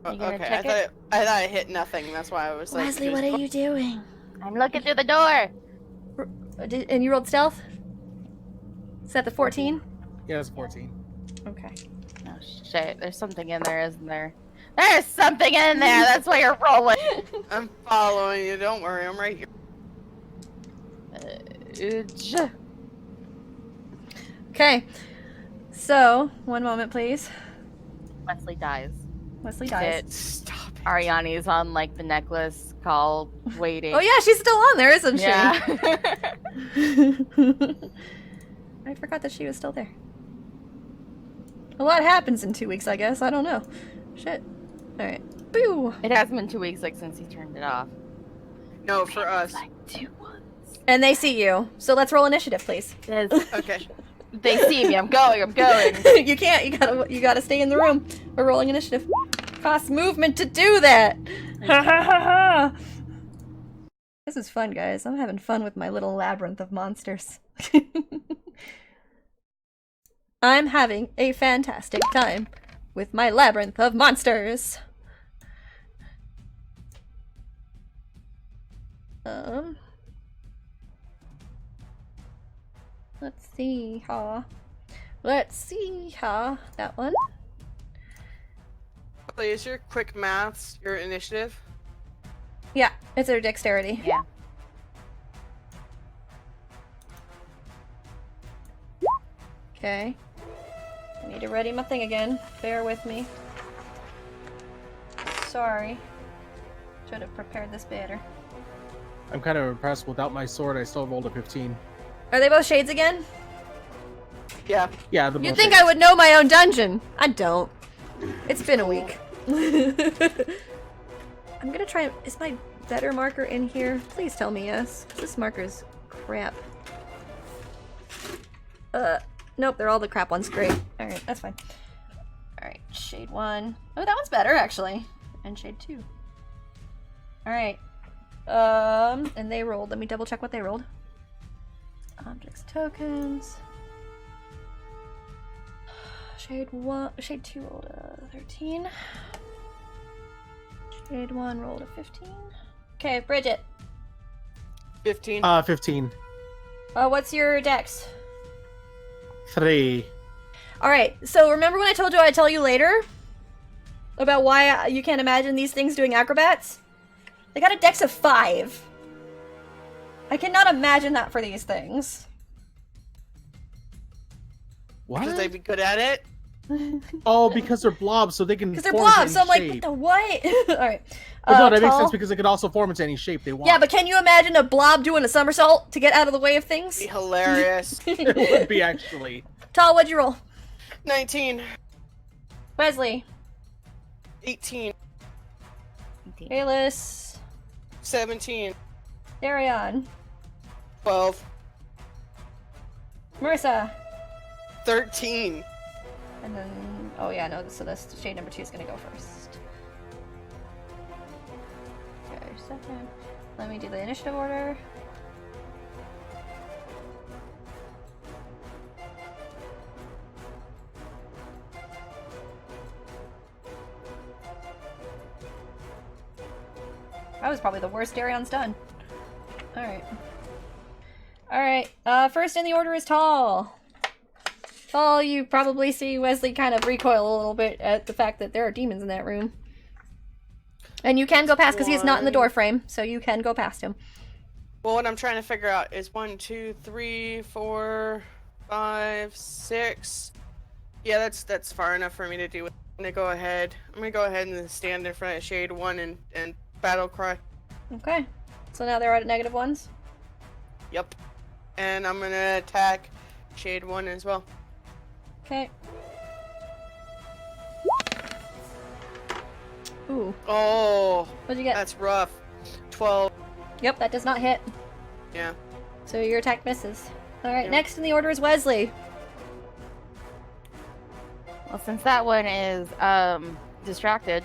Oh, You gonna okay, check I thought I hit nothing. That's why I was like. Wesley, what are you doing? I'm looking through the door. And you rolled stealth? Is that the 14? Yeah, it's 14. Okay. Oh shit! There's something in there, isn't there? There's something in there. That's why you're rolling. I'm following you. Don't worry, I'm right here. Okay. So, one moment, please. Wesley dies. Wesley dies. It, Stop it. Ariani's on like the necklace called waiting. Oh yeah, she's still on there, isn't she? Yeah. I forgot that she was still there. A lot happens in 2 weeks, I guess. I don't know. Shit. Alright. Boo! It hasn't been 2 weeks like since he turned it off. No, for us. Like 2 months. And they see you. So let's roll initiative, please. Okay. They see me. I'm going. You can't. You gotta stay in the room. We're rolling initiative. Costs movement to do that. Ha ha ha ha. This is fun, guys. I'm having fun with my little labyrinth of monsters. I'm having a fantastic time with my labyrinth of monsters. Let's see, Let's see, that one. Is your quick maths your initiative? Yeah, it's their dexterity. Yeah. Okay. I need to ready my thing again. Bear with me. Sorry. Should have prepared this better. I'm kind of impressed. Without my sword, I still rolled a 15. Are they both shades again? Yeah. Yeah, the You'd think I would know my own dungeon. I don't. It's been a week. I'm gonna try. Is my better marker in here? Please tell me yes. This marker's crap. Nope, they're all the crap ones. Great. Alright, that's fine. Alright, shade 1. Oh, that one's better, actually. And shade 2. Alright. And they rolled. Let me double check what they rolled. Objects, tokens. Shade 2 rolled a 13. Shade 1 rolled a 15. Okay, Bridget. 15. 15. What's your dex? 3. Alright, so remember when I told you I'd tell you later? About why you can't imagine these things doing acrobats? They got a dex of 5. I cannot imagine that for these things. What? Should they be good at it? Oh, because they're blobs, so they can. Because they're form into blobs, so I'm like, shape. what the what? Alright. But no, that makes Tall? sense because they could also form into any shape they want. Yeah, but can you imagine a blob doing a somersault to get out of the way of things? Be hilarious. it would be actually. Tall, what'd you roll? 19. Wesley. 18. Bayless. 17. Darion. 12. Marissa. 13. And then, oh yeah, no, so this shade number 2 is gonna go first. Okay, second. Let me do the initiative order. That was probably the worst Darion's done. Alright. Alright, first in the order is Tall. Tall, you probably see Wesley kind of recoil a little bit at the fact that there are demons in that room. And you can go past because he's not in the door frame, so you can go past him. Well, what I'm trying to figure out is 1, 2, 3, 4, 5, 6. Yeah, that's far enough for me to do. I'm gonna go ahead and stand in front of Shade 1 and battle cry. Okay. So now they're at negative ones? Yep. And I'm gonna attack Shade 1 as well. Okay. Ooh. Oh, What'd you get? that's rough. 12. Yep, that does not hit. Yeah. So your attack misses. Alright, Yep. next in the order is Wesley. Well, since that one is distracted,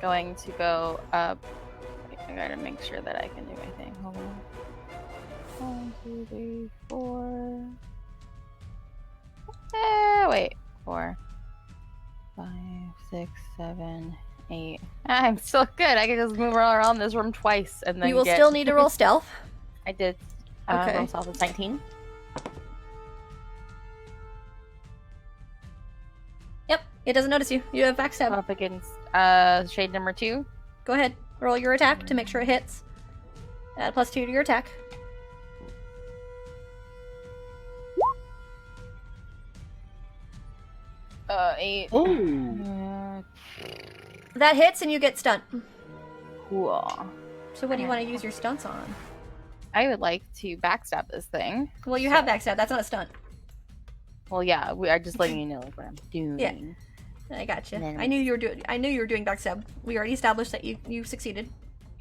going to go up. Wait, I gotta make sure that I can do my thing. Hold on. 1, 2, 3, 4. Wait. 4, 5, 6, 7, 8. I'm still good. I can just move around this room twice and then You will still need to roll stealth. I did. Okay. Roll stealth is 19. Yep, it doesn't notice you. You have backstab. Up against shade number 2. Go ahead. Roll your attack to make sure it hits. Add +2 to your attack. Eight. Oh. That hits and you get stunned. Cool. So what do you want to use your stunts on? I would like to backstab this thing. Well, you have backstab. That's not a stunt. Well, yeah, we are just letting you know like what I'm doing. Yeah. I gotcha. Then- I knew you were doing backstab. We already established that you succeeded.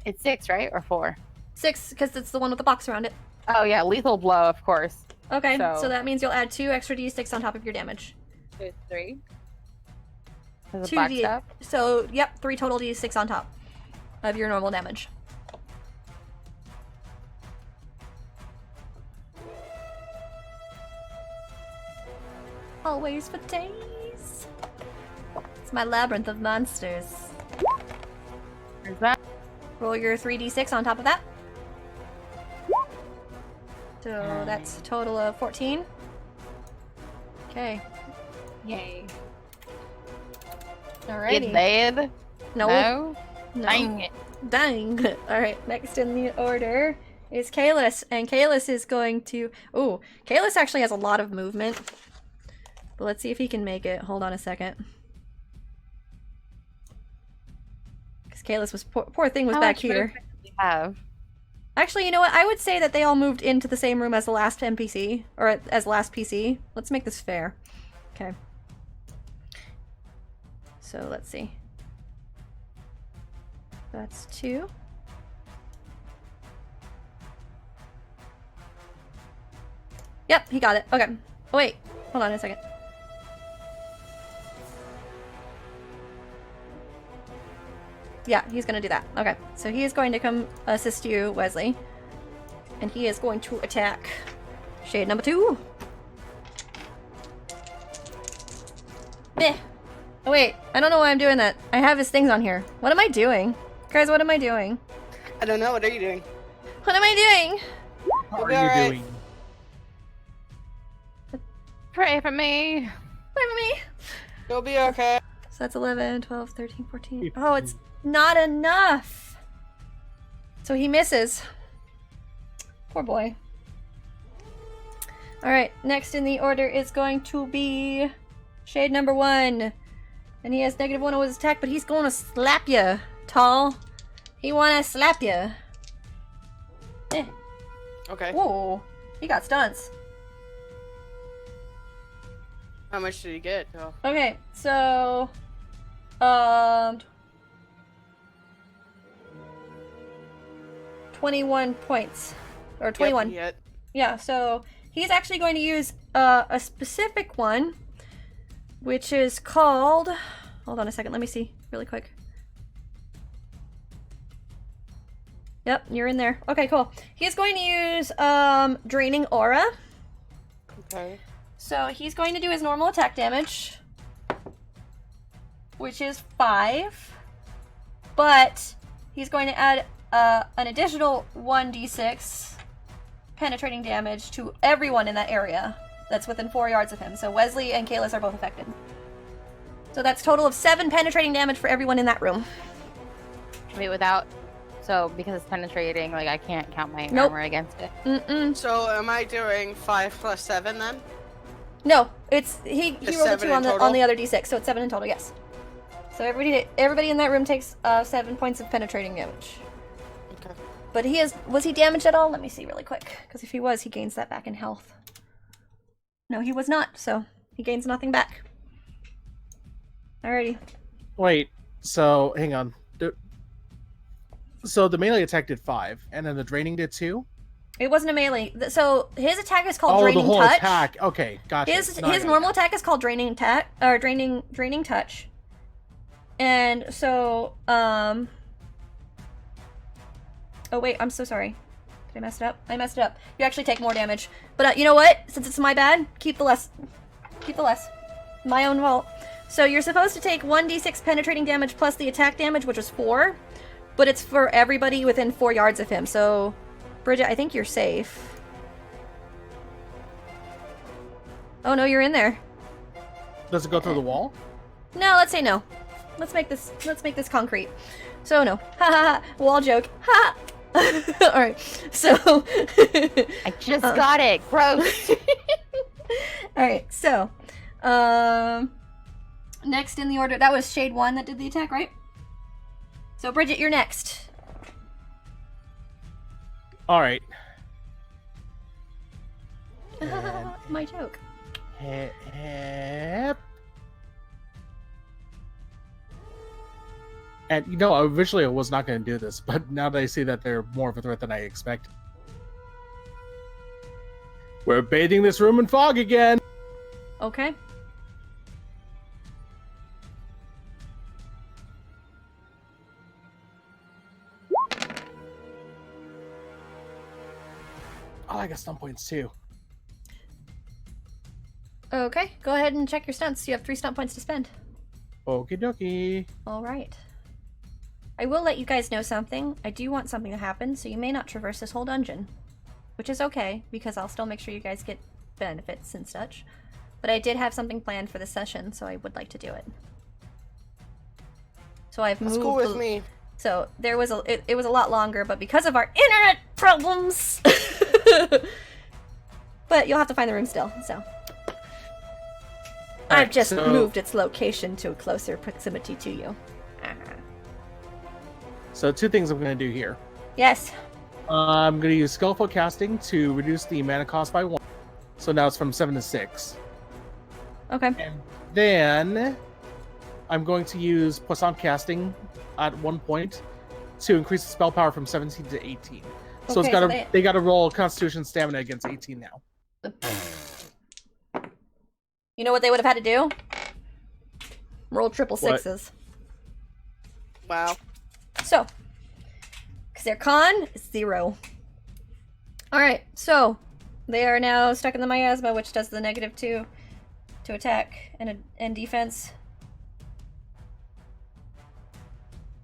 It's 6, right? Or 4? 6, because it's the one with the box around it. Oh, yeah, lethal blow, of course. Okay, so So- that means you'll add 2 extra d6 on top of your damage. So it's 3. As a 2 d. backstab. So, yep, 3 total d6 on top of your normal damage. Always for days. It's my labyrinth of monsters. There's that. Roll your 3d6 on top of that. So that's a total of 14. Okay. Yay. Alrighty. Get dead? No. No? No. Dang it. Dang. Alright, next in the order is Kalis. And Kalis is going to... Ooh, Kalis actually has a lot of movement. But let's see if he can make it. Hold on a second. Because Kalis was... Poor thing was How back much here. movement do we have? Actually, you know what? I would say that they all moved into the same room as the last NPC. Or as the last PC. Let's make this fair. Okay. So, let's see. That's 2. Yep, he got it. Okay. Oh, wait. Hold on a second. Yeah, he's gonna do that. Okay. So he is going to come assist you, Wesley. And he is going to attack shade number 2. Meh. Oh, wait. I don't know why I'm doing that. I have his things on here. What am I doing? Guys, what am I doing? I don't know. What are you doing? What am I doing? What You'll are be you alright. doing? Pray for me. Wait for me. You'll be okay. So that's 11, 12, 13, 14. Oh, it's not enough. So he misses. Poor boy. Alright, next in the order is going to be shade number 1. And he has -1 on his attack, but he's going to slap you, Tall. He wanna slap you. Eh. Okay. Whoa. He got stunts. How much did he get? Oh. Okay, so 21 points. Or 21. Yep, Yeah, so he's actually going to use a specific one, which is called... Hold on a second, let me see really quick. Yep, you're in there. Okay, cool. He's going to use Draining Aura. Okay. So he's going to do his normal attack damage, which is 5. But he's going to add an additional 1d6 penetrating damage to everyone in that area that's within 4 yards of him. So Wesley and Kalis are both affected. So that's a total of 7 penetrating damage for everyone in that room. Wait, without... So, because it's penetrating, like, I can't count my Nope. armor against it. Mm-mm. So am I doing 5 plus 7 then? No, it's he It's rolled a 7 2 on in the total? other d6, so it's 7 in total. Yes. So everybody in that room takes 7 points of penetrating damage. Okay. But was he damaged at all? Let me see really quick, because if he was, he gains that back in health. No, he was not, so he gains nothing back. Alrighty. Wait, so hang on. So the melee attack did 5, and then the draining did 2? It wasn't a melee. So his attack is called Oh, Draining the whole Touch. attack. Okay, gotcha. His No, I got it. normal attack is called Draining Touch. And so oh wait, I'm so sorry. Did I mess it up? I messed it up. You actually take more damage. But you know what? Since it's my bad, keep the less. Keep the less. My own fault. So you're supposed to take 1d6 penetrating damage plus the attack damage, which was 4. But it's for everybody within 4 yards of him. So, Bridget, I think you're safe. Oh no, you're in there. Does it go through the wall? No, let's say no. Let's make this concrete. So no. Ha ha ha. Wall joke. Ha. Alright. So I just got it. Gross. Alright, so next in the order, that was Shade 1 that did the attack, right? So Bridget, you're next. Alright. My joke. Yep. And you know, originally I was not going to do this, but now that I see that they're more of a threat than I expected. We're bathing this room in fog again! Okay. Oh, I got stun points too. Okay, go ahead and check your stunts. You have 3 stunt points to spend. Okie dokie. Alright. I will let you guys know something. I do want something to happen, so you may not traverse this whole dungeon. Which is okay, because I'll still make sure you guys get benefits and such. But I did have something planned for this session, so I would like to do it. So I've moved... That's cool with me. So there was it was a lot longer, but because of our internet problems... But you'll have to find the room still, so... I've just moved its location to a closer proximity to you. So 2 things I'm going to do here. Yes. I'm going to use Skillful Casting to reduce the mana cost by 1. So now it's from 7 to 6. Okay. And then I'm going to use Poisson Casting at 1 point to increase the spell power from 17 to 18. So Okay, it's got so they got to roll Constitution Stamina against 18 now. You know what they would have had to do? Roll triple What? sixes. Wow. So, because their con is 0. Alright, so they are now stuck in the miasma, which does the -2 to attack and defense.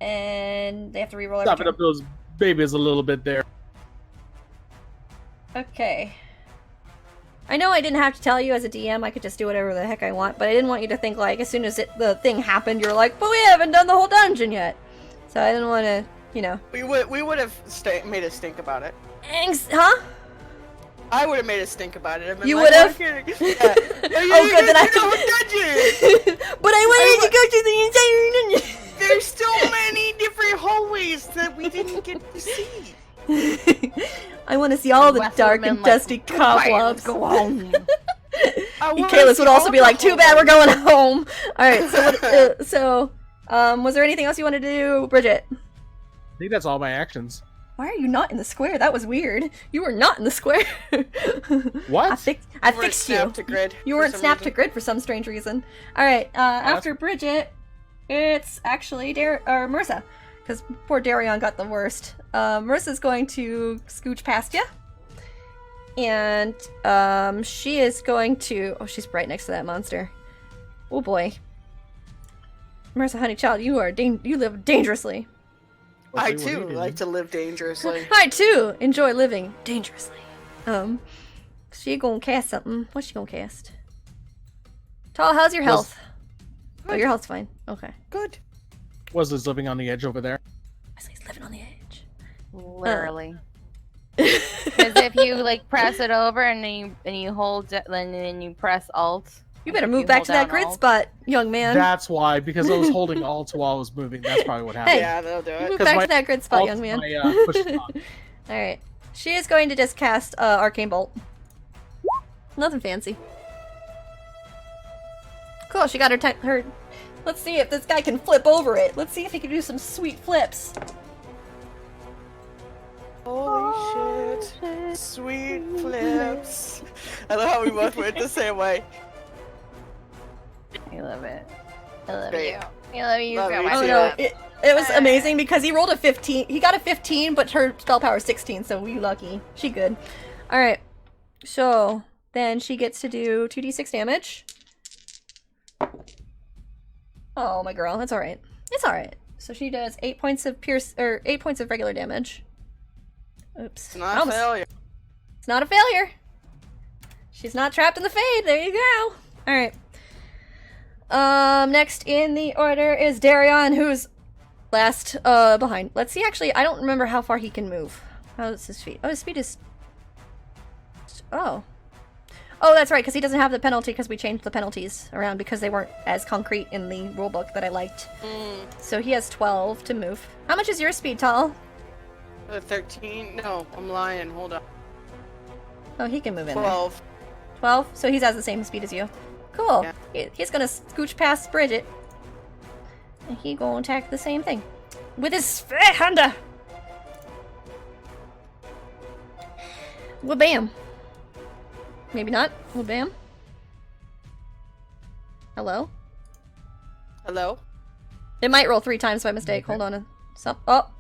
And they have to reroll every Stopping turn. up those babies a little bit there. Okay. I know I didn't have to tell you as a DM, I could just do whatever the heck I want, but I didn't want you to think, like, as soon as the thing happened, you're like, but we haven't done the whole dungeon yet. So I didn't want to, you know. We would have made a stink about it. Huh? I would have made a stink about it. I've been You like, would have? "Oh, yeah. Oh, good, then I have to. Dungeon. But I wanted to go to the entire dungeon! There's so many different hallways that we didn't get to see. I want to see all the West dark would have and been like, dusty "Goodbye, let's cobwebs. go home." Kalis would also be like, too bad we're going home. Alright, so, was there anything else you wanted to do, Bridget? I think that's all my actions. Why are you not in the square? That was weird. You were not in the square. What? I You weren't fixed you. snapped to grid You for weren't some snapped to reason. grid for some strange reason. Alright, after Bridget, it's actually Marissa. Because poor Darion got the worst. Marissa's going to scooch past you. And she is going to... Oh, she's right next to that monster. Oh boy. Marissa, honey child, you live dangerously. I Leslie, what are you too doing? like to live dangerously. I too enjoy living dangerously. She gonna cast something. What's she gonna cast? Tall, how's your health? Oh, your health's fine. Okay. Good. Wesley's living on the edge over there. Wesley's living on the edge. Literally. Because if you like press it over and you hold it, then you press Alt. You better If move you back hold to that down grid Alt. spot, young man. That's why, because I was holding alt while I was moving. That's probably what happened. Hey. Yeah, that'll do Move it. 'Cause back my to that grid spot, Alt, young man. my, push button. Alright. She is going to just cast Arcane Bolt. Nothing fancy. Cool, she got her... Let's see if this guy can flip over it. Let's see if he can do some sweet flips. Holy shit. Sweet flips. I love how we both went the same way. I love it. I love Great. you. I love you Love so you much. Oh too. no, it was amazing because he rolled a 15. He got a 15, but her spell power is 16, so we lucky. She good. Alright. So, then she gets to do 2d6 damage. Oh, my girl. It's alright. It's alright. So she does 8 points of 8 points of regular damage. Oops. It's not a failure. It's not a failure. She's not trapped in the fade. There you go. Alright. Next in the order is Darion, who's last, behind. Let's see, actually, I don't remember how far he can move. How's his speed? Oh, his speed is... Oh. Oh, that's right, because he doesn't have the penalty because we changed the penalties around because they weren't as concrete in the rulebook that I liked. So he has 12 to move. How much is your speed, Tall? 13? No, I'm lying. Hold on. Oh, he can move in there. 12. 12? So he's has the same speed as you. Cool. Yeah. He's gonna scooch past Bridget. And he gonna attack the same thing. With his hander! Wabam. Maybe not. Wabam. Hello? Hello? It might roll 3 times by mistake. Hold on. Oh!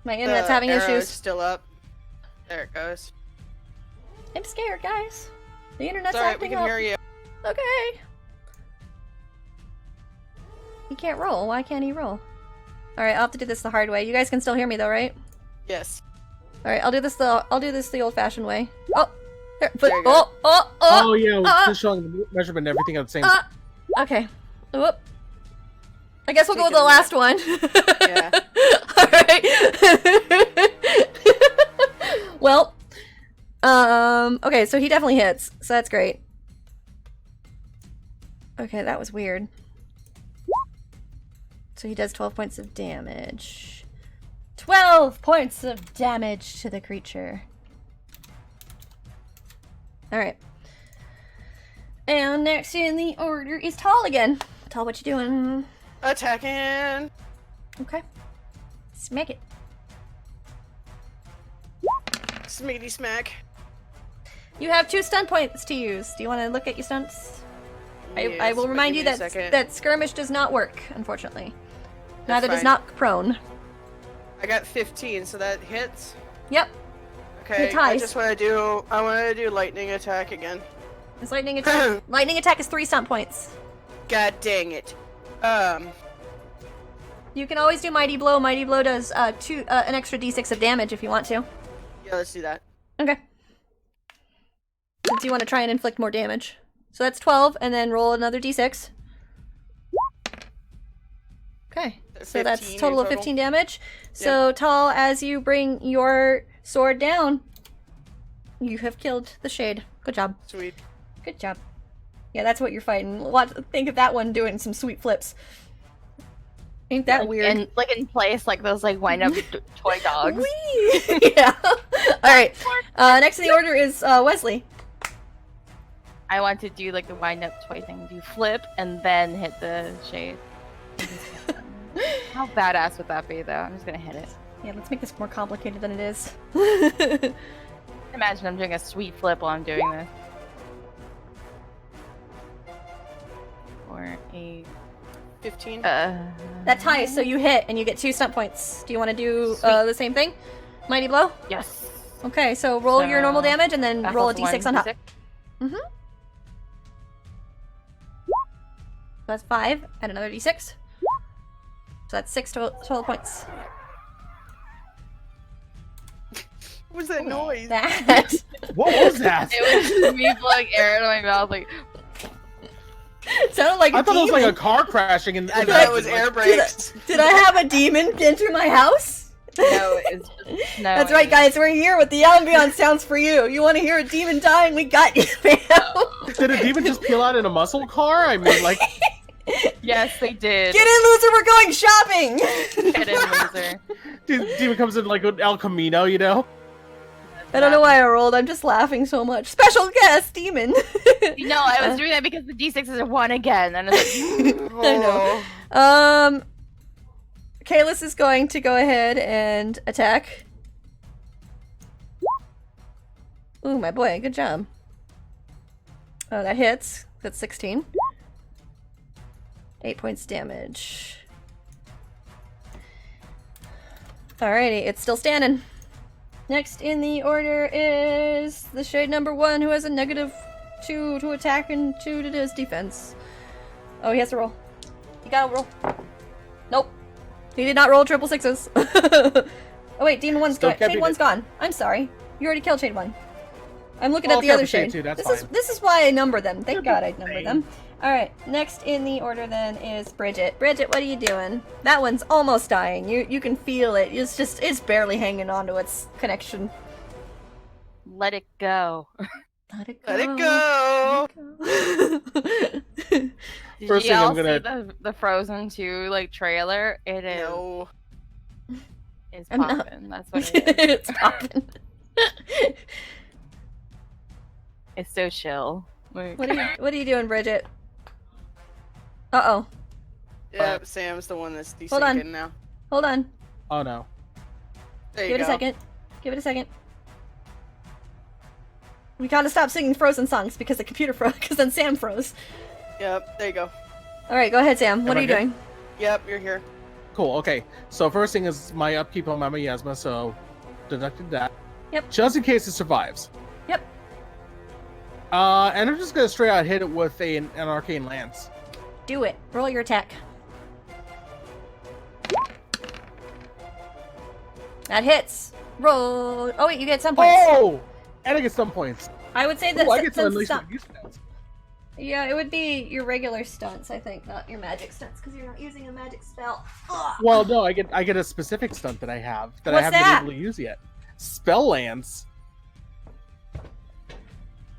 My internet's The having arrow is issues. still up. There it goes. I'm scared, guys. The internet's It's alright, we acting can up. hear you. Okay. He can't roll. Why can't he roll? Alright, I'll have to do this the hard way. You guys can still hear me though, right? Yes. Alright, I'll do this the old-fashioned way. Oh! There, There you go. Oh, yeah, just showing the measurement and everything at the same time. Okay. Whoop. I guess we'll go with Taking the last one. Yeah. Alright. Well. Okay, so he definitely hits. So that's great. Okay, that was weird. So he does 12 points of damage. 12 points of damage to the creature. Alright. And next in the order is Tall again. Tall, what you doing? Attacking. Okay. Smack it. Smeety smack. You have 2 stun points to use. Do you want to look at your stunts? I Yes, will but remind give you me a that second. that skirmish does not work, unfortunately. Neither does fine. not prone. I got 15, so that hits. Yep. Okay, It I ties. just want to do lightning attack again. This lightning attack. Lightning attack is 3 stunt points. God dang it. You can always do mighty blow. Mighty blow does an extra d6 of damage if you want to. Yeah, let's do that. Okay. Since you want to try and inflict more damage. So that's 12, and then roll another d6. Okay. So that's 15 in total of total? 15 damage. So Tall, as you bring your sword down, you have killed the shade. Good job. Sweet. Good job. Yeah, that's what you're fighting. Think of that one doing some sweet flips. Ain't that weird? And like in place, like those like wind up toy dogs. Whee! Yeah. Alright. Next in the order is Wesley. I want to do like the wind up toy thing. Do flip and then hit the shade. How badass would that be, though? I'm just gonna hit it. Yeah, let's make this more complicated than it is. Imagine I'm doing a sweet flip while I'm doing this. Or a 15. That ties, so you hit and you get 2 stunt points. Do you want to do Sweet. the same thing? Mighty blow? yes. Okay, so roll your normal So, damage and then That's roll a also d6 on top. 1d6. Mm-hmm. That's 5, and another d6. So that's 6 total points. What was that noise? That. What was that? It was me blowing air in my mouth, like. Sounded like I a thought it was demon. like a car crashing in I the thought it was like, air brakes. Did I have a demon enter my house? No, it's just, no. That's right, guys. We're here with the ambiance sounds for you. You want to hear a demon dying? We got you, fam. Did a demon just peel out in a muscle car? I mean, like, Yes, they did. Get in, loser. We're going shopping. Get in, loser. demon comes in like an El Camino, you know? I don't know why I rolled. I'm just laughing so much. Special guest, demon. You know, I was doing that because the d6 is a 1 again, and it's like, Oh. I know. Kalis is going to go ahead and attack. Ooh, my boy, good job. Oh, that hits. That's 16. 8 points damage. Alrighty, it's still standing. Next in the order is the shade number 1, who has a -2 to attack and 2 to his defense. Oh, he has to roll. You gotta roll. Nope. He did not roll triple sixes. Oh wait, Demon 1's Still gone. kept Shade it. 1's gone. I'm sorry. You already killed Shade 1. I'm looking Well, at the I'll other count the Shade shade. too, that's This is fine. this is why I number them. Thank They're God I the numbered same. them. Alright, next in the order then is Bridget. Bridget, what are you doing? That one's almost dying. You can feel it. It's barely hanging on to its connection. let it go. Let it go. Let it go. Did First you thing I'm all gonna- see the Frozen 2 like trailer? It is. No. It's I'm not- popping. That's what it is. It's popping. It's so chill. Like, What are you doing, Bridget? Uh-oh. Yeah, Sam's the one that's Hold on. desyncing now. Hold on. Oh no. There you Give it go. a second. Give it a second. We gotta stop singing Frozen songs because the computer froze, because then Sam froze. Yep, there you go. Alright, go ahead, Sam. What Am are I you good? doing? Yep, you're here. Cool, okay. So first thing is my upkeep on my miasma, so deducted that. Yep. Just in case it survives. Yep. And I'm just gonna straight out hit it with an arcane lance. Do it. Roll your attack. That hits. Roll. Oh, wait, you get some points. Oh! And I get some points. I would say that Ooh, I get to since unleash my some- use stats. Yeah, it would be your regular stunts, I think, not your magic stunts, because you're not using a magic spell. Ugh. Well, no, I get a specific stunt that I have that I What's haven't that? been able to use yet. Spell lance.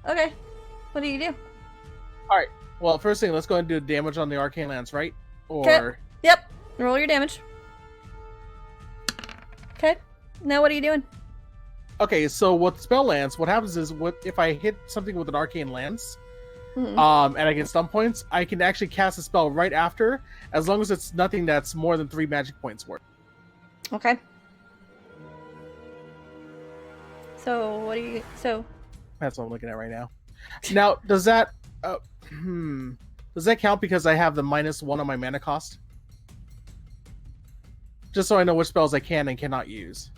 Okay. What do you do? Well, first thing, let's go ahead and do damage on the arcane lance, right? Or Okay. Yep. Roll your damage. Okay. Now what are you doing? okay, so with spell lance, what happens is if I hit something with an arcane lance, Mhm. and I get stun points, I can actually cast a spell right after, as long as it's nothing that's more than 3 magic points worth. Okay. So what do you? So That's what I'm looking at right now. Now, does that does that count because I have the -1 on my mana cost? Just so I know which spells I can and cannot use.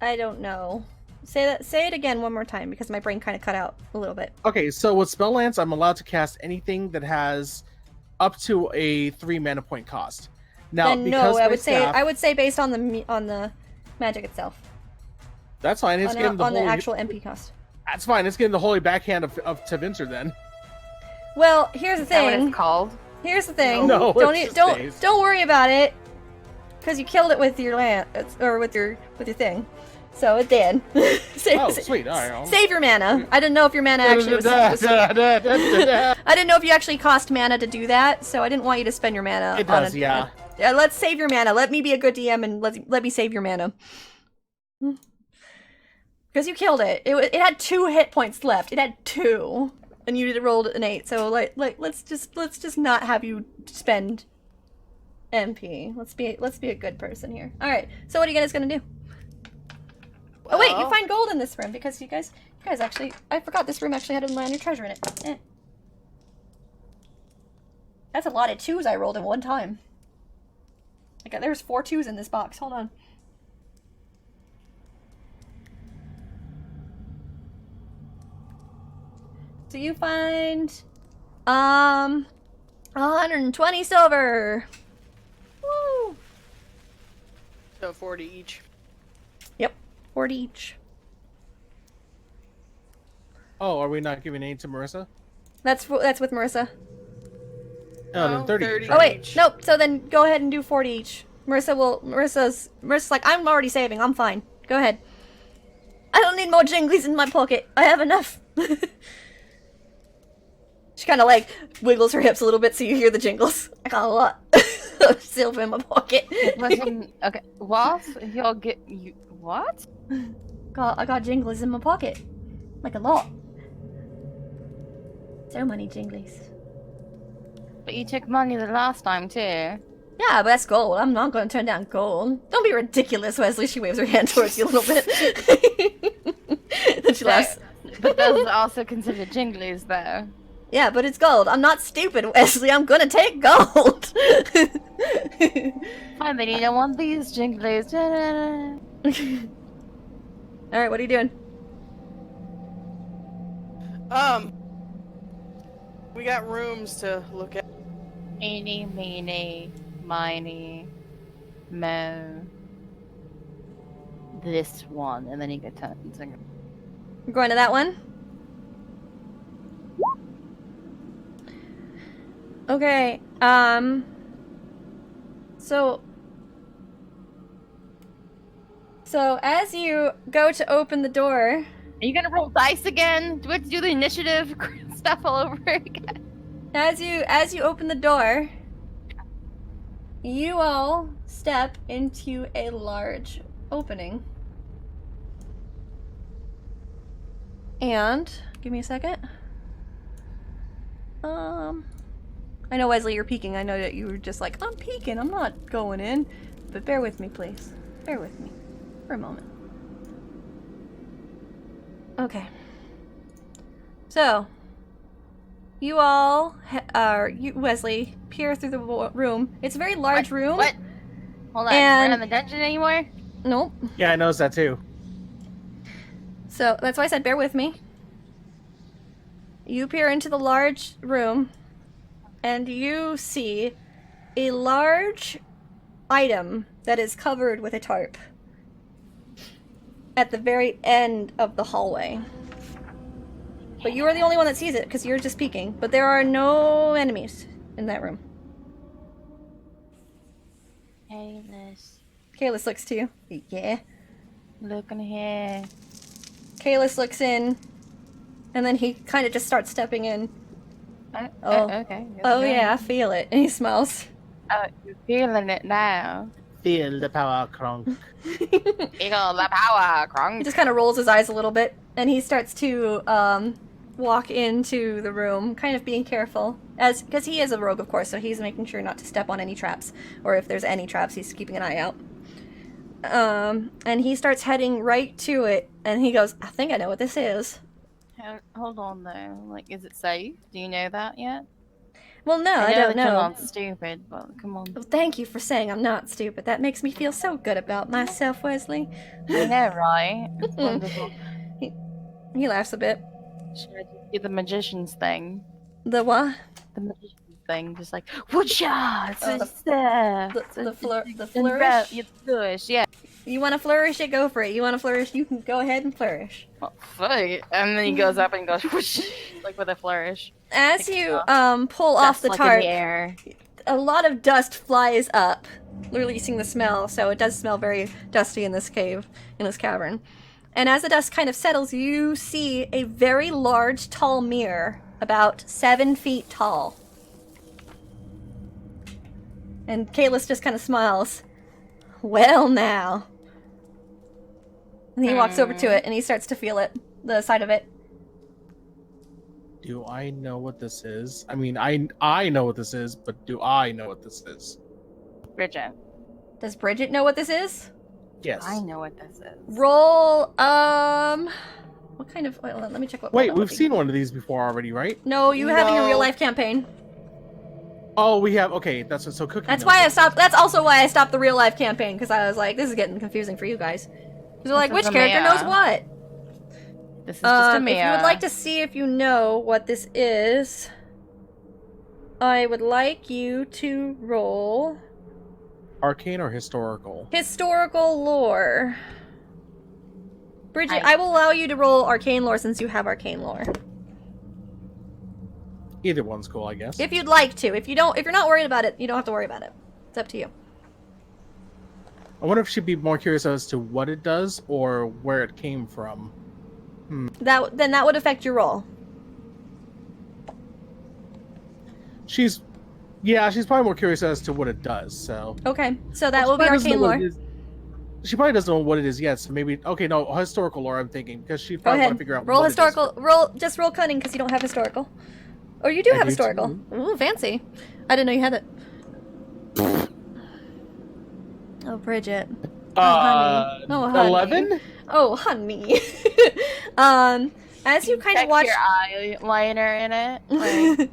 I don't know. Say it again one more time because my brain kind of cut out a little bit. Okay, so with spell lance, I'm allowed to cast anything that has up to a 3 mana point cost. Now, Then because no, I my would say staff- based on the magic itself, that's fine. It's getting the on the holy. actual MP cost. That's fine. It's getting the holy backhand of Tevinter then. Well, here's the is that what thing. it's called? Here's the thing. No, don't it's just don't days. don't worry about it, because you killed it with your or with your thing. So it did. Oh, sweet. All right. Save your mana. I didn't know if your mana actually was. I didn't know if you actually cost mana to do that, so I didn't want you to spend your mana. It on does, yeah. Yeah, let's save your mana. Let me be a good DM and let me save your mana. Because you killed it. It had 2 hit points left. It had 2, and you rolled an 8. So let's just not have you spend MP. Let's be a good person here. All right. So what are you guys gonna do? Oh wait, you Well, find gold in this room because you guys actually. I forgot this room actually had a land of treasure in it. That's a lot of 2s I rolled in one time. Like there's 4 2s in this box. Hold on. So you find 120 silver. Woo! So 40 each. Yep, 40 each. Oh, are we not giving any to Marissa? That's with Marissa. Oh, No, then 30. 30. Oh wait, Each. nope. So then go ahead and do 40 each. Marissa's like, I'm already saving. I'm fine. Go ahead. I don't need more jinglies in my pocket. I have enough. She kind of like wiggles her hips a little bit so you hear the jingles. I got a lot of silver in my pocket. Listen, okay, what? What? I got jinglies in my pocket. Like a lot. So many jinglies. But you took money the last time too. Yeah, but that's gold. I'm not going to turn down gold. Don't be ridiculous, Wesley. She waves her hand towards you a little bit. Then she laughs. But those are also considered jinglies, though. Yeah, but it's gold. I'm not stupid, Wesley. I'm gonna take gold. Fine, then you don't want these jinglies. Alright, what are you doing? We got rooms to look at. Eeny, meeny, miny, mo. This one, and then you get turns. You're going to that one? Okay, So as you go to open the door, Are you gonna roll dice again? Do we have to do the initiative stuff all over again? as you open the door, you all step into a large opening. And give me a second. I know, Wesley, you're peeking. I know that you were just like, I'm peeking. I'm not going in. But bear with me, please. Bear with me for a moment. Okay. So, you all, you, Wesley, peer through the room. It's a very large room. What? Hold on, And- we're not in the dungeon anymore? Nope. Yeah, I noticed that too. So, that's why I said bear with me. You peer into the large room, and you see a large item that is covered with a tarp at the very end of the hallway. But you are the only one that sees it because you're just peeking. But there are no enemies in that room. Hey, Liz. Kalis looks to you. Yeah. Look in here. Kalis looks in, and then he kind of just starts stepping in. Oh. Okay. Oh yeah, I feel it. And he smiles. Oh, you're feeling it now. Feel the power crunk. Eagle the power, He Krong. just kind of rolls his eyes a little bit, and he starts to walk into the room, kind of being careful, because he is a rogue, of course, so he's making sure not to step on any traps, or if there's any traps, he's keeping an eye out. And he starts heading right to it, and he goes, I think I know what this is. Hold on, though. Like, is it safe? Do you know that yet? Well, no, I know don't that you're know. not stupid, but come on. Well, thank you for saying I'm not stupid. That makes me feel so good about myself, Wesley. I know, right? It's wonderful. He laughs a bit. Should I just do the magician's thing? The what? The magician's thing, just like, whatcha? It's Oh, just there. the flourish? You flourish, yeah. You want to flourish it? Go for it. You want to flourish? You can go ahead and flourish. Well, fuck. And then he goes up and goes, whoosh, like with a flourish. As Like, you pull off the Dust, like, tarp, in the air. a lot of dust flies up, releasing the smell. So it does smell very dusty in this cave, in this cavern. And as the dust kind of settles, you see a very large, tall mirror, about 7 feet tall. And Kalis just kind of smiles. Well, now. And he walks over to it, and he starts to feel it, the side of it. Do I know what this is? I mean, I know what this is, but do I know what this is? Bridget. Does Bridget know what this is? Yes. I know what this is. Roll, what kind of, wait, let me check what. Wait, roll that we've would be. seen one of these before already, right? No, you have in your No. real life campaign. Oh, we have. Okay, that's what. So Cookie. That's knows why I what stopped. That's also why I stopped the real life campaign, because I was like, this is getting confusing for you guys. Because like, This which is a character Maya. knows what? This is just a Mia. If you would like to see if you know what this is, I would like you to roll Arcane or historical? historical lore. Bridget, I will allow you to roll arcane lore since you have arcane lore. Either one's cool, I guess. If you'd like to. If you're not worried about it, you don't have to worry about it. It's up to you. I wonder if she'd be more curious as to what it does or where it came from. Then that would affect your roll. She's probably more curious as to what it does. So Okay, so that will be She probably doesn't arcane know what lore. it is. She probably doesn't know what it is yet. So maybe no historical lore. I'm thinking because she Go probably want ahead. to figure out. Roll what it is. historical. Just roll cunning because you don't have historical. Or you do I have do historical. too. Ooh, fancy. I didn't know you had it. Oh, Bridget. honey. Oh, honey. 11. Oh, honey. As you kind of Check watch. your eyeliner in it. Like,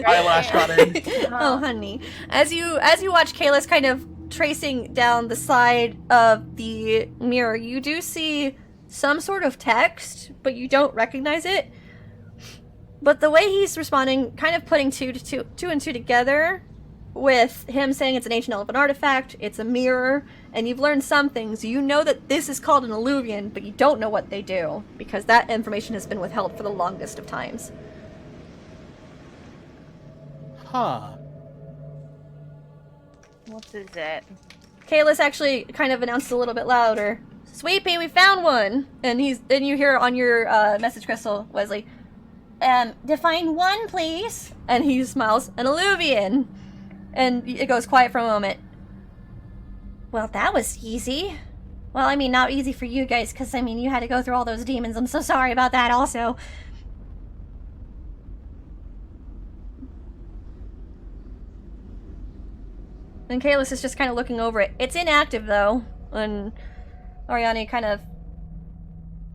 Eyelash got in. Oh, honey. As you watch Kalis kind of tracing down the side of the mirror, you do see some sort of text, but you don't recognize it. But the way he's responding, kind of putting two and two together, with him saying it's an ancient elven artifact, it's a mirror, and you've learned some things. You know that this is called an illuvian, but you don't know what they do, because that information has been withheld for the longest of times. Huh. What is it? Kalis actually kind of announced a little bit louder, "Sweepy, we found one!" And you hear on your message crystal, Wesley, "Define one, please." And he smiles, "An illuvian." And it goes quiet for a moment. "Well, that was easy. Well, I mean, not easy for you guys, because, I mean, you had to go through all those demons. I'm so sorry about that also." And Kalis is just kind of looking over it. It's inactive, though. And Ariane kind of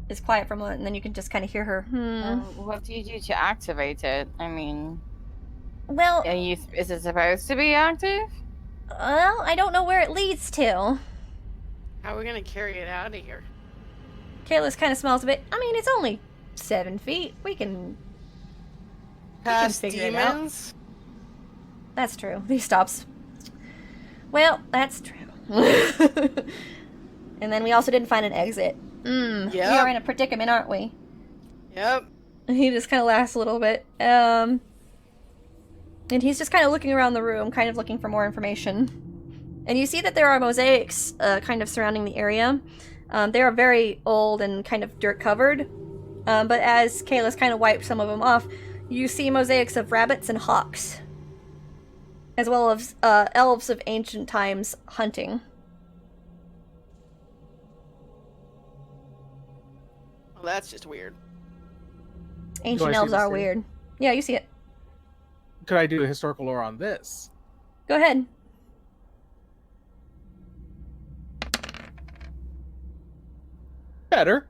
is quiet for a moment, and then you can just kind of hear her, What do you do to activate it? I mean, Well, is it supposed to be active? I don't know where it leads to. How are we gonna carry it out of here? Kalis kind of smells a bit. I mean, it's only 7 feet. We can... Past figure it out. demons? That's true. He stops. Well, that's true. And then we also didn't find an exit. We Yep. are in a predicament, aren't we? Yep. He just kind of laughs a little bit. And he's just kind of looking around the room, kind of looking for more information. And you see that there are mosaics kind of surrounding the area. They are very old and kind of dirt covered. But as Kalis kind of wipes some of them off, you see mosaics of rabbits and hawks, as well as elves of ancient times hunting. Well, that's just weird. Ancient see elves this are too? weird. Yeah, you see it. Could I do a historical lore on this? Go ahead. It's Better.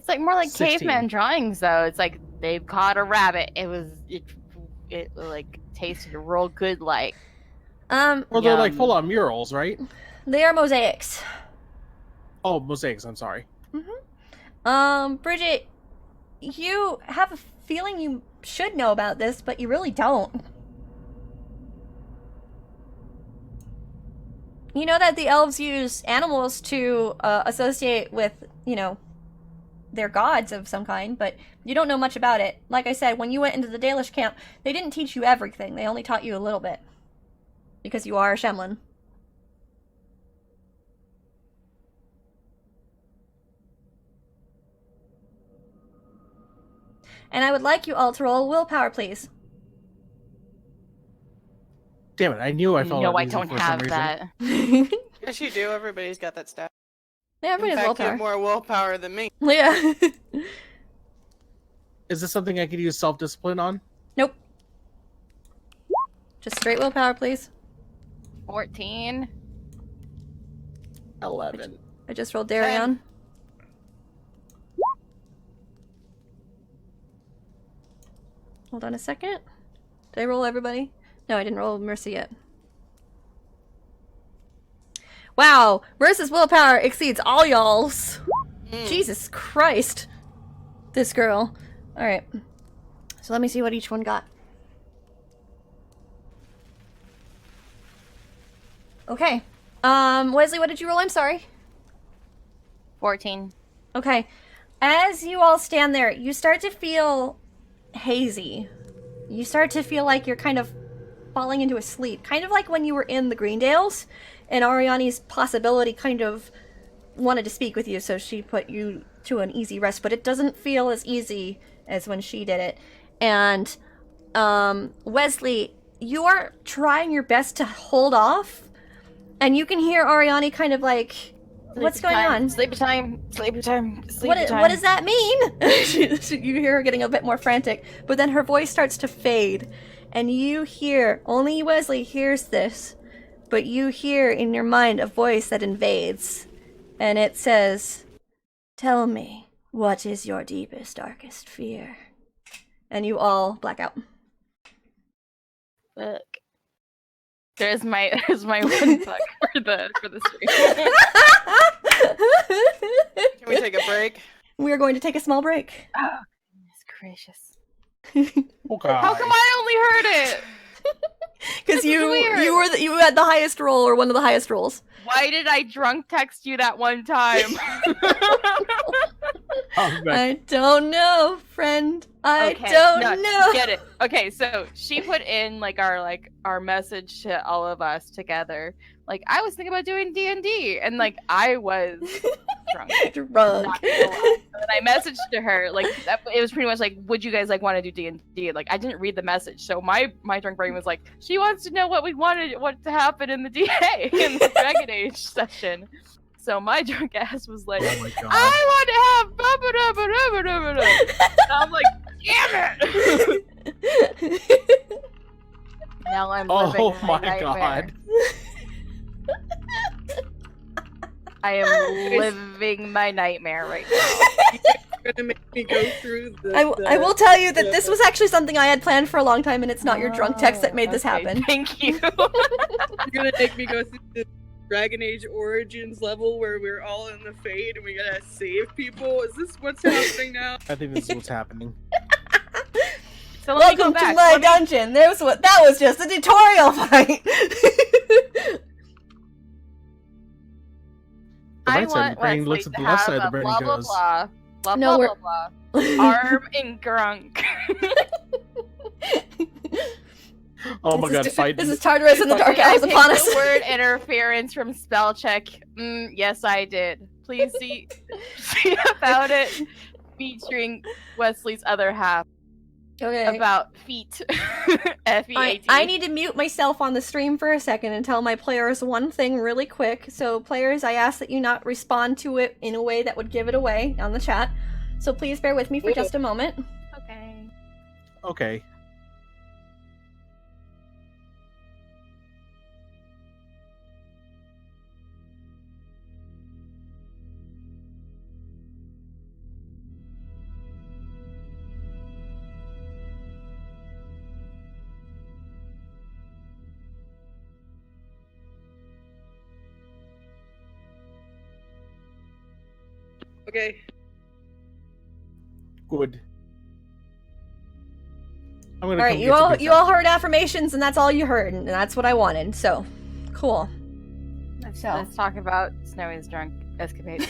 like more like 16. caveman drawings, though. It's like they caught a rabbit. It like tasted real good, like. Or they're like Yum. full on murals, right? They are mosaics. Oh, mosaics. I'm sorry. Bridget, you have a feeling you should know about this, but you really don't. You know that the elves use animals to associate with, their gods of some kind, but you don't know much about it. Like I said, when you went into the Dalish camp, they didn't teach you everything. They only taught you a little bit. Because you are a Shemlin. And I would like you all to roll willpower, please. Damn it! I knew I felt No, it I easy don't for some have reason. that. Yeah, Yes, you do. Everybody's got that stat. everybody In has fact, you willpower. have more willpower than me. Yeah. Is this something I could use self-discipline on? Nope. Just straight willpower, please. 14. 11. I just rolled Darion. Hold on a second. Did I roll everybody? No, I didn't roll Mercy yet. Wow, Mercy's willpower exceeds all y'all's. Jesus Christ. This girl. Alright. So let me see what each one got. Okay. Wesley, what did you roll? I'm sorry. 14. Okay. As you all stand there, you start to feel hazy. You start to feel like you're kind of falling into a sleep. Kind of like when you were in the Greendales, and Ariani's possibility kind of wanted to speak with you, so she put you to an easy rest, but it doesn't feel as easy as when she did it. And, Wesley, you are trying your best to hold off, and you can hear Ariani kind of like, what's going on? Sleepy time. Sleepy time. What does that mean? You hear her getting a bit more frantic, but then her voice starts to fade, and you hear, only Wesley hears this, but you hear in your mind a voice that invades, and it says, "Tell me, what is your deepest, darkest fear?" And you all black out. Fuck. There's my one fuck for the stream. Can we take a break? We are going to take a small break. Oh, goodness gracious. Okay. How come I only heard it? Because This is weird. you had the highest roll, or one of the highest rolls. Why did I drunk text you that one time? I don't know, friend. I Okay, don't no, know. Get it? Okay, so she put in our message to all of us together. Like, I was thinking about doing D&D, and like I was drunk. Drunk. Not gonna lie. And then I messaged to her like it was pretty much like, would you guys like want to do D&D? Like, I didn't read the message, so my drunk brain was like, she wants to know what to happen in the DA in the Dragon Age session. So my drunk ass was like, Oh my God. I want to have and I'm like, damn it! Now I'm living Oh my nightmare. God. I am living my nightmare right now. You're gonna make me go through the. I will tell you that this was actually something I had planned for a long time, and it's not your drunk text that made this Okay, happen. Thank you. You're gonna make me go through the Dragon Age Origins level where we're all in the Fade and we gotta save people. Is this what's happening now? I think this is what's happening. So let me go Welcome to back. my dungeon. That was just a tutorial fight. The I right side of want the brain Wesley looks at to the left have side of the a brain blah and blah goes, blah blah No, blah we're- blah blah. Arm and grunk. oh my God, fight. This is Tartarus in the dark Did I hours pick upon us. the word interference from spell check? Yes, I did. Please see about it, featuring Wesley's other half Okay. about feet. F-E-A-T. I need to mute myself on the stream for a second and tell my players one thing really quick. So, players, I ask that you not respond to it in a way that would give it away on the chat. So please bear with me for just a moment. Okay. Okay. Okay. Good. I'm gonna All right, come you get some all pizza. heard affirmations, and that's all you heard, and that's what I wanted. So, cool. Let's talk about Snowy's drunk escapade.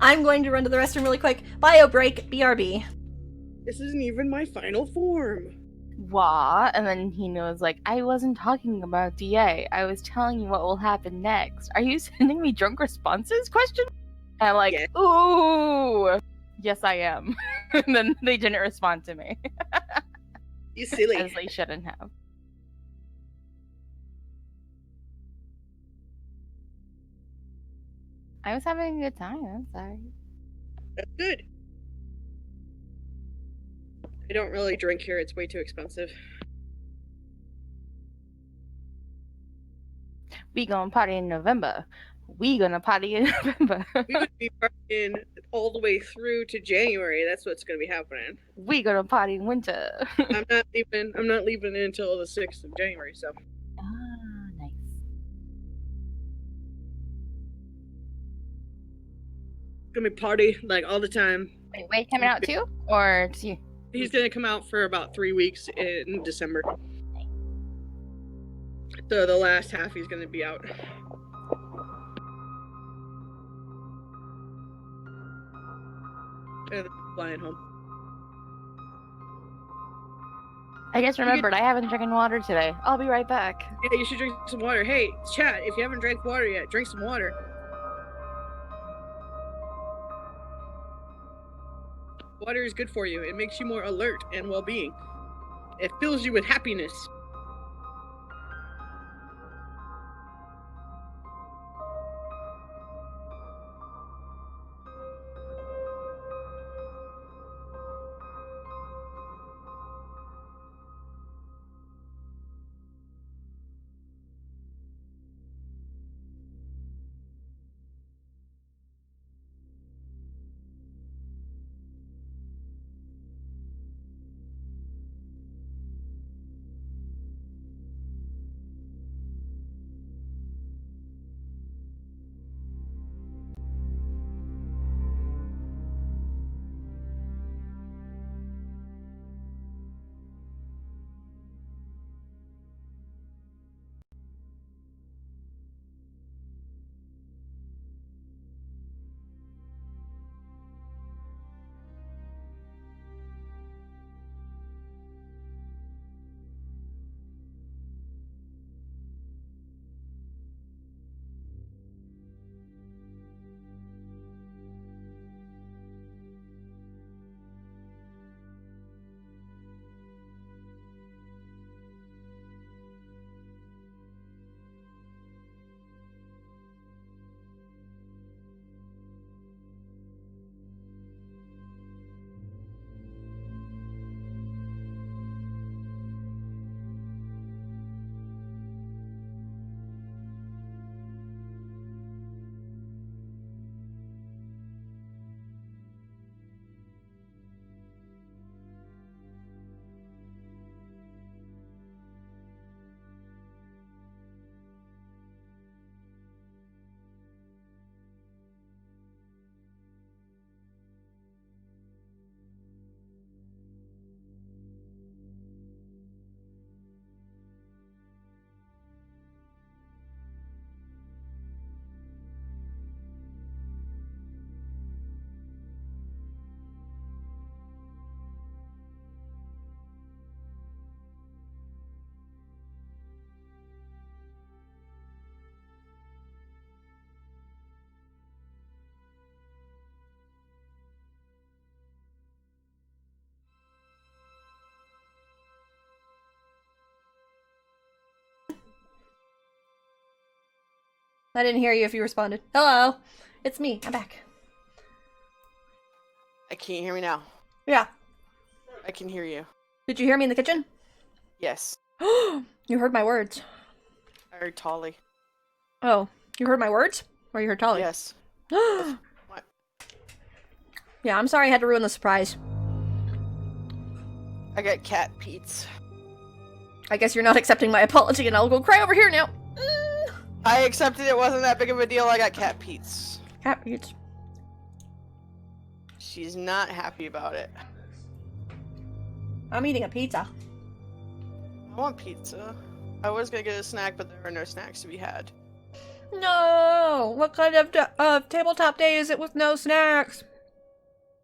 I'm going to run to the restroom really quick. Bio break. BRB. This isn't even my final form. Wah, and then he knows, like, I wasn't talking about DA. I was telling you what will happen next. Are you sending me drunk responses? Question. And I'm like, Yes. ooh, yes, I am. And then they didn't respond to me, You silly. as they shouldn't have. I was having a good time. I'm sorry. That's good. I don't really drink here. It's way too expensive. We gonna party in November. We gonna party in November. We would be partying all the way through to January. That's what's going to be happening. We gonna party in winter. I'm not leaving until the 6th of January. So Nice. gonna be party like all the time. Wait, Wade coming out too, or it's you? He's gonna come out for about 3 weeks in December. So the last half he's gonna be out. And then flying home. I just remembered I haven't drinking water today. I'll be right back. Yeah, you should drink some water. Hey, chat, if you haven't drank water yet, drink some water. Water is good for you. It makes you more alert and well-being. It fills you with happiness. I didn't hear you if you responded. Hello, it's me. I'm back. Can you hear me now? Yeah. I can hear you. Did you hear me in the kitchen? Yes. You heard my words. I heard Tolly. Oh, you heard my words? Or you heard Tolly? Yes. What? Yeah, I'm sorry I had to ruin the surprise. I got cat Pete's. I guess you're not accepting my apology and I'll go cry over here now. I accepted it wasn't that big of a deal. I got cat Pete's. Cat eats. She's not happy about it. I'm eating a pizza. I want pizza. I was gonna get a snack, but there are no snacks to be had. No! What kind of tabletop day is it with no snacks?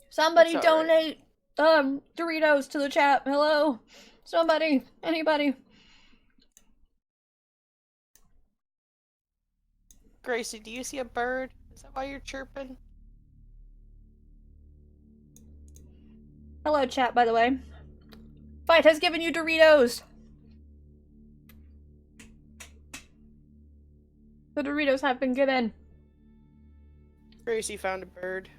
Somebody It's all right. donate Doritos to the chat. Hello? Somebody. Anybody. Gracie, do you see a bird? Is that why you're chirping? Hello, chat, by the way. Fight has given you Doritos. The Doritos have been given. Gracie found a bird.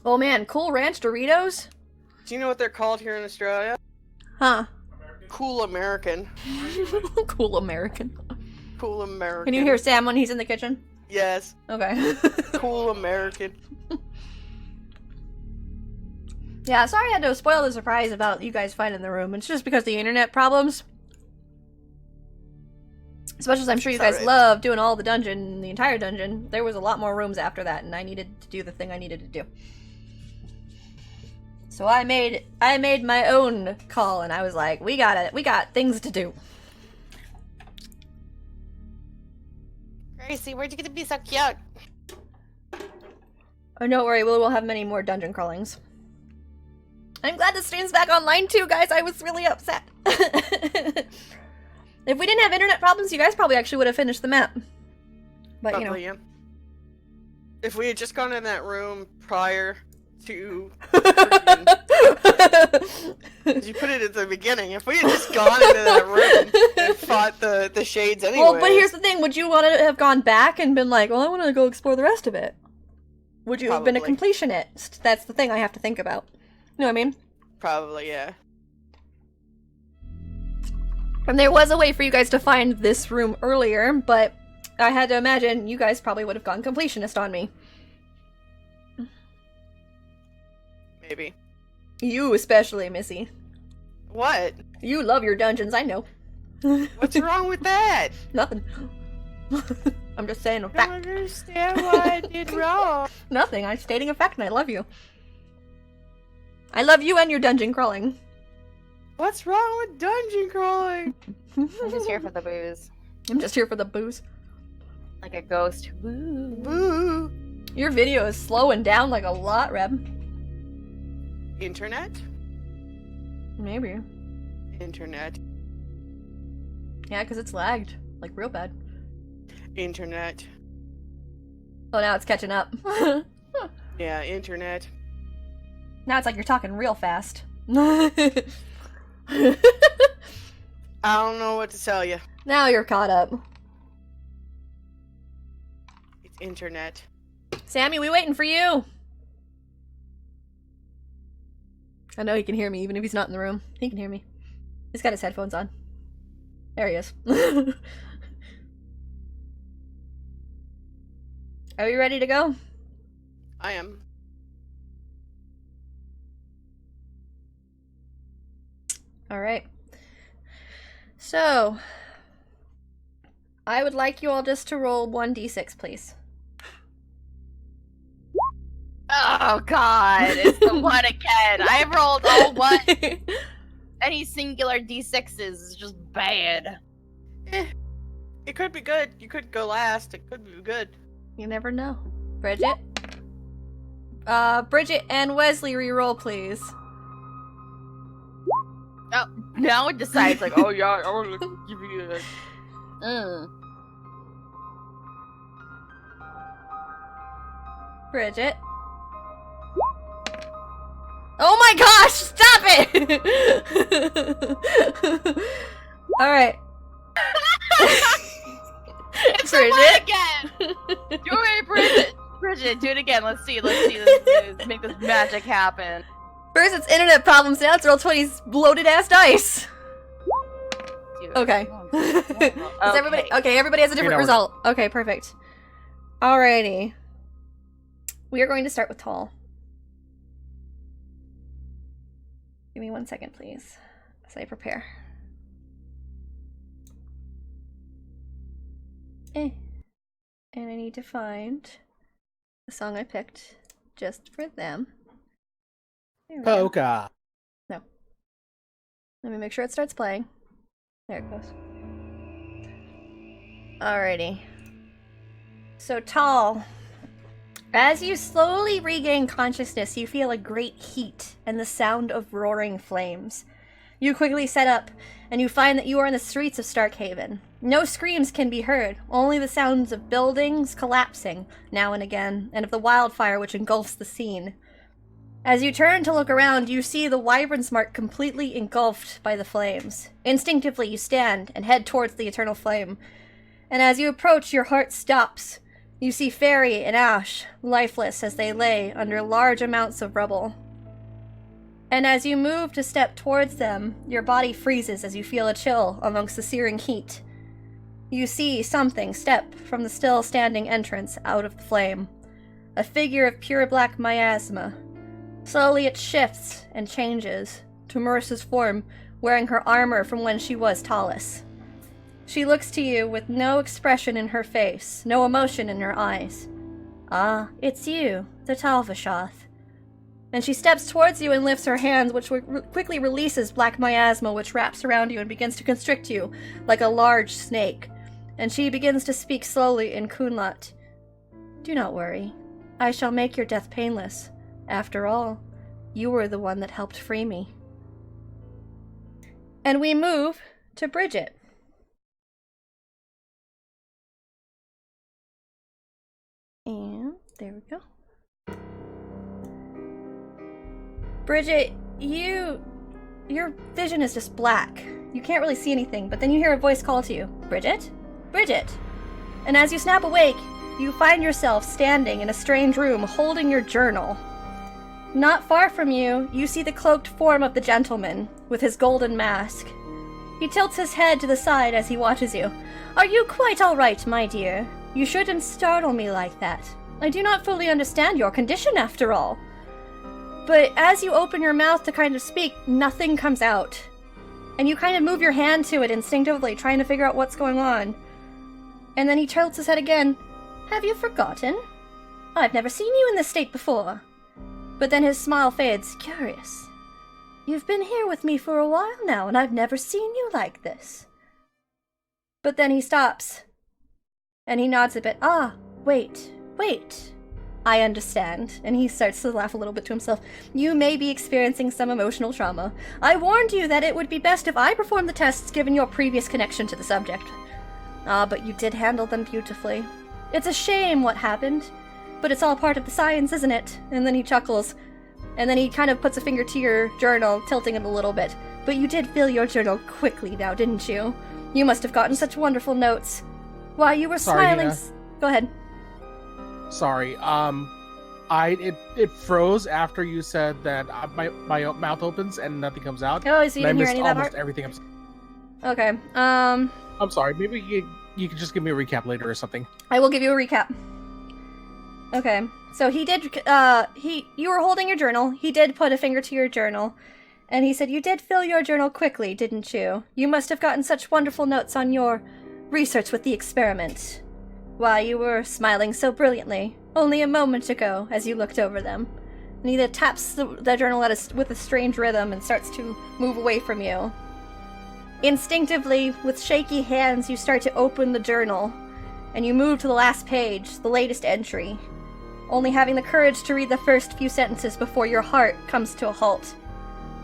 Oh man, Cool Ranch Doritos? Do you know what they're called here in Australia? Huh. Cool American. Cool American. Cool American. Can you hear Sam when he's in the kitchen? Yes. Okay. Cool American. Yeah, sorry I had to spoil the surprise about you guys finding the room. It's just because of the internet problems. As much as I'm sure you guys love doing all the dungeon, the entire dungeon, there was a lot more rooms after that, and I needed to do the thing I needed to do. So I made my own call, and I was like, we got things to do. Gracie, where'd you get to be so cute? Oh, don't worry, we'll have many more dungeon crawlings. I'm glad the stream's back online too, guys. I was really upset. If we didn't have internet problems, you guys probably actually would have finished the map. But Probably, yeah. If we had just gone in that room prior to... As you put it at the beginning, if we had just gone into that room and fought the shades anyway. Well, but here's the thing. Would you want to have gone back and been like, well, I want to go explore the rest of it? Would you have been a completionist? That's the thing I have to think about. You know what I mean? Probably, yeah. And there was a way for you guys to find this room earlier, but I had to imagine you guys probably would have gone completionist on me. Maybe. You especially, Missy. What? You love your dungeons, I know. What's wrong with that? Nothing. I'm just saying a I fact. don't understand what I did wrong. Nothing, I'm stating a fact and I love you. I love you and your dungeon crawling. What's wrong with dungeon crawling? I'm just here for the booze. I'm just here for the booze. Like a ghost. Boo. Boo. Your video is slowing down like a lot, Reb. Internet? Maybe. Internet. Yeah, because it's lagged. Like, real bad. Internet. Oh, now it's catching up. Yeah, internet. Now it's like you're talking real fast. I don't know what to tell you. Now you're caught up. It's internet. Sammy, we waiting for you! I know he can hear me even if he's not in the room. He can hear me. He's got his headphones on. There he is. Are we ready to go? I am. Alright. So, I would like you all just to roll 1d6, please. Oh god, it's the one again. I rolled all one. Any singular d6s is just bad. It could be good. You could go last. It could be good. You never know. Bridget? Bridget and Wesley re-roll, please. Oh, now it decides like, oh yeah, I want to give you a... Bridget? Oh my gosh! Stop it! Alright. It's Bridget? the one again! Do it, Bridget! Bridget, do it again. Let's see. Let's make this magic happen. First it's internet problems, now it's roll 20's bloated ass dice! Okay. Does everybody, okay, everybody has a different result. Okay, perfect. Alrighty. We are going to start with Tall. Give me 1 second, please, as I prepare. And I need to find the song I picked just for them. There we go. Polka. No. Let me make sure it starts playing. There it goes. Alrighty. So, Tall. As you slowly regain consciousness, you feel a great heat and the sound of roaring flames. You quickly set up, and you find that you are in the streets of Starkhaven. No screams can be heard, only the sounds of buildings collapsing, now and again, and of the wildfire which engulfs the scene. As you turn to look around, you see the Wyvern's mark completely engulfed by the flames. Instinctively, you stand and head towards the eternal flame. And as you approach, your heart stops. You see Fairy and Ash, lifeless as they lay under large amounts of rubble. And as you move to step towards them, your body freezes as you feel a chill amongst the searing heat. You see something step from the still standing entrance out of the flame. A figure of pure black miasma. Slowly it shifts and changes to Marissa's form, wearing her armor from when she was Tallis. She looks to you with no expression in her face, no emotion in her eyes. Ah, it's you, the Talvashoth. And she steps towards you and lifts her hands, which quickly releases black miasma, which wraps around you and begins to constrict you like a large snake. And she begins to speak slowly in Kunlat. Do not worry. I shall make your death painless. After all, you were the one that helped free me. And we move to Bridget. And there we go. Bridget, your vision is just black. You can't really see anything, but then you hear a voice call to you. Bridget? Bridget! And as you snap awake, you find yourself standing in a strange room holding your journal. Not far from you, you see the cloaked form of the gentleman with his golden mask. He tilts his head to the side as he watches you. Are you quite all right, my dear? You shouldn't startle me like that. I do not fully understand your condition after all. But as you open your mouth to kind of speak, nothing comes out. And you kind of move your hand to it instinctively, trying to figure out what's going on. And then he tilts his head again. Have you forgotten? I've never seen you in this state before. But then his smile fades. Curious. You've been here with me for a while now, and I've never seen you like this. But then he stops. And he nods a bit. Ah, wait. I understand. And he starts to laugh a little bit to himself. You may be experiencing some emotional trauma. I warned you that it would be best if I performed the tests given your previous connection to the subject. Ah, but you did handle them beautifully. It's a shame what happened, but it's all part of the science, isn't it? And then he chuckles. And then he kind of puts a finger to your journal, tilting it a little bit. But you did fill your journal quickly now, didn't you? You must have gotten such wonderful notes. Why, you were smiling... Nina. Go ahead. Sorry. It froze after you said that my mouth opens and nothing comes out. Oh, so you and didn't hear I missed any of that almost part? everything. Okay, I'm sorry. Maybe you could just give me a recap later or something. I will give you a recap. Okay, so he did, you were holding your journal. He did put a finger to your journal. And he said, you did fill your journal quickly, didn't you? You must have gotten such wonderful notes on your research with the experiment. Why, you were smiling so brilliantly, only a moment ago, as you looked over them. And he then taps the journal with a strange rhythm and starts to move away from you. Instinctively, with shaky hands, you start to open the journal, and you move to the last page, the latest entry, only having the courage to read the first few sentences before your heart comes to a halt.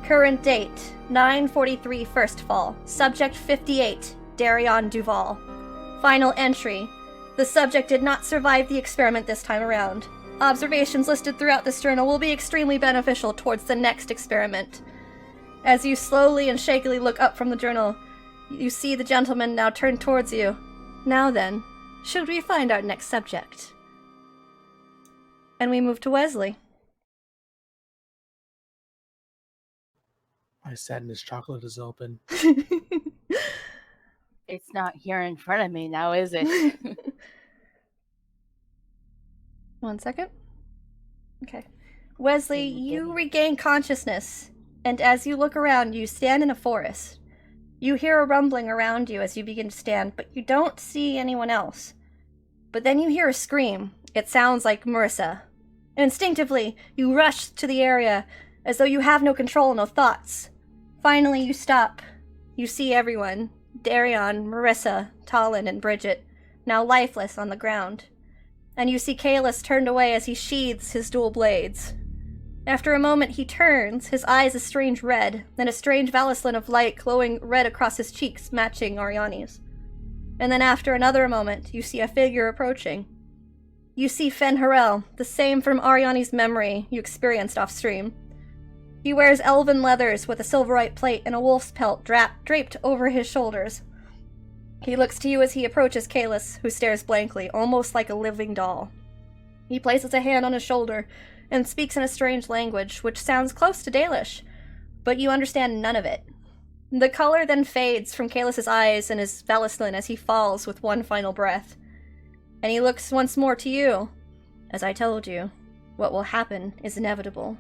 Current date, 9:43 first fall. Subject 58, Darion Duval. Final entry. The subject did not survive the experiment this time around. Observations listed throughout this journal will be extremely beneficial towards the next experiment. As you slowly and shakily look up from the journal, you see the gentleman now turn towards you. Now then, should we find our next subject? And we move to Wesley. My sadness chocolate is open. It's not here in front of me now, is it? 1 second. Okay. Wesley, you regain consciousness, and as you look around, you stand in a forest. You hear a rumbling around you as you begin to stand, but you don't see anyone else. But then you hear a scream. It sounds like Marissa. Instinctively, you rush to the area as though you have no control, no thoughts. Finally, you stop. You see everyone. Darion, Marissa, Talon, and Bridget, now lifeless on the ground. And you see Kalis turned away as he sheathes his dual blades. After a moment, he turns, his eyes a strange red, and a strange valislan of light glowing red across his cheeks, matching Ariani's. And then after another moment, you see a figure approaching. You see Fen Harel, the same from Ariani's memory you experienced off-stream. He wears elven leathers with a silverite plate and a wolf's pelt draped over his shoulders. He looks to you as he approaches Kalis, who stares blankly, almost like a living doll. He places a hand on his shoulder and speaks in a strange language, which sounds close to Dalish, but you understand none of it. The color then fades from Kaelus's eyes and his Valisthlan as he falls with one final breath. And he looks once more to you. As I told you, what will happen is inevitable.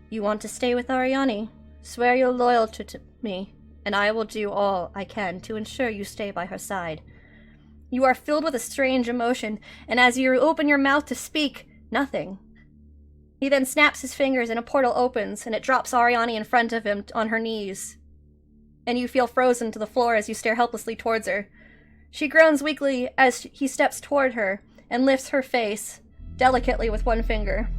You want to stay with Ariani? Swear your loyalty to me, and I will do all I can to ensure you stay by her side. You are filled with a strange emotion, and as you open your mouth to speak, nothing. He then snaps his fingers and a portal opens, and it drops Ariani in front of him on her knees. And you feel frozen to the floor as you stare helplessly towards her. She groans weakly as he steps toward her and lifts her face, delicately with one finger.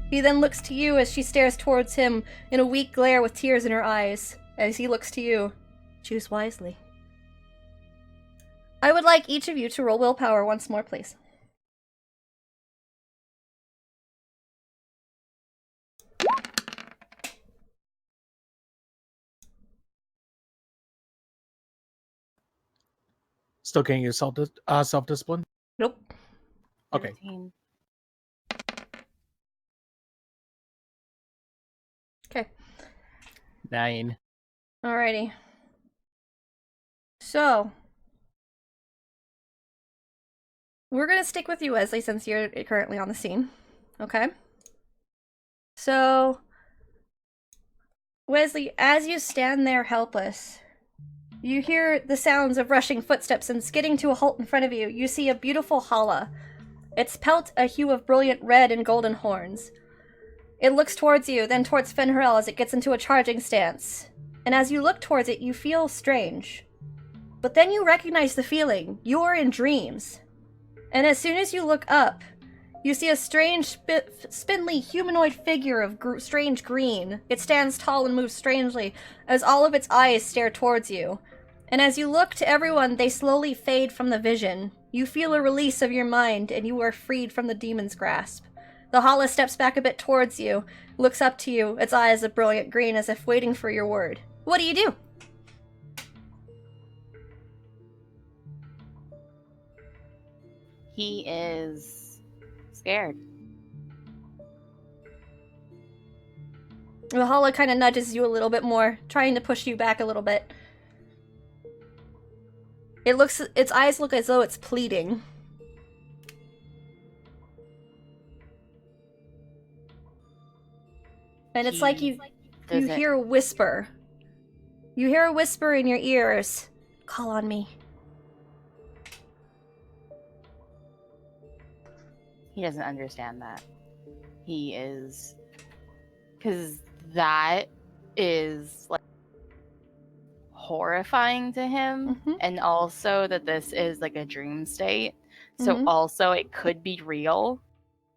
He then looks to you as she stares towards him in a weak glare with tears in her eyes. As he looks to you, choose wisely. I would like each of you to roll willpower once more, please. Still can't use self-discipline? Nope. Okay. 13. Okay. 9. Alrighty. So, we're gonna stick with you, Wesley, since you're currently on the scene. Okay? So, Wesley, as you stand there helpless, you hear the sounds of rushing footsteps, and skidding to a halt in front of you, you see a beautiful Hala. Its pelt a hue of brilliant red and golden horns. It looks towards you, then towards Fenrirel as it gets into a charging stance. And as you look towards it, you feel strange. But then you recognize the feeling. You're in dreams. And as soon as you look up, you see a strange, spindly humanoid figure of strange green. It stands tall and moves strangely as all of its eyes stare towards you. And as you look to everyone, they slowly fade from the vision. You feel a release of your mind, and you are freed from the demon's grasp. The Hala steps back a bit towards you, looks up to you, its eyes a brilliant green as if waiting for your word. What do you do? He is scared. The Hala kind of nudges you a little bit more, trying to push you back a little bit. Its eyes look as though it's pleading. And it's like you hear a whisper. You hear a whisper in your ears. Call on me. He doesn't understand that. He is... Because that is, like, horrifying to him. Mm-hmm. And also that this is, like, a dream state. So Mhm. also it could be real.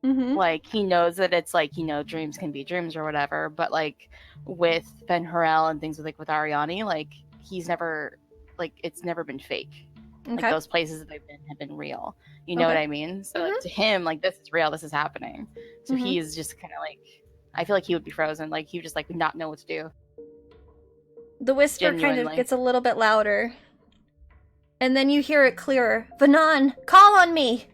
Mm-hmm. Like, he knows that it's, like, you know, dreams can be dreams or whatever. But, like, with Ben Harel and things with Ariani, like, he's never... Like, it's never been fake. Okay. Like, those places that they've been have been real. You know Okay. what I mean? So like, to him, like, this is real, this is happening. So Mhm. he is just kind of like, I feel like he would be frozen. Like, he would just, like, not know what to do. The whisper kind of Genuinely. gets a little bit louder. And then you hear it clearer. Vanan, call on me!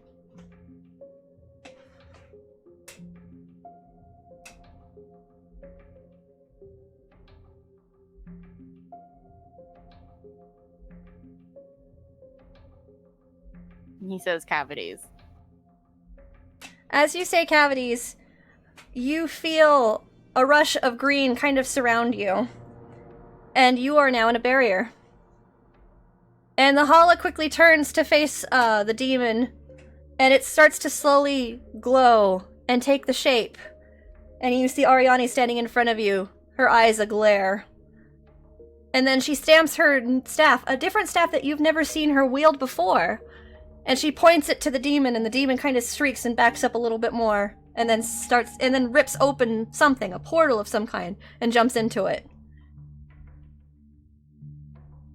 And he says cavities. As you say cavities, you feel a rush of green kind of surround you. And you are now in a barrier. And the Hala quickly turns to face the demon, and it starts to slowly glow and take the shape. And you see Ariani standing in front of you, her eyes aglare. And then she stamps her staff, a different staff that you've never seen her wield before. And she points it to the demon, and the demon kind of shrieks and backs up a little bit more, and then rips open something, a portal of some kind, and jumps into it.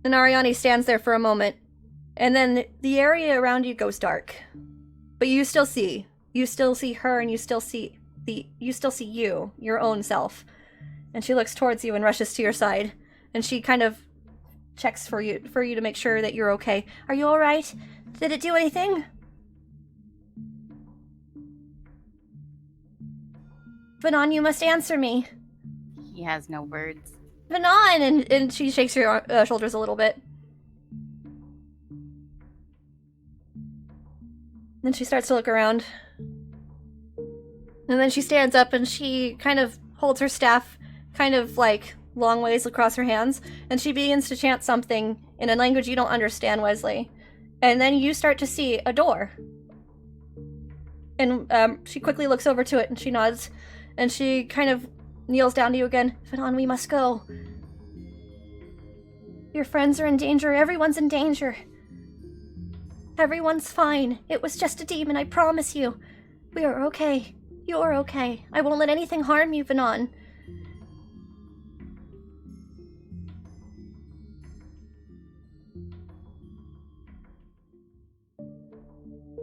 And Ariani stands there for a moment, and then the area around you goes dark. But you still see her, and you still see you, your own self. And she looks towards you and rushes to your side, and she kind of checks for you to make sure that you're okay. Are you all right? Did it do anything? Vanan, you must answer me. He has no words. on? And she shakes her shoulders a little bit. Then she starts to look around. And then she stands up and she kind of holds her staff kind of like long ways across her hands. And she begins to chant something in a language you don't understand, Wesley. And then you start to see a door. And she quickly looks over to it and she nods. And she kind of kneels down to you again. Fanon, we must go. Your friends are in danger. Everyone's in danger. Everyone's fine. It was just a demon, I promise you. We are okay. You're okay. I won't let anything harm you, Fanon.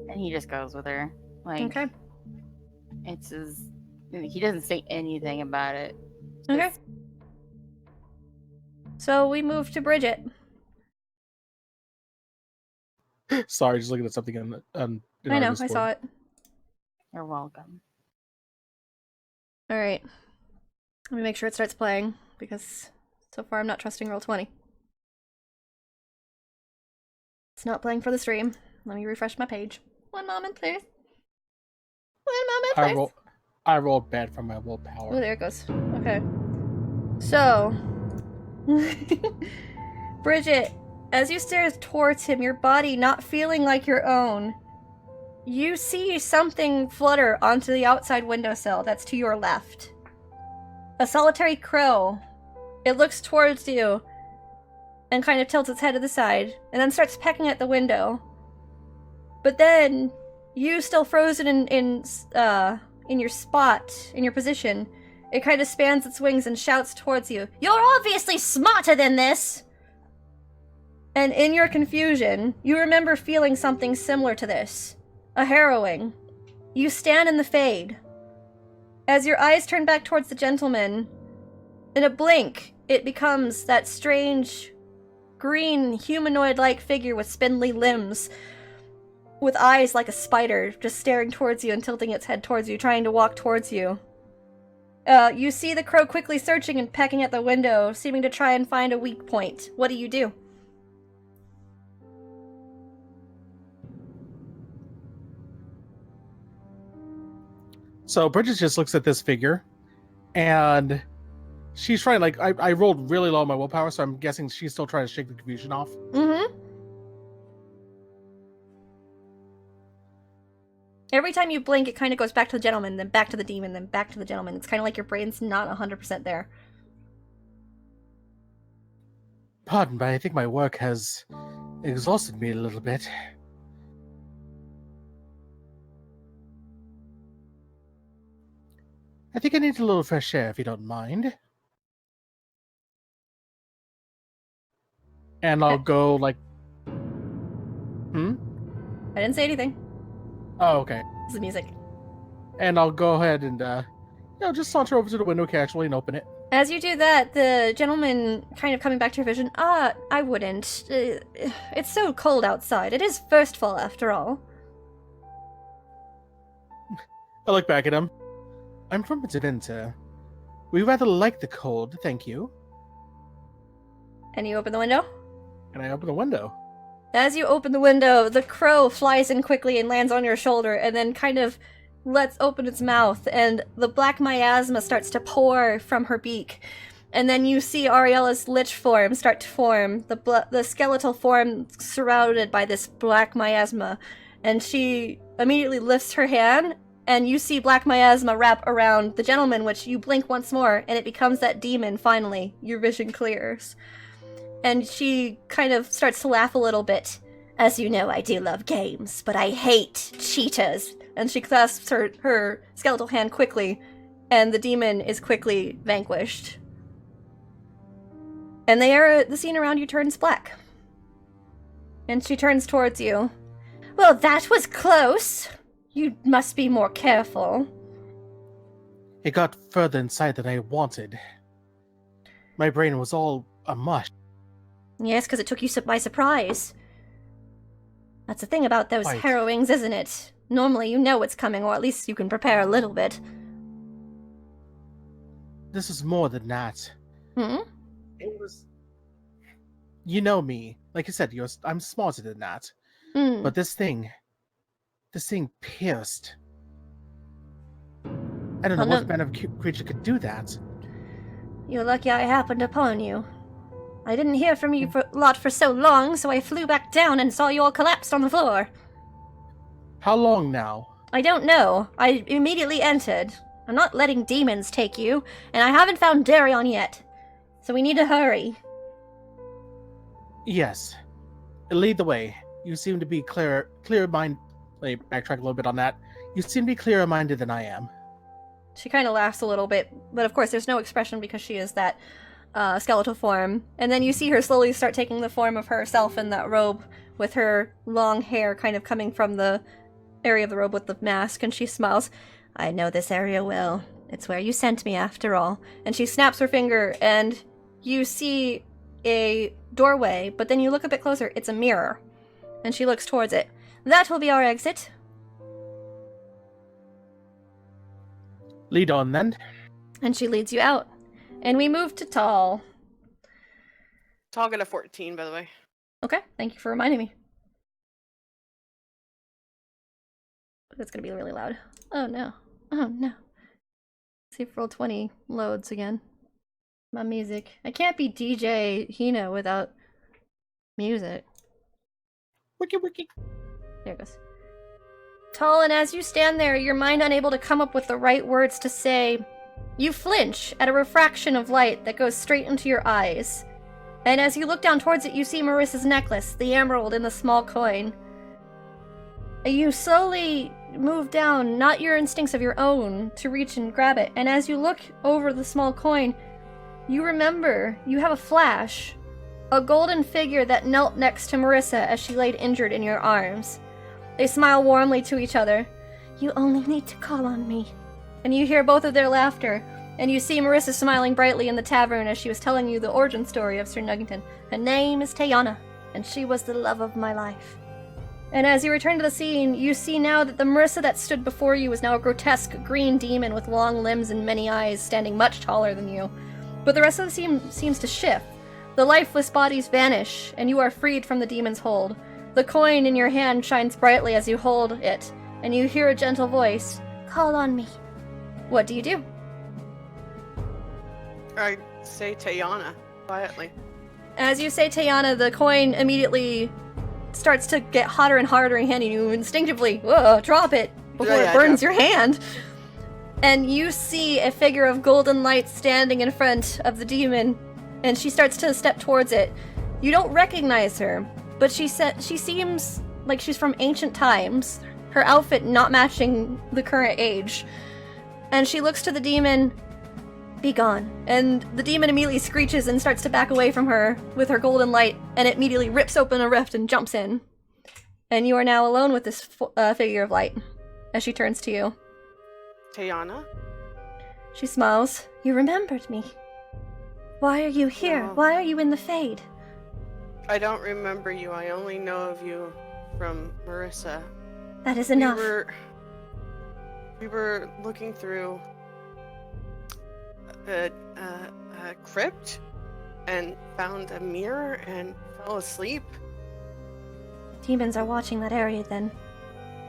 And he just goes with her. Like, Okay. It's his. He doesn't say anything about it. Okay. So we move to Bridget. Sorry, just looking at something in I our know, I Discord. saw it. You're welcome. Alright. Let me make sure it starts playing, because so far I'm not trusting Roll20. It's not playing for the stream. Let me refresh my page. One moment, please. One moment, please. I rolled bad from my willpower. Oh, there it goes. Okay. So, Bridget, as you stare towards him, your body not feeling like your own, you see something flutter onto the outside windowsill that's to your left. A solitary crow. It looks towards you and kind of tilts its head to the side and then starts pecking at the window. But then, you still frozen in your spot, in your position, it kind of spans its wings and shouts towards you, "You're obviously smarter than this!" And in your confusion, you remember feeling something similar to this. A harrowing. You stand in the fade. As your eyes turn back towards the gentleman, in a blink, it becomes that strange, green, humanoid-like figure with spindly limbs, with eyes like a spider, just staring towards you and tilting its head towards you, trying to walk towards you. You see the crow quickly searching and pecking at the window, seeming to try and find a weak point. What do? So Bridget just looks at this figure, and she's trying, like, I rolled really low on my willpower, so I'm guessing she's still trying to shake the confusion off. Mm-hmm. Every time you blink, it kind of goes back to the gentleman, then back to the demon, then back to the gentleman. It's kind of like your brain's not 100% there. Pardon, but I think my work has exhausted me a little bit. I think I need a little fresh air, if you don't mind. And I'll go, like... I didn't say anything. Oh, okay. It's the music. And I'll go ahead and, just saunter over to the window casually and open it. As you do that, the gentleman kind of coming back to your vision, I wouldn't. It's so cold outside. It is first fall, after all. I look back at him. I'm from Deventer. We rather like the cold, thank you. And you open the window? And I open the window. As you open the window, the crow flies in quickly and lands on your shoulder, and then kind of lets open its mouth, and the black miasma starts to pour from her beak. And then you see Ariella's lich form start to form, the skeletal form surrounded by this black miasma. And she immediately lifts her hand, and you see black miasma wrap around the gentleman, which you blink once more, and it becomes that demon finally. Your vision clears. And she kind of starts to laugh a little bit. As you know, I do love games, but I hate cheaters. And she clasps her skeletal hand quickly, and the demon is quickly vanquished. And the scene around you turns black. And she turns towards you. Well, that was close. You must be more careful. It got further inside than I wanted. My brain was all amush. Yes, because it took you by surprise. That's the thing about those Right. harrowings, isn't it? Normally you know what's coming, or at least you can prepare a little bit. This is more than that. Hmm? It was. You know me. Like I said, I'm smarter than that. Hmm. But this thing pierced. I don't know Oh, what no. kind of creature could do that. You're lucky I happened upon you. I didn't hear from you a lot for so long, so I flew back down and saw you all collapsed on the floor. How long now? I don't know. I immediately entered. I'm not letting demons take you, and I haven't found Darion yet. So we need to hurry. Yes. Lead the way. You seem to be clear mind. Let me backtrack a little bit on that. You seem to be clearer minded than I am. She kind of laughs a little bit, but of course there's no expression because she is that skeletal form. And then you see her slowly start taking the form of herself in that robe with her long hair kind of coming from the area of the robe with the mask, and she smiles. I know this area well. It's where you sent me after all. And she snaps her finger and you see a doorway, but then you look a bit closer. It's a mirror. And she looks towards it. That will be our exit. Lead on then. And she leads you out. And we move to Tall. Tall got a 14, by the way. Okay, thank you for reminding me. That's gonna be really loud. Oh no. Oh no. See if Roll20 loads again. My music. I can't be DJ Hina without music. Wiki wiki. There it goes. Tall, and as you stand there, your mind unable to come up with the right words to say, you flinch at a refraction of light that goes straight into your eyes. And as you look down towards it, you see Marissa's necklace, the emerald in the small coin. You slowly move down, not your instincts of your own, to reach and grab it. And as you look over the small coin, you remember, you have a flash. A golden figure that knelt next to Marissa as she laid injured in your arms. They smile warmly to each other. You only need to call on me. And you hear both of their laughter, and you see Marissa smiling brightly in the tavern as she was telling you the origin story of Sir Nuggington. Her name is Tayana, and she was the love of my life. And as you return to the scene, you see now that the Marissa that stood before you is now a grotesque green demon with long limbs and many eyes, standing much taller than you. But the rest of the scene seems to shift. The lifeless bodies vanish, and you are freed from the demon's hold. The coin in your hand shines brightly as you hold it, and you hear a gentle voice, call on me. What do you do? I say Tayana quietly. As you say Tayana, the coin immediately starts to get hotter and harder in hand, and you instinctively drop it before Yeah, it burns drop your hand. And you see a figure of golden light standing in front of the demon, and she starts to step towards it. You don't recognize her, but she seems like she's from ancient times, her outfit not matching the current age. And she looks to the demon, be gone. And the demon immediately screeches and starts to back away from her with her golden light, and it immediately rips open a rift and jumps in. And you are now alone with this figure of light as she turns to you. Tayana? She smiles. You remembered me. Why are you here? No. Why are you in the Fade? I don't remember you. I only know of you from Marissa. That is enough. We were looking through a crypt and found a mirror and fell asleep. Demons are watching that area then.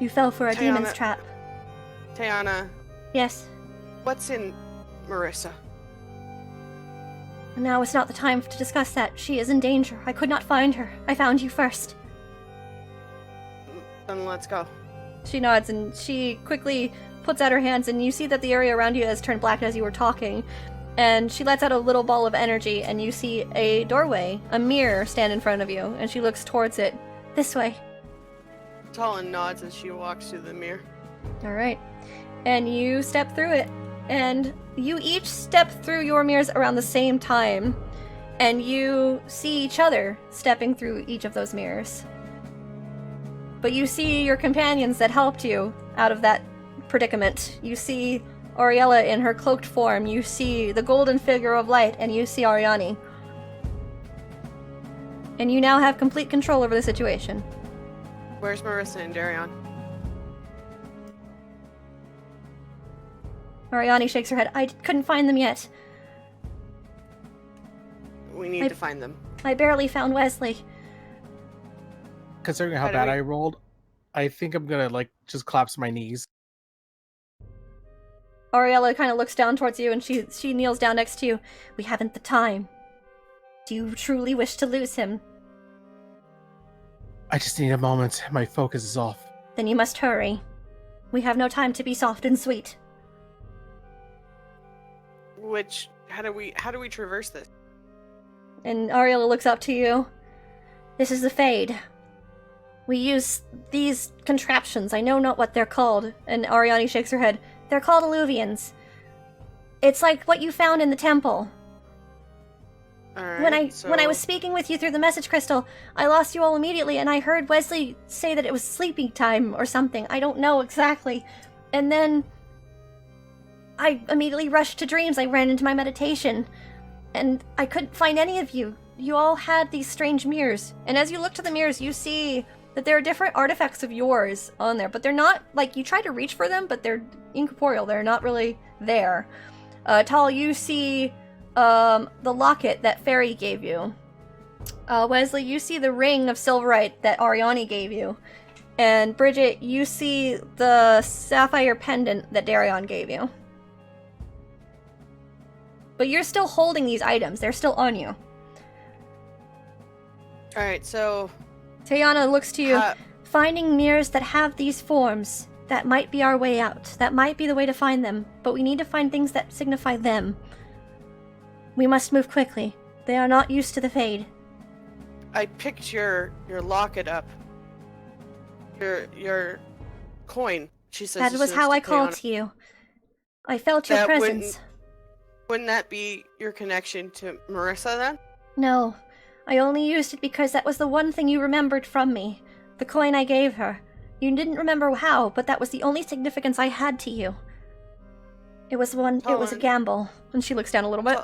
You fell for a demon's trap. Tayana, Yes. what's in Marissa? Now is not the time to discuss that. She is in danger. I could not find her. I found you first. Then let's go. She nods and she quickly puts out her hands, and you see that the area around you has turned black as you were talking. And she lets out a little ball of energy, and you see a doorway, a mirror, stand in front of you, and she looks towards it. This way. Talon nods as she walks through the mirror. Alright. And you step through it. And you each step through your mirrors around the same time. And you see each other stepping through each of those mirrors. But you see your companions that helped you out of that predicament. You see Auriella in her cloaked form. You see the golden figure of light. And you see Ariani. And you now have complete control over the situation. Where's Marissa and Darion? Ariani shakes her head. I couldn't find them yet. We need to find them. I barely found Wesley. Considering how How do bad we- I rolled, I think I'm gonna like just collapse my knees. Ariella kind of looks down towards you and she kneels down next to you. We haven't the time. Do you truly wish to lose him? I just need a moment. My focus is off. Then you must hurry. We have no time to be soft and sweet. How do we traverse this? And Ariella looks up to you. This is the Fade. We use these contraptions. I know not what they're called. And Ariani shakes her head. They're called illuvians. It's like what you found in the temple. Alright, When I was speaking with you through the message crystal, I lost you all immediately, and I heard Wesley say that it was sleeping time or something. I don't know exactly. And then I immediately rushed to dreams. I ran into my meditation, and I couldn't find any of you. You all had these strange mirrors, and as you look to the mirrors, you see that there are different artifacts of yours on there, but they're not, like, you try to reach for them, but they're incorporeal. They're not really there. Tal, you see the locket that Fairy gave you. Wesley, you see the ring of silverite that Ariani gave you. And Bridget, you see the sapphire pendant that Darion gave you. But you're still holding these items. They're still on you. Alright, so Tayana looks to you. ha- Finding mirrors that have these forms. That might be our way out. That might be the way to find them. But we need to find things that signify them. We must move quickly. They are not used to the Fade. I picked your locket up. Your coin. She says That this was is how I to called Tayana. to you. I felt your That presence. Wouldn't that be your connection to Marissa then? No, I only used it because that was the one thing you remembered from me. The coin I gave her. You didn't remember how, but that was the only significance I had to you. It was a Colin. gamble. And she looks down a little bit.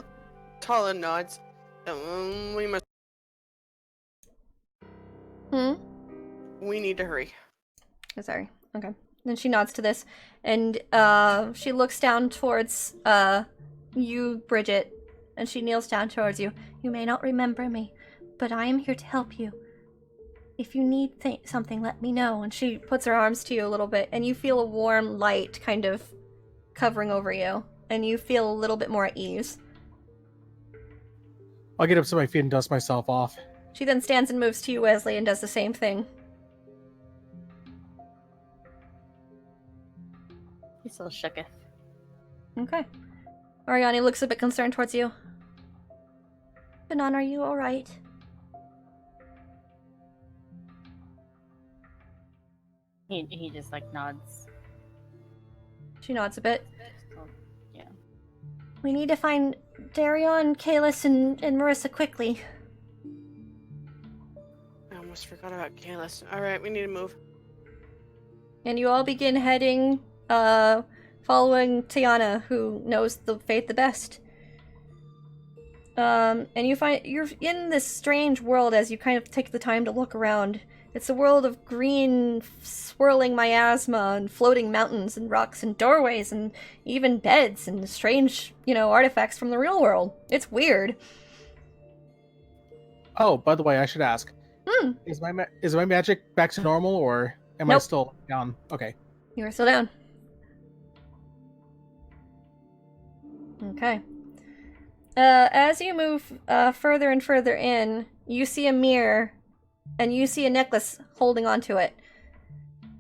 Talon nods. We must. We need to hurry. Oh, sorry. Okay. Then she nods to this, and she looks down towards you, Bridget, and she kneels down towards you. You may not remember me, but I am here to help you. If you need something, let me know. And she puts her arms to you a little bit, and you feel a warm light kind of covering over you, and you feel a little bit more at ease. I'll get up to my feet and dust myself off. She then stands and moves to you, Wesley, and does the same thing. He still shooketh. Okay. Ariani looks a bit concerned towards you. Banan, are you alright? He just like nods. She nods a bit. Still, yeah. We need to find Darion, Kalis, and Marissa quickly. I almost forgot about Kalis. Alright, we need to move. And you all begin heading, following Tiana, who knows the fate the best. And you find you're in this strange world as you kind of take the time to look around. It's a world of green, swirling miasma and floating mountains and rocks and doorways and even beds and strange, artifacts from the real world. It's weird. Oh, by the way, I should ask. Is my magic back to normal, or am I Nope. still down? Okay. You are still down. Okay. As you move further and further in, you see a mirror, and you see a necklace holding onto it.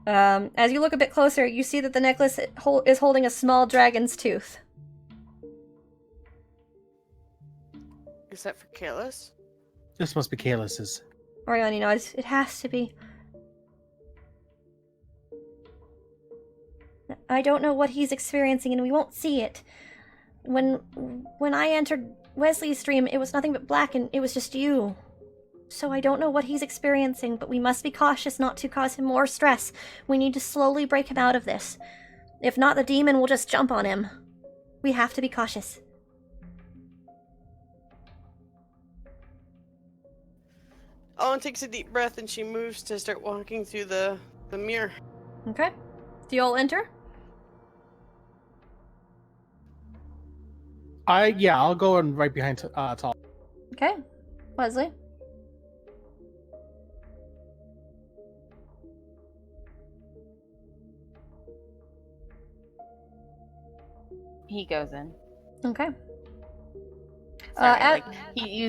As you look a bit closer, you see that the necklace is holding a small dragon's tooth. Is that for Kalis? This must be Kalis's. Oriani nods. It has to be. I don't know what he's experiencing, and we won't see it. When I entered Wesley's dream, it was nothing but black, and it was just you. So I don't know what he's experiencing, but we must be cautious not to cause him more stress. We need to slowly break him out of this. If not, the demon will just jump on him. We have to be cautious. Ellen takes a deep breath and she moves to start walking through the mirror. Okay. Do you all enter? I'll go in right behind Tal. Okay. Wesley? He goes in. Okay. Sorry, at- he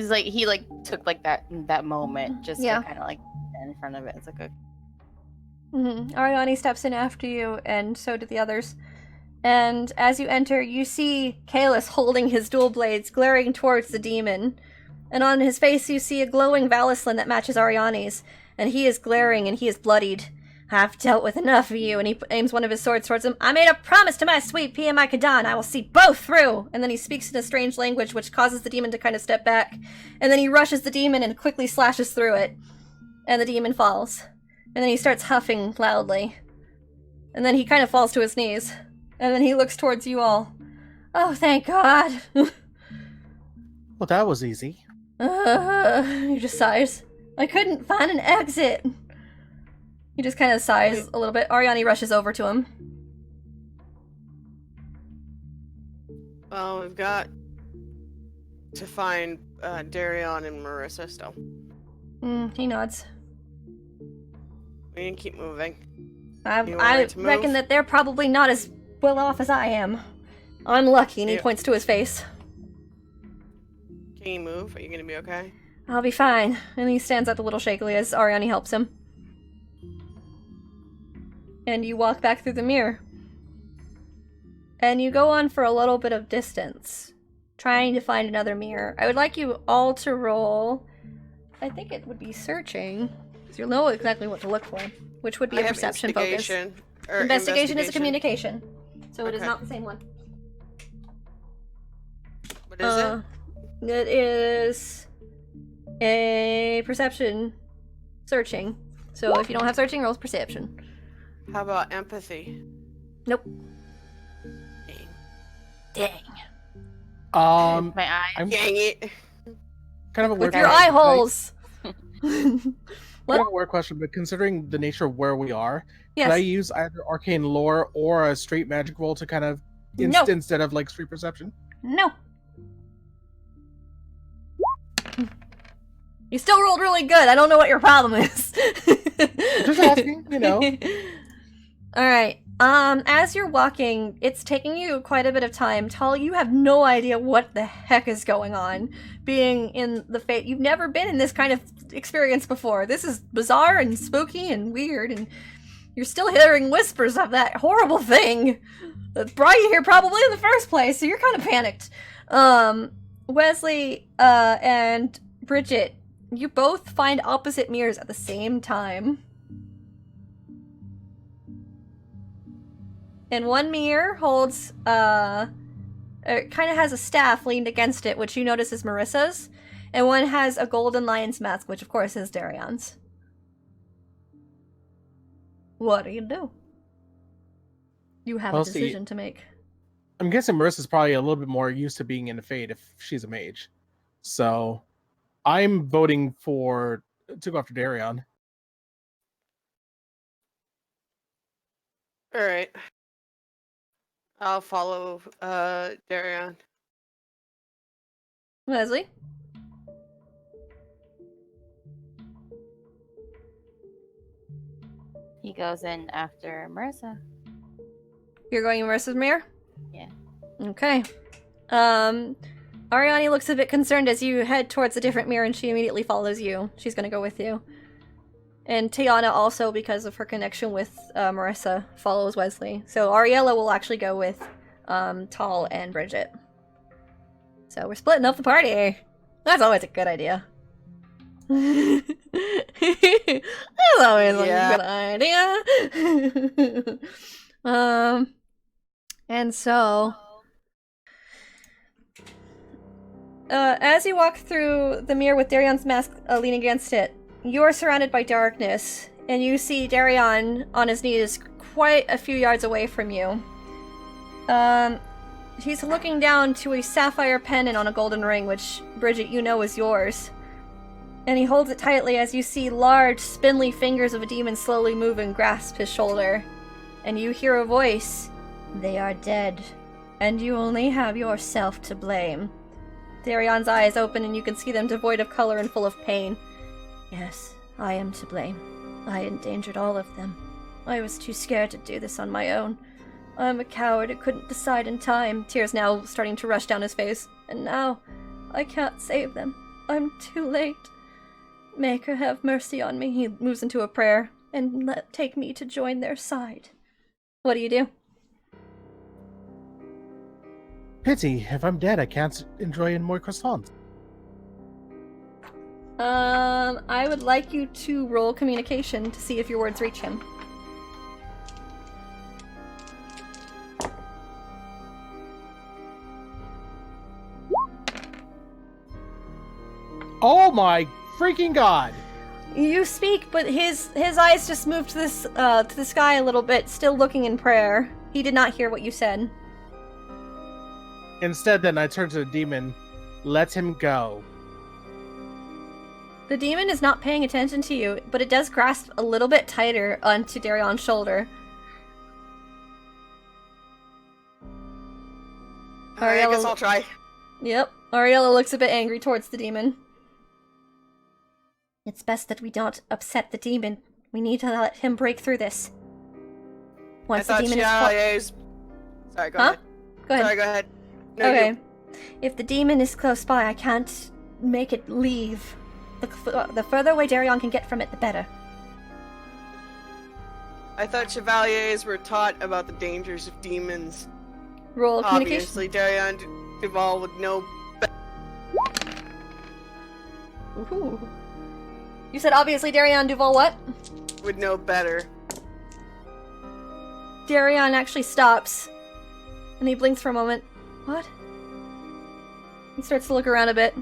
took like that moment just Yeah. to kind of like stand in front of it. It's like a Ariani steps in after you, and so do the others. And as you enter, you see Kalis holding his dual blades, glaring towards the demon. And on his face, you see a glowing Valislan that matches Ariani's. And he is glaring and he is bloodied. I've dealt with enough of you. And he aims one of his swords towards him. I made a promise to my sweet Pmi Kadan. I will see both through. And then he speaks in a strange language, which causes the demon to kind of step back. And then he rushes the demon and quickly slashes through it. And the demon falls. And then he starts huffing loudly. And then he kind of falls to his knees. And then he looks towards you all. Oh, thank God. Well, that was easy. He just sighs. I couldn't find an exit. He just kind of sighs a little bit. Ariani rushes over to him. Well, we've got to find Darion and Marissa still. He nods. We need to keep moving. I You want to reckon move? that they're probably not as well off as I am. I'm lucky, and he Yeah. points to his face. Can you move? Are you gonna be okay? I'll be fine. And he stands up a little shakily as Ariani helps him. And you walk back through the mirror. And you go on for a little bit of distance, trying to find another mirror. I would like you all to roll. I think it would be searching, because you'll know exactly what to look for, which would be I a have perception focus. investigation, or Investigation is a communication, so it is Okay. not the same one. What is it? It is a perception searching. So if you don't have searching, roll perception. How about empathy? Nope. Dang. Dang. my eyes. I'm Dang it. kind of a weird With your question. eye holes. Kind What? of a weird question, but considering the nature of where we are, Yes. could I use either arcane lore or a straight magic roll to kind of No. instead of like street perception? No. You still rolled really good. I don't know what your problem is. Just asking, you know. Alright. As you're walking, it's taking you quite a bit of time. Tal, you have no idea what the heck is going on. Being in the fate, you've never been in this kind of experience before. This is bizarre and spooky and weird, and you're still hearing whispers of that horrible thing that brought you here probably in the first place, so you're kind of panicked. Wesley, and Bridget, you both find opposite mirrors at the same time. And one mirror holds, it kind of has a staff leaned against it, which you notice is Marissa's. And one has a golden lion's mask, which of course is Darion's. What do? You have Well, a see, decision to make. I'm guessing Marissa's probably a little bit more used to being in the Fade if she's a mage. So I'm voting to go after Darion. Alright. I'll follow Darion. Leslie? He goes in after Marissa. You're going in Marissa's mirror? Yeah. Okay. Ariani looks a bit concerned as you head towards a different mirror and she immediately follows you. She's gonna go with you. And Tiana also, because of her connection with Marissa, follows Wesley. So Ariella will actually go with Tal and Bridget. So we're splitting up the party. That's always a good idea. That's always a good idea. And so, as you walk through the mirror with Darion's mask leaning against it, you are surrounded by darkness, and you see Darion on his knees quite a few yards away from you. He's looking down to a sapphire pendant on a golden ring, which, Bridget, you know is yours. And he holds it tightly as you see large, spindly fingers of a demon slowly move and grasp his shoulder. And you hear a voice. They are dead, and you only have yourself to blame. Darion's eyes open and you can see them devoid of color and full of pain. Yes, I am to blame. I endangered all of them. I was too scared to do this on my own. I'm a coward who couldn't decide in time. Tears now starting to rush down his face. And now, I can't save them. I'm too late. Maker, have mercy on me. He moves into a prayer. And take me to join their side. What do you do? Pity, if I'm dead, I can't enjoy any more croissants. I would like you to roll communication to see if your words reach him. Oh my freaking god! You speak, but his eyes just moved to the sky a little bit, still looking in prayer. He did not hear what you said. Instead, then, I turn to the demon. Let him go. The demon is not paying attention to you, but it does grasp a little bit tighter onto Darion's shoulder. I guess I'll try. Yep. Ariella looks a bit angry towards the demon. It's best that we don't upset the demon. We need to let him break through this. Once the demon is Sorry, go Huh? ahead. Go ahead. Sorry, go ahead. No, Okay. you. If the demon is close by, I can't make it leave. The further away Darion can get from it, the better. I thought chevaliers were taught about the dangers of demons. Roll communication. Obviously, Darion Duval would know. Ooh. You said obviously Darion Duval what? Would know better. Darion actually stops. And he blinks for a moment. What? He starts to look around a bit.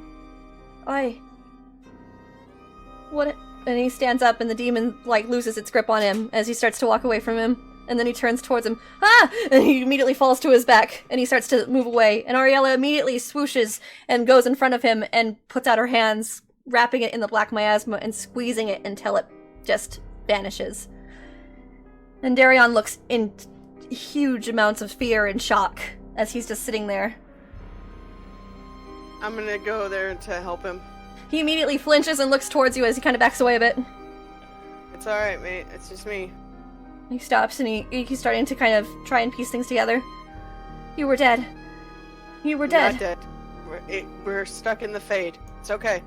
What? And he stands up and the demon, loses its grip on him as he starts to walk away from him. And then he turns towards him. Ah! And he immediately falls to his back and he starts to move away. And Ariella immediately swooshes and goes in front of him and puts out her hands, wrapping it in the black miasma and squeezing it until it just vanishes. And Darion looks in huge amounts of fear and shock as he's just sitting there. I'm gonna go there to help him. He immediately flinches and looks towards you as he kind of backs away a bit. It's alright, mate. It's just me. He stops and he's starting to kind of try and piece things together. You were dead. You were dead. Not dead. We're stuck in the fade. It's okay.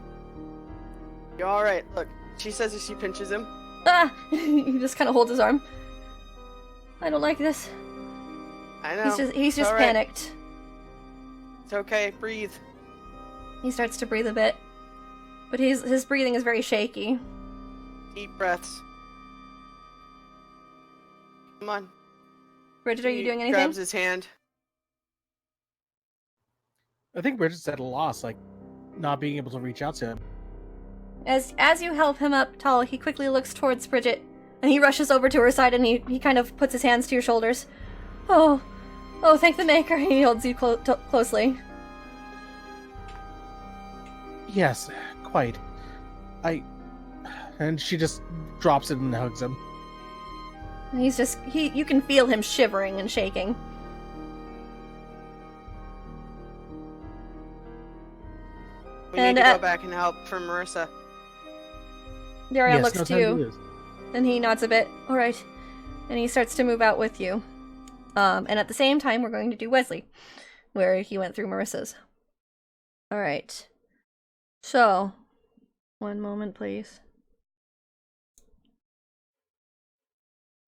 You're alright. Look, she says as she pinches him. Ah! He just kind of holds his arm. I don't like this. I know. He's just all right. panicked. It's okay. Breathe. He starts to breathe a bit. But his breathing is very shaky. Deep breaths. Come on. Bridget, are you doing anything? Grabs his hand. I think Bridget's at a loss, not being able to reach out to him. As you help him up tall, he quickly looks towards Bridget, and he rushes over to her side, and he kind of puts his hands to your shoulders. Oh, thank the Maker. He holds you closely. Yes, quite. And she just drops it and hugs him. You can feel him shivering and shaking. We need to go back and help for Marissa. Darion Yes, looks no to time you, lose. and he nods a bit. All right, and he starts to move out with you. And at the same time, we're going to do Wesley, where he went through Marissa's. All right. So, one moment, please.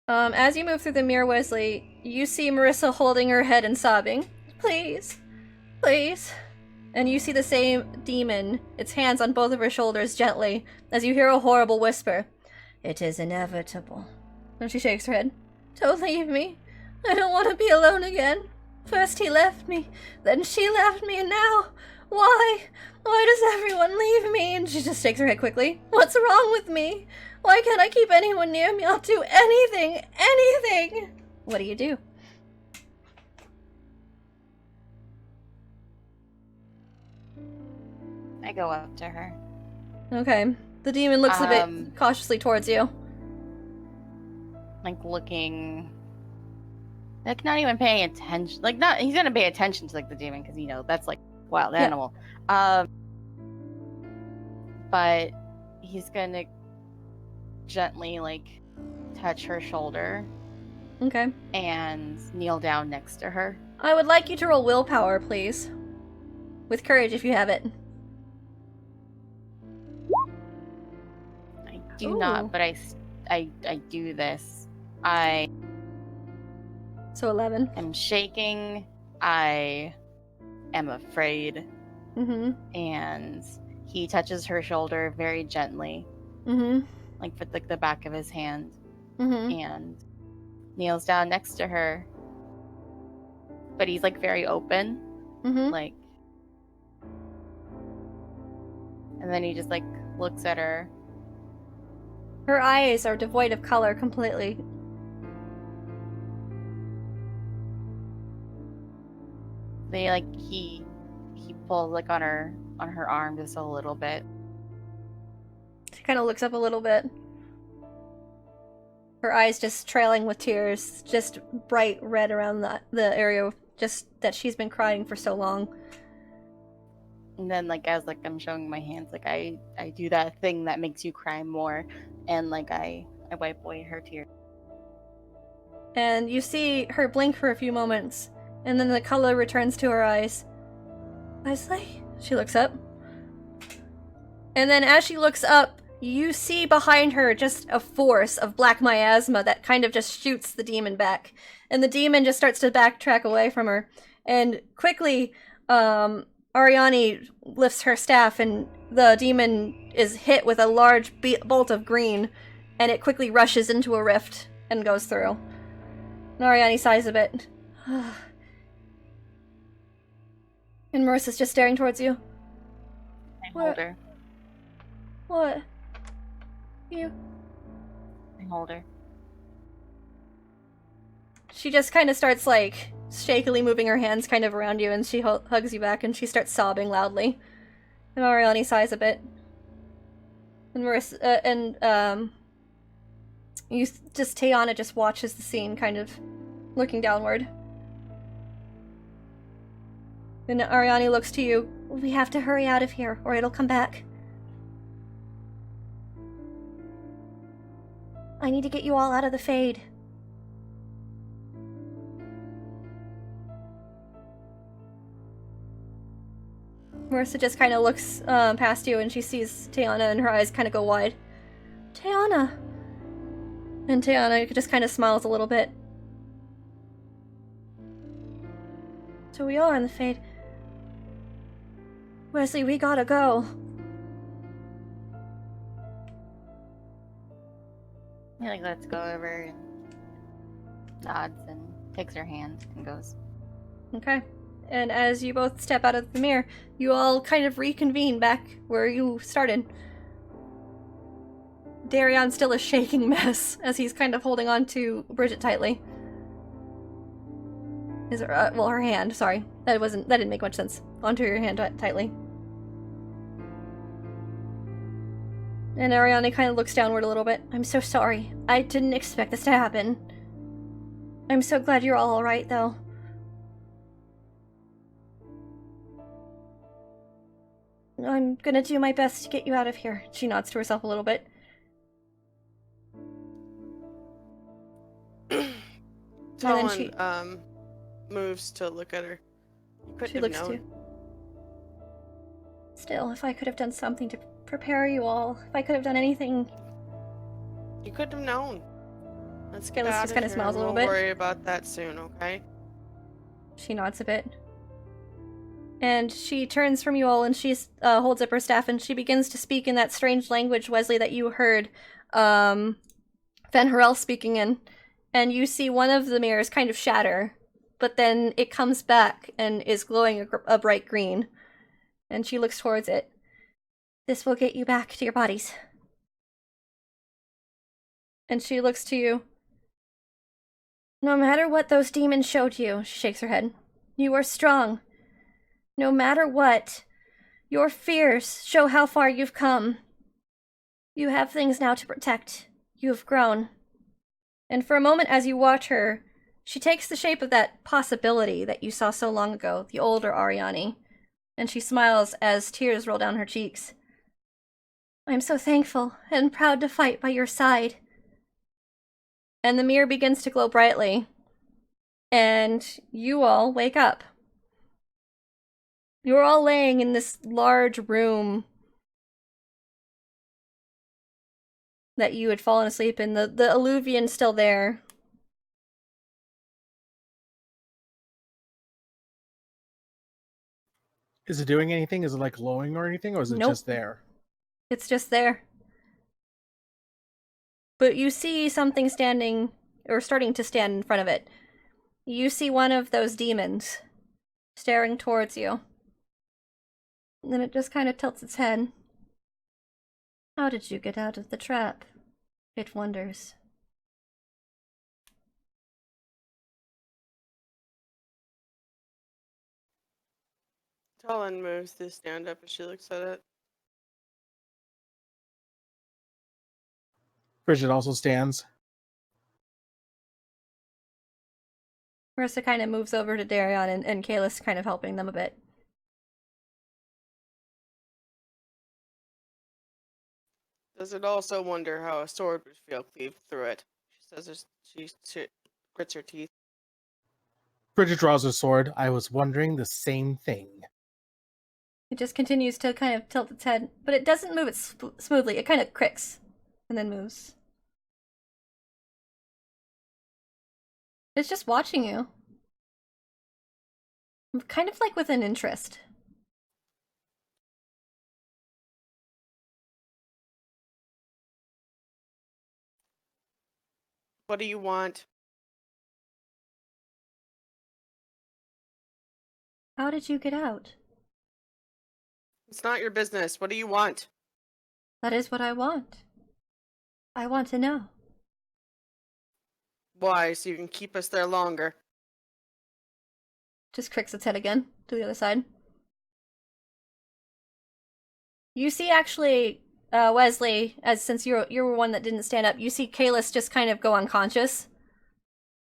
As you move through the mirror, Wesley, you see Marissa holding her head and sobbing. Please, please. And you see the same demon, its hands on both of her shoulders gently, as you hear a horrible whisper. It is inevitable. And she shakes her head. Don't leave me. I don't want to be alone again. First he left me, then she left me, and now... Why? Why does everyone leave me? And she just shakes her head quickly. What's wrong with me? Why can't I keep anyone near me? I'll do anything. Anything. What do you do? I go up to her. Okay. The demon looks a bit cautiously towards you. Looking... not even paying attention. He's gonna pay attention to, the demon, because, that's, wild Yeah. animal. But he's gonna gently like touch her shoulder Okay. and kneel down next to her. I would like you to roll willpower, please. With courage, if you have it. I do Ooh. not, but I do this. I So 11. am shaking. I am afraid. Mm-hmm. And he touches her shoulder very gently, Mm-hmm. like with like the back of his hand, Mm-hmm. and kneels down next to her. But he's like very open, Mm-hmm. like, and then he just like looks at her. Her eyes are devoid of color completely. They like he pulls like on her arm just a little bit. She kind of looks up a little bit. Her eyes just trailing with tears, just bright red around the area, just that she's been crying for so long. And then like as like I'm showing my hands, like I do that thing that makes you cry more, and like I wipe away her tears. And you see her blink for a few moments, and then the color returns to her eyes. Leslie? She looks up. And then as she looks up, you see behind her just a force of black miasma that kind of just shoots the demon back. And the demon just starts to backtrack away from her. And quickly, Ariani lifts her staff, and the demon is hit with a large bolt of green, and it quickly rushes into a rift and goes through. And Ariani sighs a bit. And Marissa's just staring towards you. I What? hold her. What? You? I hold her. She just kind of starts, like, shakily moving her hands kind of around you, and she hugs you back, and she starts sobbing loudly. And Ariani sighs a bit. And Marissa, Tayana just watches the scene, kind of looking downward. And Ariani looks to you. We have to hurry out of here, or it'll come back. I need to get you all out of the Fade. Marissa just kind of looks past you, and she sees Tayana, and her eyes kind of go wide. Tayana! And Tayana just kind of smiles a little bit. So we are in the Fade. Wesley, we gotta go. He like lets go of her and nods and takes her hand and goes. Okay. And as you both step out of the mirror, you all kind of reconvene back where you started. Darion's still a shaking mess as he's kind of holding on to Bridget tightly. Her hand, sorry. That didn't make much sense. Onto your hand tightly. And Ariana kind of looks downward a little bit. I'm so sorry. I didn't expect this to happen. I'm so glad you're all alright, though. I'm gonna do my best to get you out of here. She nods to herself a little bit. Talon moves to look at her. You couldn't She have looks known. too. Still, if I could have done something to prepare you all, if I could have done anything. You couldn't have known. Let's get Gillis out just of kinda here. smiles a little We'll bit. worry about that soon, okay? She nods a bit. And she turns from you all, and she holds up her staff, and she begins to speak in that strange language, Wesley, that you heard Van Harel speaking in. And you see one of the mirrors kind of shatter, but then it comes back and is glowing a bright green. And she looks towards it. This will get you back to your bodies. And she looks to you. No matter what those demons showed you, she shakes her head, you are strong. No matter what, your fears show how far you've come. You have things now to protect. You have grown. And for a moment, as you watch her, she takes the shape of that possibility that you saw so long ago, the older Ariani. And she smiles as tears roll down her cheeks. I'm so thankful and proud to fight by your side. And the mirror begins to glow brightly. And you all wake up. You're all laying in this large room that you had fallen asleep in. The Alluvian's still there. Is it doing anything? Is it like glowing or anything, or is it Nope. just there? It's just there. But you see something standing, or starting to stand in front of it. You see one of those demons staring towards you. And then it just kind of tilts its head. How did you get out of the trap? It wonders. Talon moves to stand up as she looks at it. Bridget also stands. Marissa kind of moves over to Darion, and Kalis kind of helping them a bit. Does it also wonder how a sword would feel cleaved through it? She says she grits her teeth. Bridget draws her sword. I was wondering the same thing. It just continues to kind of tilt its head, but it doesn't move it smoothly. It kind of cricks and then moves. It's just watching you. Kind of like with an interest. What do you want? How did you get out? It's not your business. What do you want? That is what I want. I want to know. Why? So you can keep us there longer. Just cricks its head again to the other side. You see, actually, Wesley, as since you were one that didn't stand up, you see Kalis just kind of go unconscious,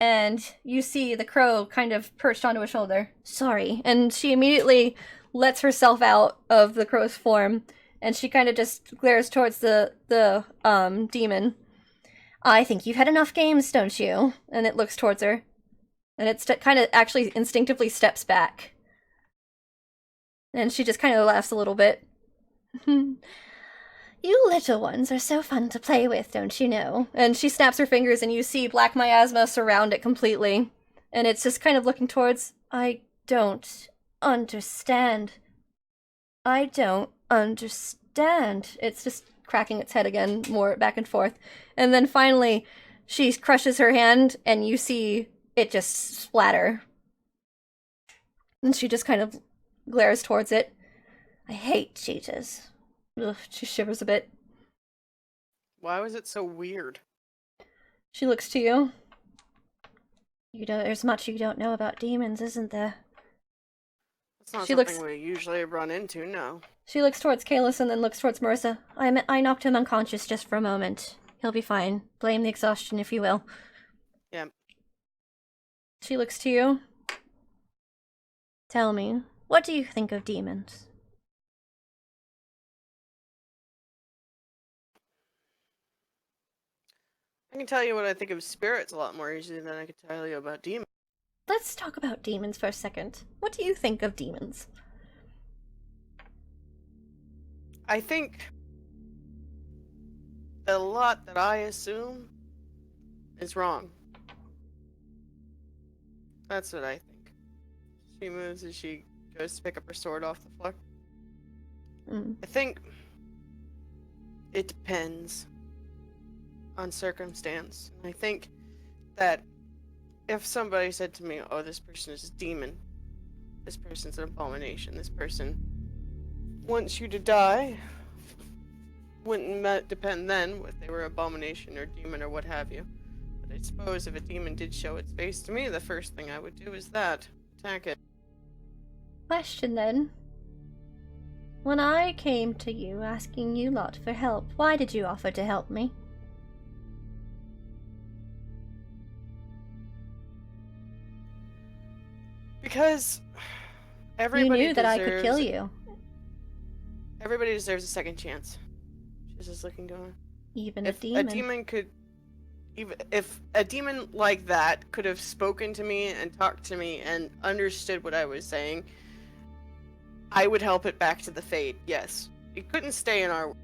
and you see the crow kind of perched onto his shoulder. Sorry, and she immediately lets herself out of the crow's form, and she kind of just glares towards the demon. I think you've had enough games, don't you? And it looks towards her. And it kind of actually instinctively steps back. And she just kind of laughs a little bit. You little ones are so fun to play with, don't you know? And she snaps her fingers and you see black miasma surround it completely. And it's just kind of looking towards, I don't understand. I don't understand. It's just cracking its head again, more back and forth. And then finally, she crushes her hand and you see it just splatter. And she just kind of glares towards it. I hate cheetahs. Ugh, she shivers a bit. Why was it so weird? She looks to you. There's much you don't know about demons, isn't there? It's not She something looks- we usually run into, no. She looks towards Kalis and then looks towards Marissa. I knocked him unconscious just for a moment. He'll be fine. Blame the exhaustion, if you will. Yeah. She looks to you. Tell me, what do you think of demons? I can tell you what I think of spirits a lot more easily than I could tell you about demons. Let's talk about demons for a second. What do you think of demons? I think that a lot that I assume is wrong. That's what I think. She moves as she goes to pick up her sword off the floor. I think it depends on circumstance. I think that if somebody said to me, oh, this person is a demon, this person's an abomination, this person wants you to die, wouldn't depend then if they were abomination or demon or what have you. But I suppose if a demon did show its face to me, the first thing I would do is that. Attack it. Question then. When I came to you asking you lot for help, why did you offer to help me? Because Everybody you knew that I could deserves- kill you. Everybody deserves a second chance. She's just looking to him. Even If a demon. a demon could, even if a demon like that could have spoken to me and talked to me and understood what I was saying, I would help it back to the Fade. Yes, it couldn't stay in our.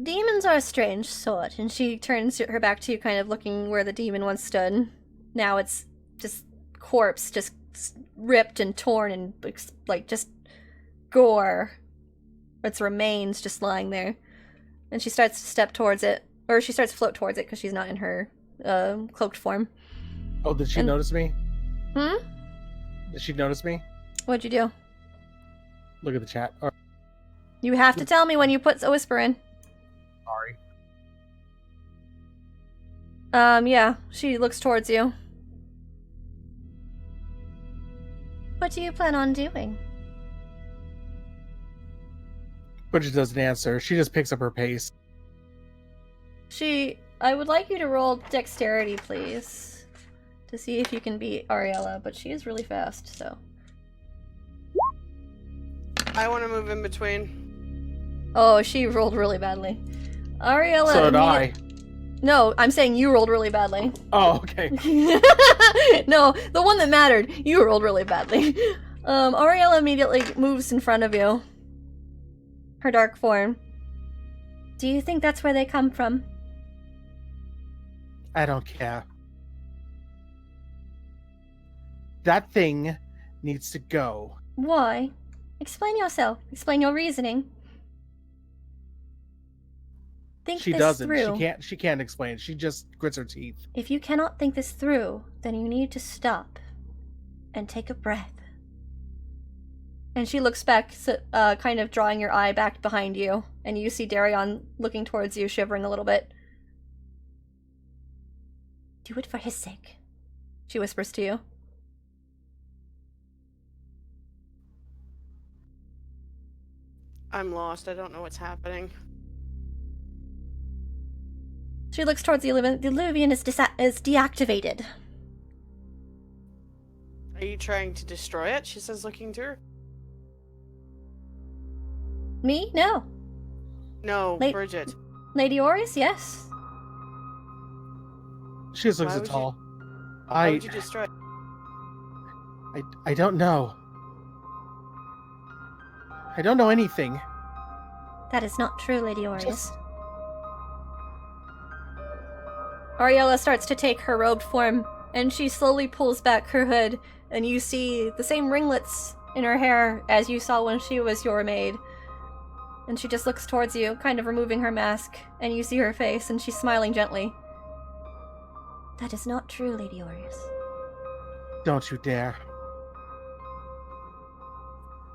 Demons are a strange sort, and she turns her back to you, kind of looking where the demon once stood. Now it's just corpse, just ripped and torn and like just gore. Its remains just lying there. And she starts to step towards it, or she starts to float towards it because she's not in her cloaked form. Oh, did she notice me? Hmm? Did she notice me? What'd you do? Look at the chat. Oh, You have to tell me when you put a whisper in. sorry. Yeah, she looks towards you. What do you plan on doing? Bridget doesn't answer. She just picks up her pace. I would like you to roll dexterity, please. To see if you can beat Ariella, but she is really fast, so. I want to move in between. Oh, she rolled really badly. Ariella. So did I. No, I'm saying you rolled really badly. Oh, okay. No, the one that mattered, you rolled really badly. Ariella immediately moves in front of you. Her dark form. Do you think that's where they come from? I don't care. That thing needs to go. Why? Explain yourself. Explain your reasoning. Think She this doesn't. through. She can't explain. She just grits her teeth. If you cannot think this through, then you need to stop and take a breath. And she looks back, kind of drawing your eye back behind you, and you see Darion looking towards you, shivering a little bit. Do it for his sake, she whispers to you. I'm lost. I don't know what's happening. She looks towards the Illuvian. The Illuvian is deactivated. Are you trying to destroy it? She says, looking to her. Me? No. No, Late- Bridget. Lady Orius? Yes. She just looks Why at would you- Tall. Why would you destroy it? I don't know. I don't know anything. That is not true, Lady Orius. Just- Ariella starts to take her robed form, and she slowly pulls back her hood, and you see the same ringlets in her hair as you saw when she was your maid. And she just looks towards you, kind of removing her mask, and you see her face, and she's smiling gently. That is not true, Lady Orius. Don't you dare.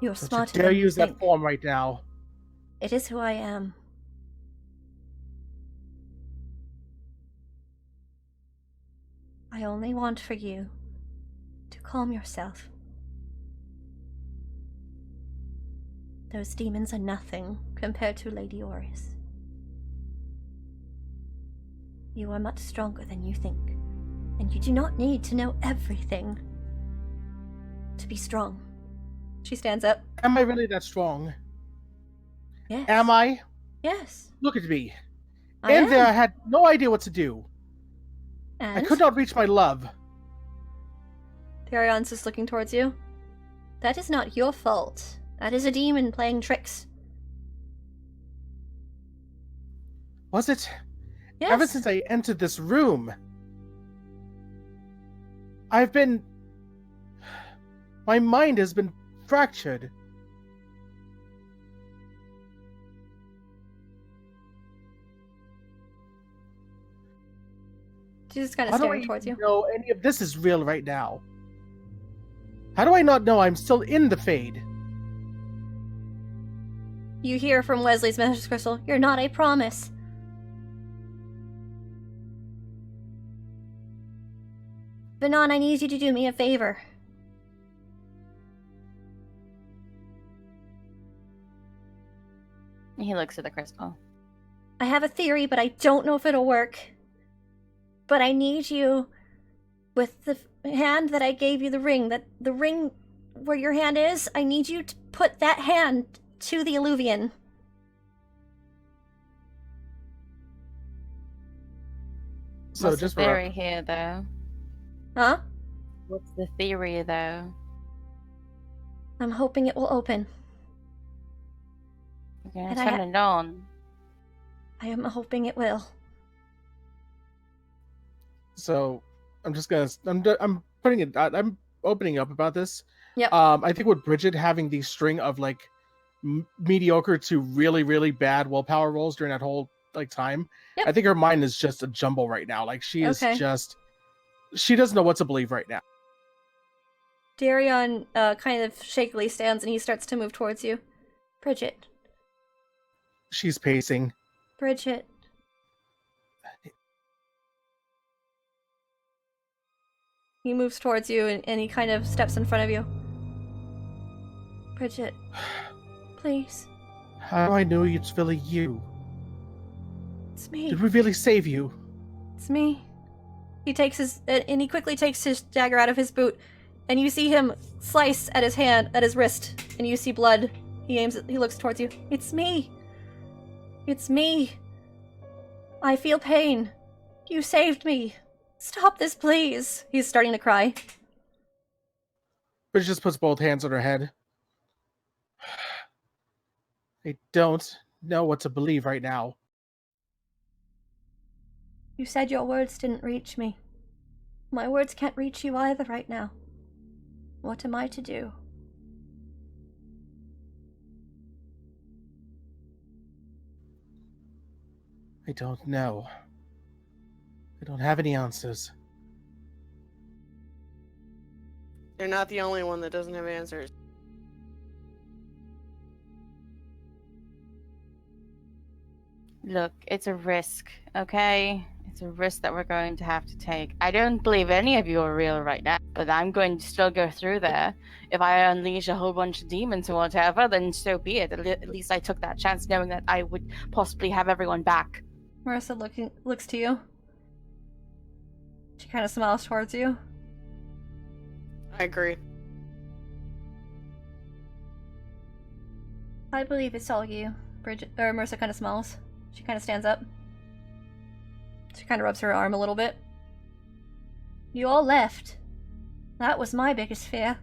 You are Don't smarter you dare than you use that think. form right now. It is who I am. I only want for you to calm yourself. Those demons are nothing compared to Lady Orius. You are much stronger than you think, and you do not need to know everything to be strong. She stands up. Am I really that strong? Yes. Am I? Yes. Look at me. I And am. there I had no idea what to do. And I could not reach my love. Darion's just looking towards you. That is not your fault. That is a demon playing tricks. Was it? Yes. Ever since I entered this room, I've been... My mind has been fractured. She's just kind of How do I staring towards you. know any of this is real right now? How do I not know I'm still in the Fade? You hear from Wesley's message crystal, "You're not a promise." Banon, I need you to do me a favor. He looks at the crystal. I have a theory, but I don't know if it'll work. But I need you With the hand that I gave you the ring, the ring where your hand is, I need you to put that hand to the alluvian. So What's just the for theory here, though? Huh? What's the theory, though? I'm hoping it will open. You're And gonna turn it on. I am hoping it will. So I'm just gonna I'm putting it I'm opening up about this. Yep. I think with Bridget having the string of like mediocre to really really bad willpower rolls during that whole like time, Yep. I think her mind is just a jumble right now. Like she is Okay. just she doesn't know what to believe right now. Darion kind of shakily stands and he starts to move towards you. Bridget. She's pacing. Bridget. He moves towards you and he kind of steps in front of you. Bridget. Please. How do I know it's really you? It's me. Did we really save you? It's me. He takes his and he quickly takes his dagger out of his boot, and you see him slice at his hand, at his wrist, and you see blood. He looks towards you. It's me. It's me. I feel pain. You saved me. Stop this, please. He's starting to cry. Bridget just puts both hands on her head. I don't know what to believe right now. You said your words didn't reach me. My words can't reach you either right now. What am I to do? I don't know. I don't have any answers. You're not the only one that doesn't have answers. Look, it's a risk, okay? It's a risk that we're going to have to take. I don't believe any of you are real right now, but I'm going to still go through there. If I unleash a whole bunch of demons or whatever, then so be it. At least I took that chance knowing that I would possibly have everyone back. Marissa looks to you. She kind of smiles towards you. I agree. I believe it's all you. Marissa kind of smiles. She kind of stands up. She kind of rubs her arm a little bit. You all left. That was my biggest fear.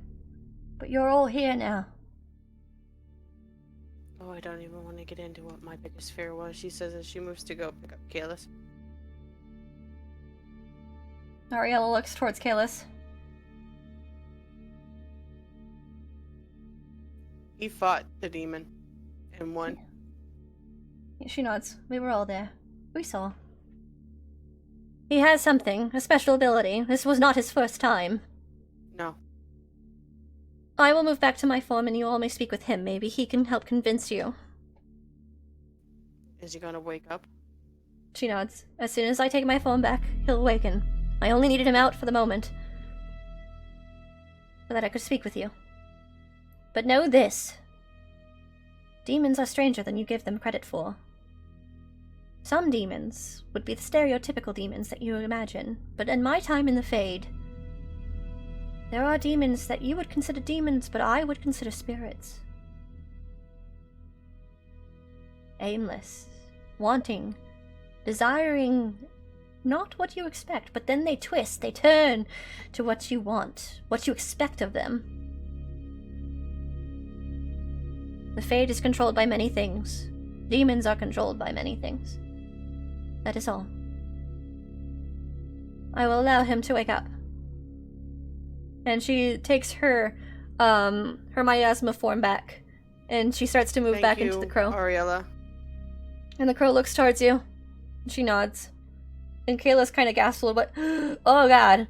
But you're all here now. Oh, I don't even want to get into what my biggest fear was, she says as she moves to go pick up Kalis. Ariella looks towards Kalis. He fought the demon and won. Yeah, she nods. We were all there. We saw. He has something, a special ability. This was not his first time. No. I will move back to my form and you all may speak with him. Maybe he can help convince you. Is he gonna wake up? She nods. As soon as I take my form back, he'll awaken. I only needed him out for the moment, so that I could speak with you. But know this. Demons are stranger than you give them credit for. Some demons would be the stereotypical demons that you imagine, but in my time in the Fade, there are demons that you would consider demons, but I would consider spirits. Aimless, wanting, desiring not what you expect, but then they twist, they turn to what you want, what you expect of them. The Fade is controlled by many things. Demons are controlled by many things. That is all. I will allow him to wake up. And she takes her miasma form back, and she starts to move Thank back you, into the crow. Ariella. And the crow looks towards you. And she nods. And Kayla's kind of gasps a little bit. Oh god.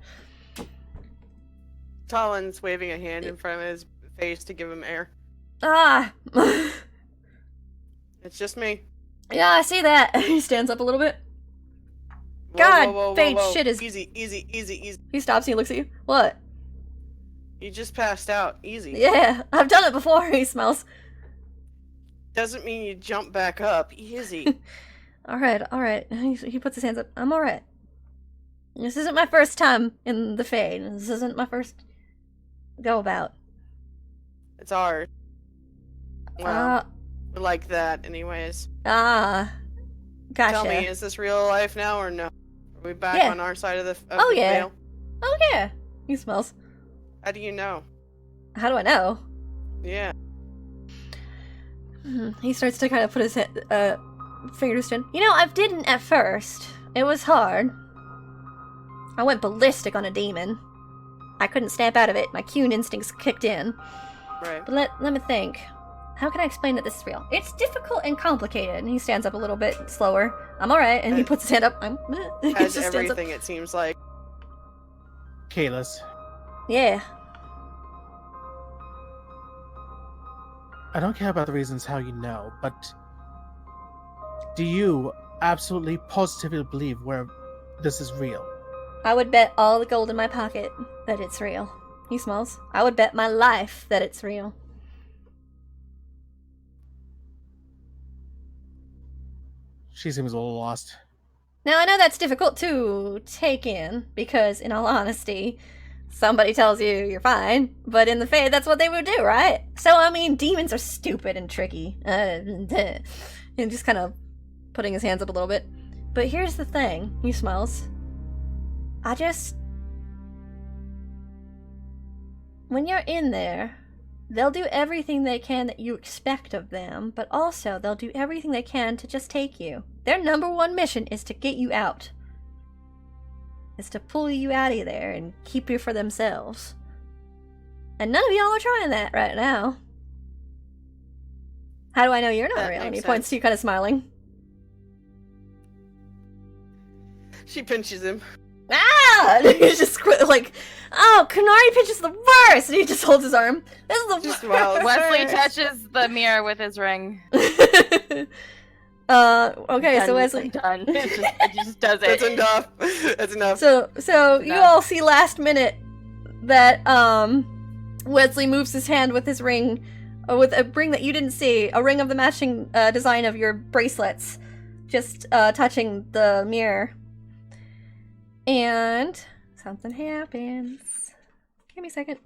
Talon's waving a hand in front of his face to give him air. Ah! It's just me. Yeah, I see that. He stands up a little bit. Whoa, God, whoa, whoa, whoa, Fade whoa. shit is... Easy, easy, easy, easy. He stops and he looks at you. What? You just passed out. Easy. Yeah, I've done it before. He smells. Doesn't mean you jump back up. Easy. Alright, alright. He puts his hands up. I'm alright. This isn't my first time in the Fade. This isn't my first go about. It's ours. Well, we're like that, anyways. Gotcha. Tell me, is this real life now or no? Are we back Yeah. on our side of the Oh, yeah. veil? Oh, yeah. He smells. How do you know? How do I know? Yeah. He starts to kind of put his fingers in. You know, I didn't at first. It was hard. I went ballistic on a demon. I couldn't snap out of it. My Kuhn instincts kicked in. Right. But let me think. How can I explain that this is real? It's difficult and complicated. And he stands up a little bit slower. I'm alright. And he puts his hand up. He As just stands up. everything, it seems like. Kalis, Yeah. I don't care about the reasons how you know, but do you absolutely positively believe where this is real? I would bet all the gold in my pocket that it's real. He smells. I would bet my life that it's real. She seems a little lost. Now, I know that's difficult to take in, because, in all honesty, somebody tells you you're fine, but in the Fade, that's what they would do, right? So, I mean, demons are stupid and tricky. And just kind of putting his hands up a little bit. But here's the thing. He smells. When you're in there, they'll do everything they can that you expect of them, but also they'll do everything they can to just take you. Their number one mission is to get you out. Is to pull you out of there and keep you for themselves. And none of y'all are trying that right now. How do I know you're not That real? And he makes points sense. to you kind of smiling. She pinches him. Ah! And he's just like, oh, Canary pinch is the worst! And he just holds his arm. This is the Just worst! smiles. Wesley touches the mirror with his ring. Okay, so Done, Wesley. done. It just does it. That's enough. That's enough. So you No. all see last minute that Wesley moves his hand with his ring, with a ring that you didn't see, a ring of the matching design of your bracelets, just touching the mirror. And something happens. Give me a second.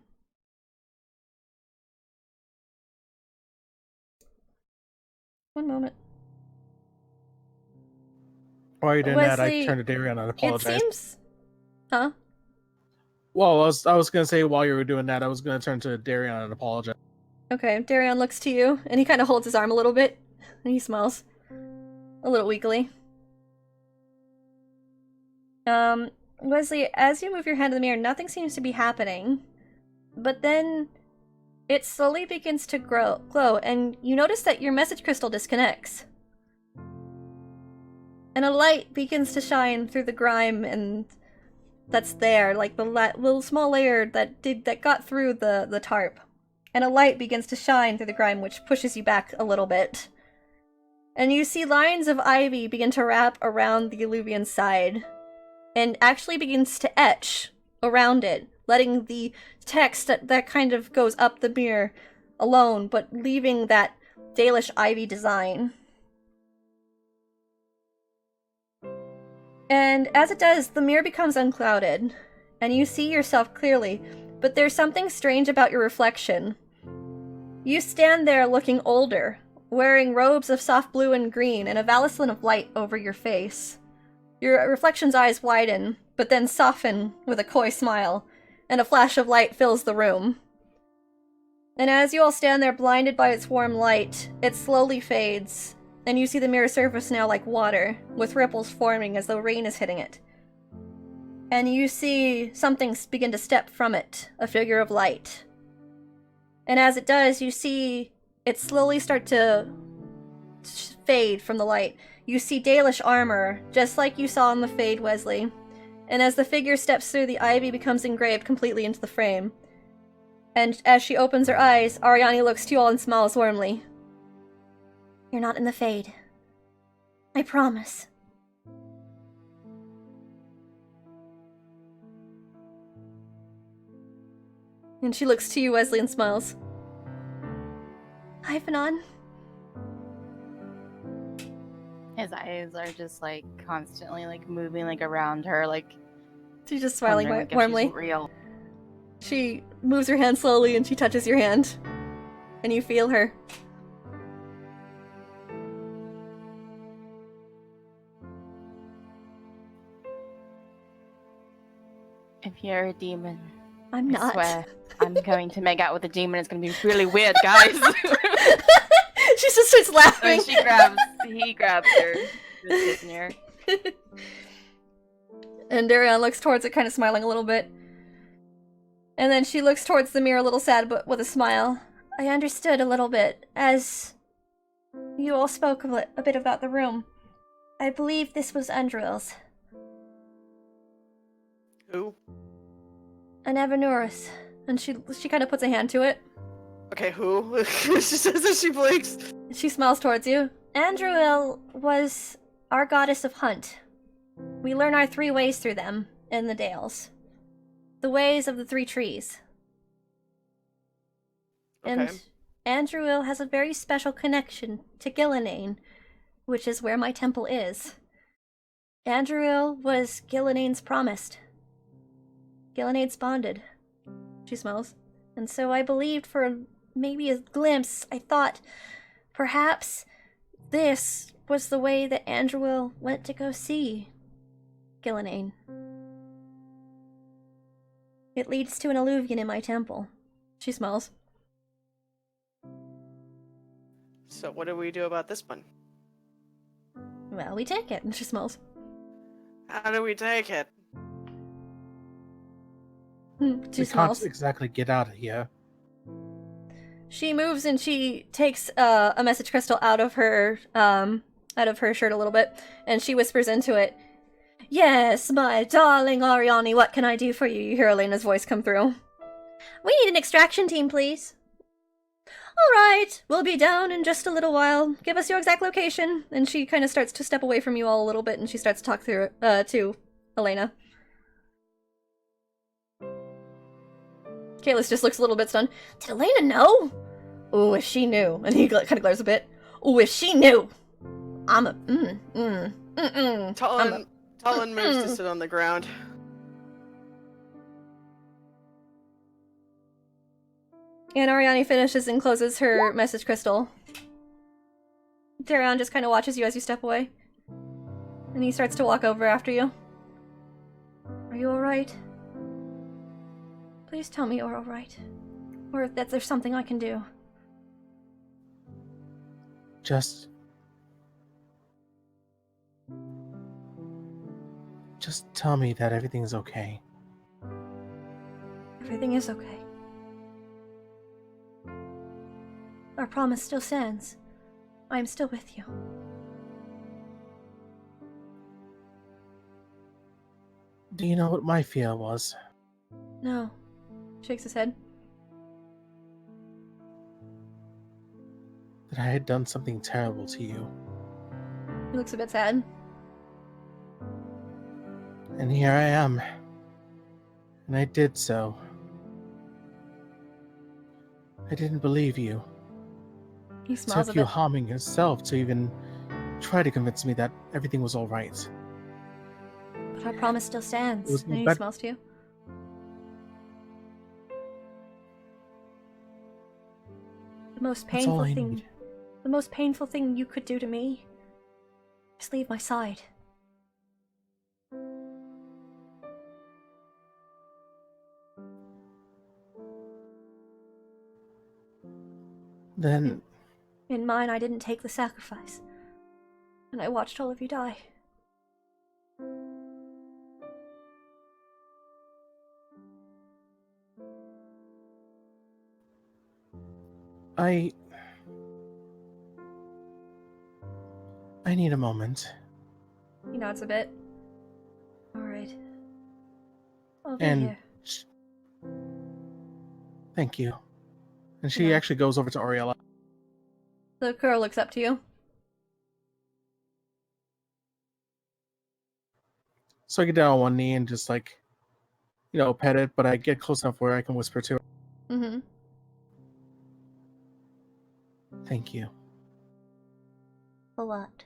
One moment. While you're doing that, I Wesley, turn to Darian and apologize. It seems... Huh? Well, I was gonna say while you were doing that, I was gonna turn to Darian and apologize. Okay, Darion looks to you, and he kind of holds his arm a little bit, and he smiles. A little weakly. Wesley, as you move your hand to the mirror, nothing seems to be happening. But then, it slowly begins to glow, and you notice that your message crystal disconnects. And a light begins to shine through the grime, and that's there, like the little small layer that got through the tarp. And a light begins to shine through the grime, which pushes you back a little bit. And you see lines of ivy begin to wrap around the Illuvian side, and actually begins to etch around it, letting the text that kind of goes up the mirror alone, but leaving that Dalish ivy design. And as it does, the mirror becomes unclouded, and you see yourself clearly, but there's something strange about your reflection. You stand there looking older, wearing robes of soft blue and green and a valislan of light over your face. Your reflection's eyes widen, but then soften with a coy smile, and a flash of light fills the room. And as you all stand there blinded by its warm light, it slowly fades, and you see the mirror surface now like water, with ripples forming as though rain is hitting it. And you see something begin to step from it, a figure of light. And as it does, you see it slowly start to fade from the light. You see Dalish armor, just like you saw in the Fade, Wesley. And as the figure steps through, the ivy becomes engraved completely into the frame. And as she opens her eyes, Ariani looks to you all and smiles warmly. You're not in the Fade. I promise. And she looks to you, Wesley, and smiles. Hi, Fanon. His eyes are just like constantly like moving like around her, like She's just smiling Wondering, like, if warmly. she's real. She moves her hand slowly and she touches your hand. And you feel her. If you're a demon, I'm I not. swear, I'm going to make out with a demon. It's going to be really weird, guys. She just starts laughing. And he grabs her, with his near. And Darion looks towards it, kind of smiling a little bit. And then she looks towards the mirror a little sad, but with a smile. I understood a little bit, as you all spoke a bit about the room. I believe this was Undril's. Who? An Evanurus. And she kind of puts a hand to it. Okay, who? She says as she blinks. She smiles towards you. Andruil was our goddess of hunt. We learn our 3 ways through them in the Dales. The ways of the 3 trees. Okay. And Andruil has a very special connection to Gillinane, which is where my temple is. Andruil was Gillinane's promised. Gillinane's bonded. She smells. And so I believed for maybe a glimpse, I thought perhaps this was the way that Andruil went to go see Gillinane. It leads to an alluvion in my temple. She smells. So what do we do about this one? Well, we take it, and she smells. How do we take it? She We smells. can't exactly get out of here. She moves and she takes a message crystal out of her shirt a little bit, and she whispers into it. Yes, my darling Ariani, what can I do for you? You hear Elena's voice come through. We need an extraction team, please. All right, we'll be down in just a little while. Give us your exact location. And she kind of starts to step away from you all a little bit, and she starts to talk through to Elena. Kalis just looks a little bit stunned. Did Elena know? Oh, if she knew. And he kind of glares a bit. Oh, if she knew. I'm a... Talon moves to sit on the ground. And Ariani finishes and closes her message crystal. Darion just kind of watches you as you step away. And he starts to walk over after you. Are you alright? Please tell me you're alright. Or that there's something I can do. Just tell me that everything's okay. Everything is okay. Our promise still stands. I am still with you. Do you know what my fear was? No. Shakes his head. That I had done something terrible to you. He looks a bit sad. And here I am. And I did so. I didn't believe you. He It smiles a took you bit. harming yourself to even try to convince me that everything was alright. But our promise still stands. It was And he bet- smiles to you. The most That's all painful I thing. need. The most painful thing you could do to me is leave my side. Then In mine, I didn't take the sacrifice. And I watched all of you die. I need a moment. He nods a bit. Alright. I'll be And here. Thank you. And she Yeah. actually goes over to Oriella. The girl looks up to you. So I get down on one knee and just like, pet it, but I get close enough where I can whisper to her. Mm-hmm. Thank you. A lot.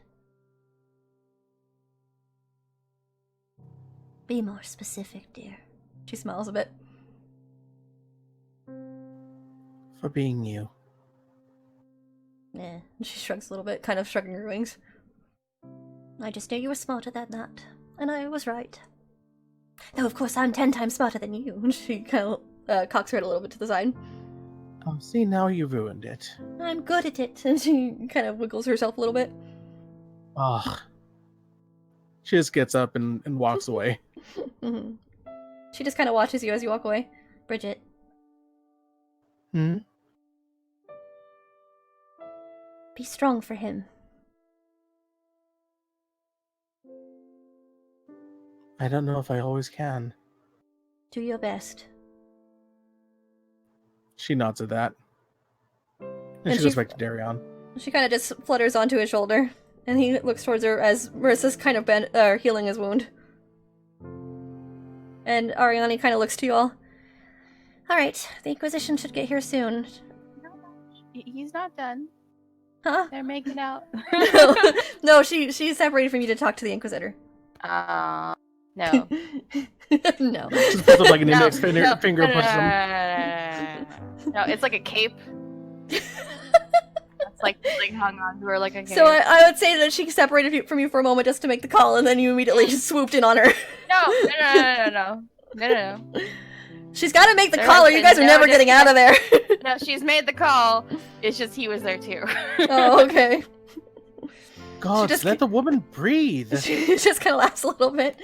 Be more specific, dear. She smiles a bit. For being you. Yeah. She shrugs a little bit, kind of shrugging her wings. I just knew you were smarter than that, and I was right. Though, of course, I'm 10 times smarter than you. And she kind of cocks her head a little bit to the side. Oh, see, now you ruined it. I'm good at it. And she kind of wiggles herself a little bit. Ugh. She just gets up and walks away. Mm-hmm. She just kind of watches you as you walk away. Bridget. Hmm? Be strong for him. I don't know if I always can. Do your best. She nods at that. And she she goes back to Darion. She kind of just flutters onto his shoulder, and he looks towards her as Marissa's kind of healing his wound. And Ariani kind of looks to you all. Alright, the Inquisition should get here soon. He's not done. Huh? They're making out. No, she's separated from you to talk to the Inquisitor. No. No. Just puts up like an index finger no, pushes him. No, it's like a cape. It's like hung on to her like a cape. So I would say that she separated from you for a moment just to make the call, and then you immediately just swooped in on her. No. She's got to make the call, or you guys are never getting out of there. No, she's made the call. It's just he was there too. Oh, okay. God, just let the woman breathe. She just kind of laughs a little bit.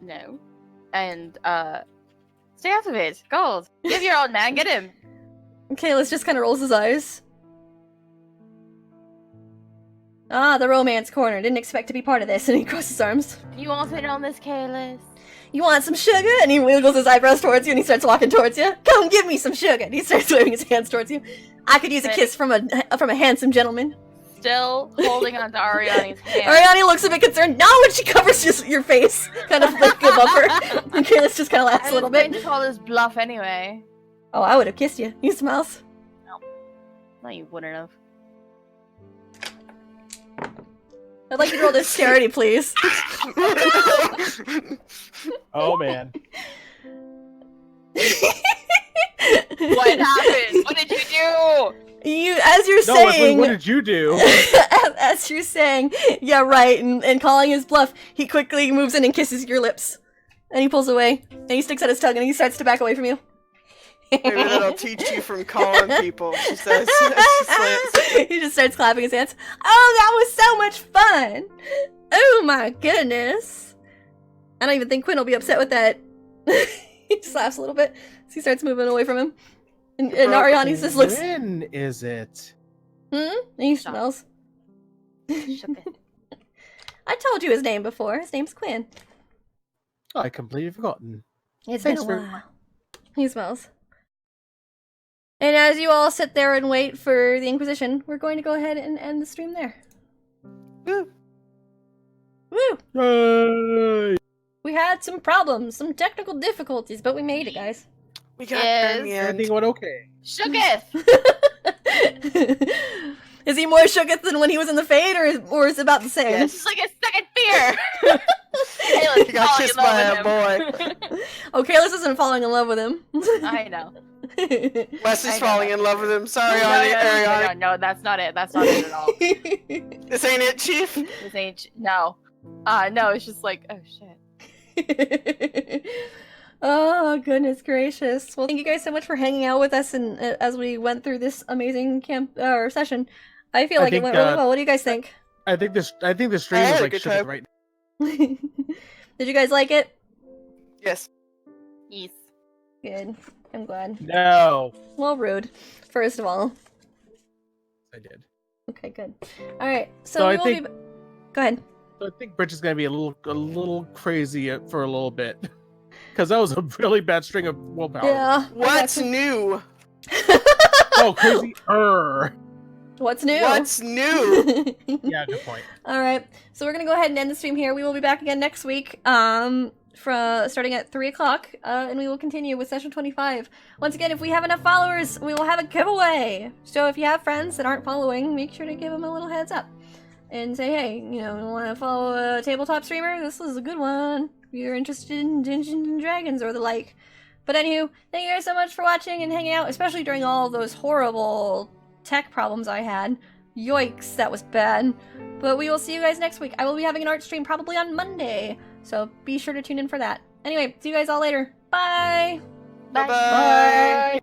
No. And, stay out of it. Gold. Give your old man, get him. Kalis just kind of rolls his eyes. Ah, the romance corner. Didn't expect to be part of this. And he crosses his arms. You want in on this, Kalis? You want some sugar? And he wiggles his eyebrows towards you and he starts walking towards you. Come give me some sugar. And he starts waving his hands towards you. I could use a kiss from a handsome gentleman. Still holding on to Ariani's hand. Ariani looks a bit concerned. Not when she covers just your face. Kind of like above her. And Kalis just kind of laughs a little bit. I was going to call this bluff anyway. Oh, I would have kissed you. He smiles. No, you wouldn't have. I'd like you to roll dexterity, please. Oh, man. What happened? What did you do? As you're saying... what did you do? as you're saying, yeah, right, and calling his bluff, he quickly moves in and kisses your lips. And he pulls away, and he sticks out his tongue, and he starts to back away from you. Maybe that'll teach you from calling people, she says. He just starts clapping his hands. Oh, that was so much fun! Oh my goodness! I don't even think Quinn will be upset with that. He just laughs a little bit as he starts moving away from him. And Ariani just looks... When is it? And he smells. I told you his name before. His name's Quinn. Oh, I completely forgotten. It's Thanks been a for- while. He smells. And as you all sit there and wait for the Inquisition, we're going to go ahead and end the stream there. Woo. Woo! Yay! We had some problems, some technical difficulties, but we made it, guys. We got there in the end. Everything went okay. Shooketh! Is he more shooketh than when he was in the Fade, or is it about the same? Yes. It's like a second fear! Kalis He got kissed by a boy. Oh, Kalis isn't falling in love with him. I know. Wes is I know falling that. in love with him. Sorry, No, Ariani. that's not it. That's not it at all. This ain't it, Chief. This ain't... No. No, it's just like, oh shit. Oh, goodness gracious. Well, thank you guys so much for hanging out with us and as we went through this amazing session. I feel like it went really well. What do you guys think? I think the stream I is had a like good shook time. right Did you guys like it? Yes. Yes. Good. I'm glad. No. Well, rude. First of all. I did. Okay, good. Alright, so So we I will think- be... Go ahead. So I think Bridget's gonna be a little crazy for a little bit, because that was a really bad string of willpower. Yeah. What's new? Oh, crazy. What's new? What's new? Yeah, good point. Alright, so we're gonna go ahead and end the stream here. We will be back again next week, starting at 3 o'clock, and we will continue with session 25. Once again, if we have enough followers, we will have a giveaway! So if you have friends that aren't following, make sure to give them a little heads up. and say, hey, you want to follow a tabletop streamer? This is a good one. If you're interested in Dungeons and Dragons or the like. But anywho, thank you guys so much for watching and hanging out, especially during all of those horrible tech problems I had. Yoicks, that was bad. But we will see you guys next week. I will be having an art stream probably on Monday, so be sure to tune in for that. Anyway, see you guys all later. Bye! Bye-bye. Bye.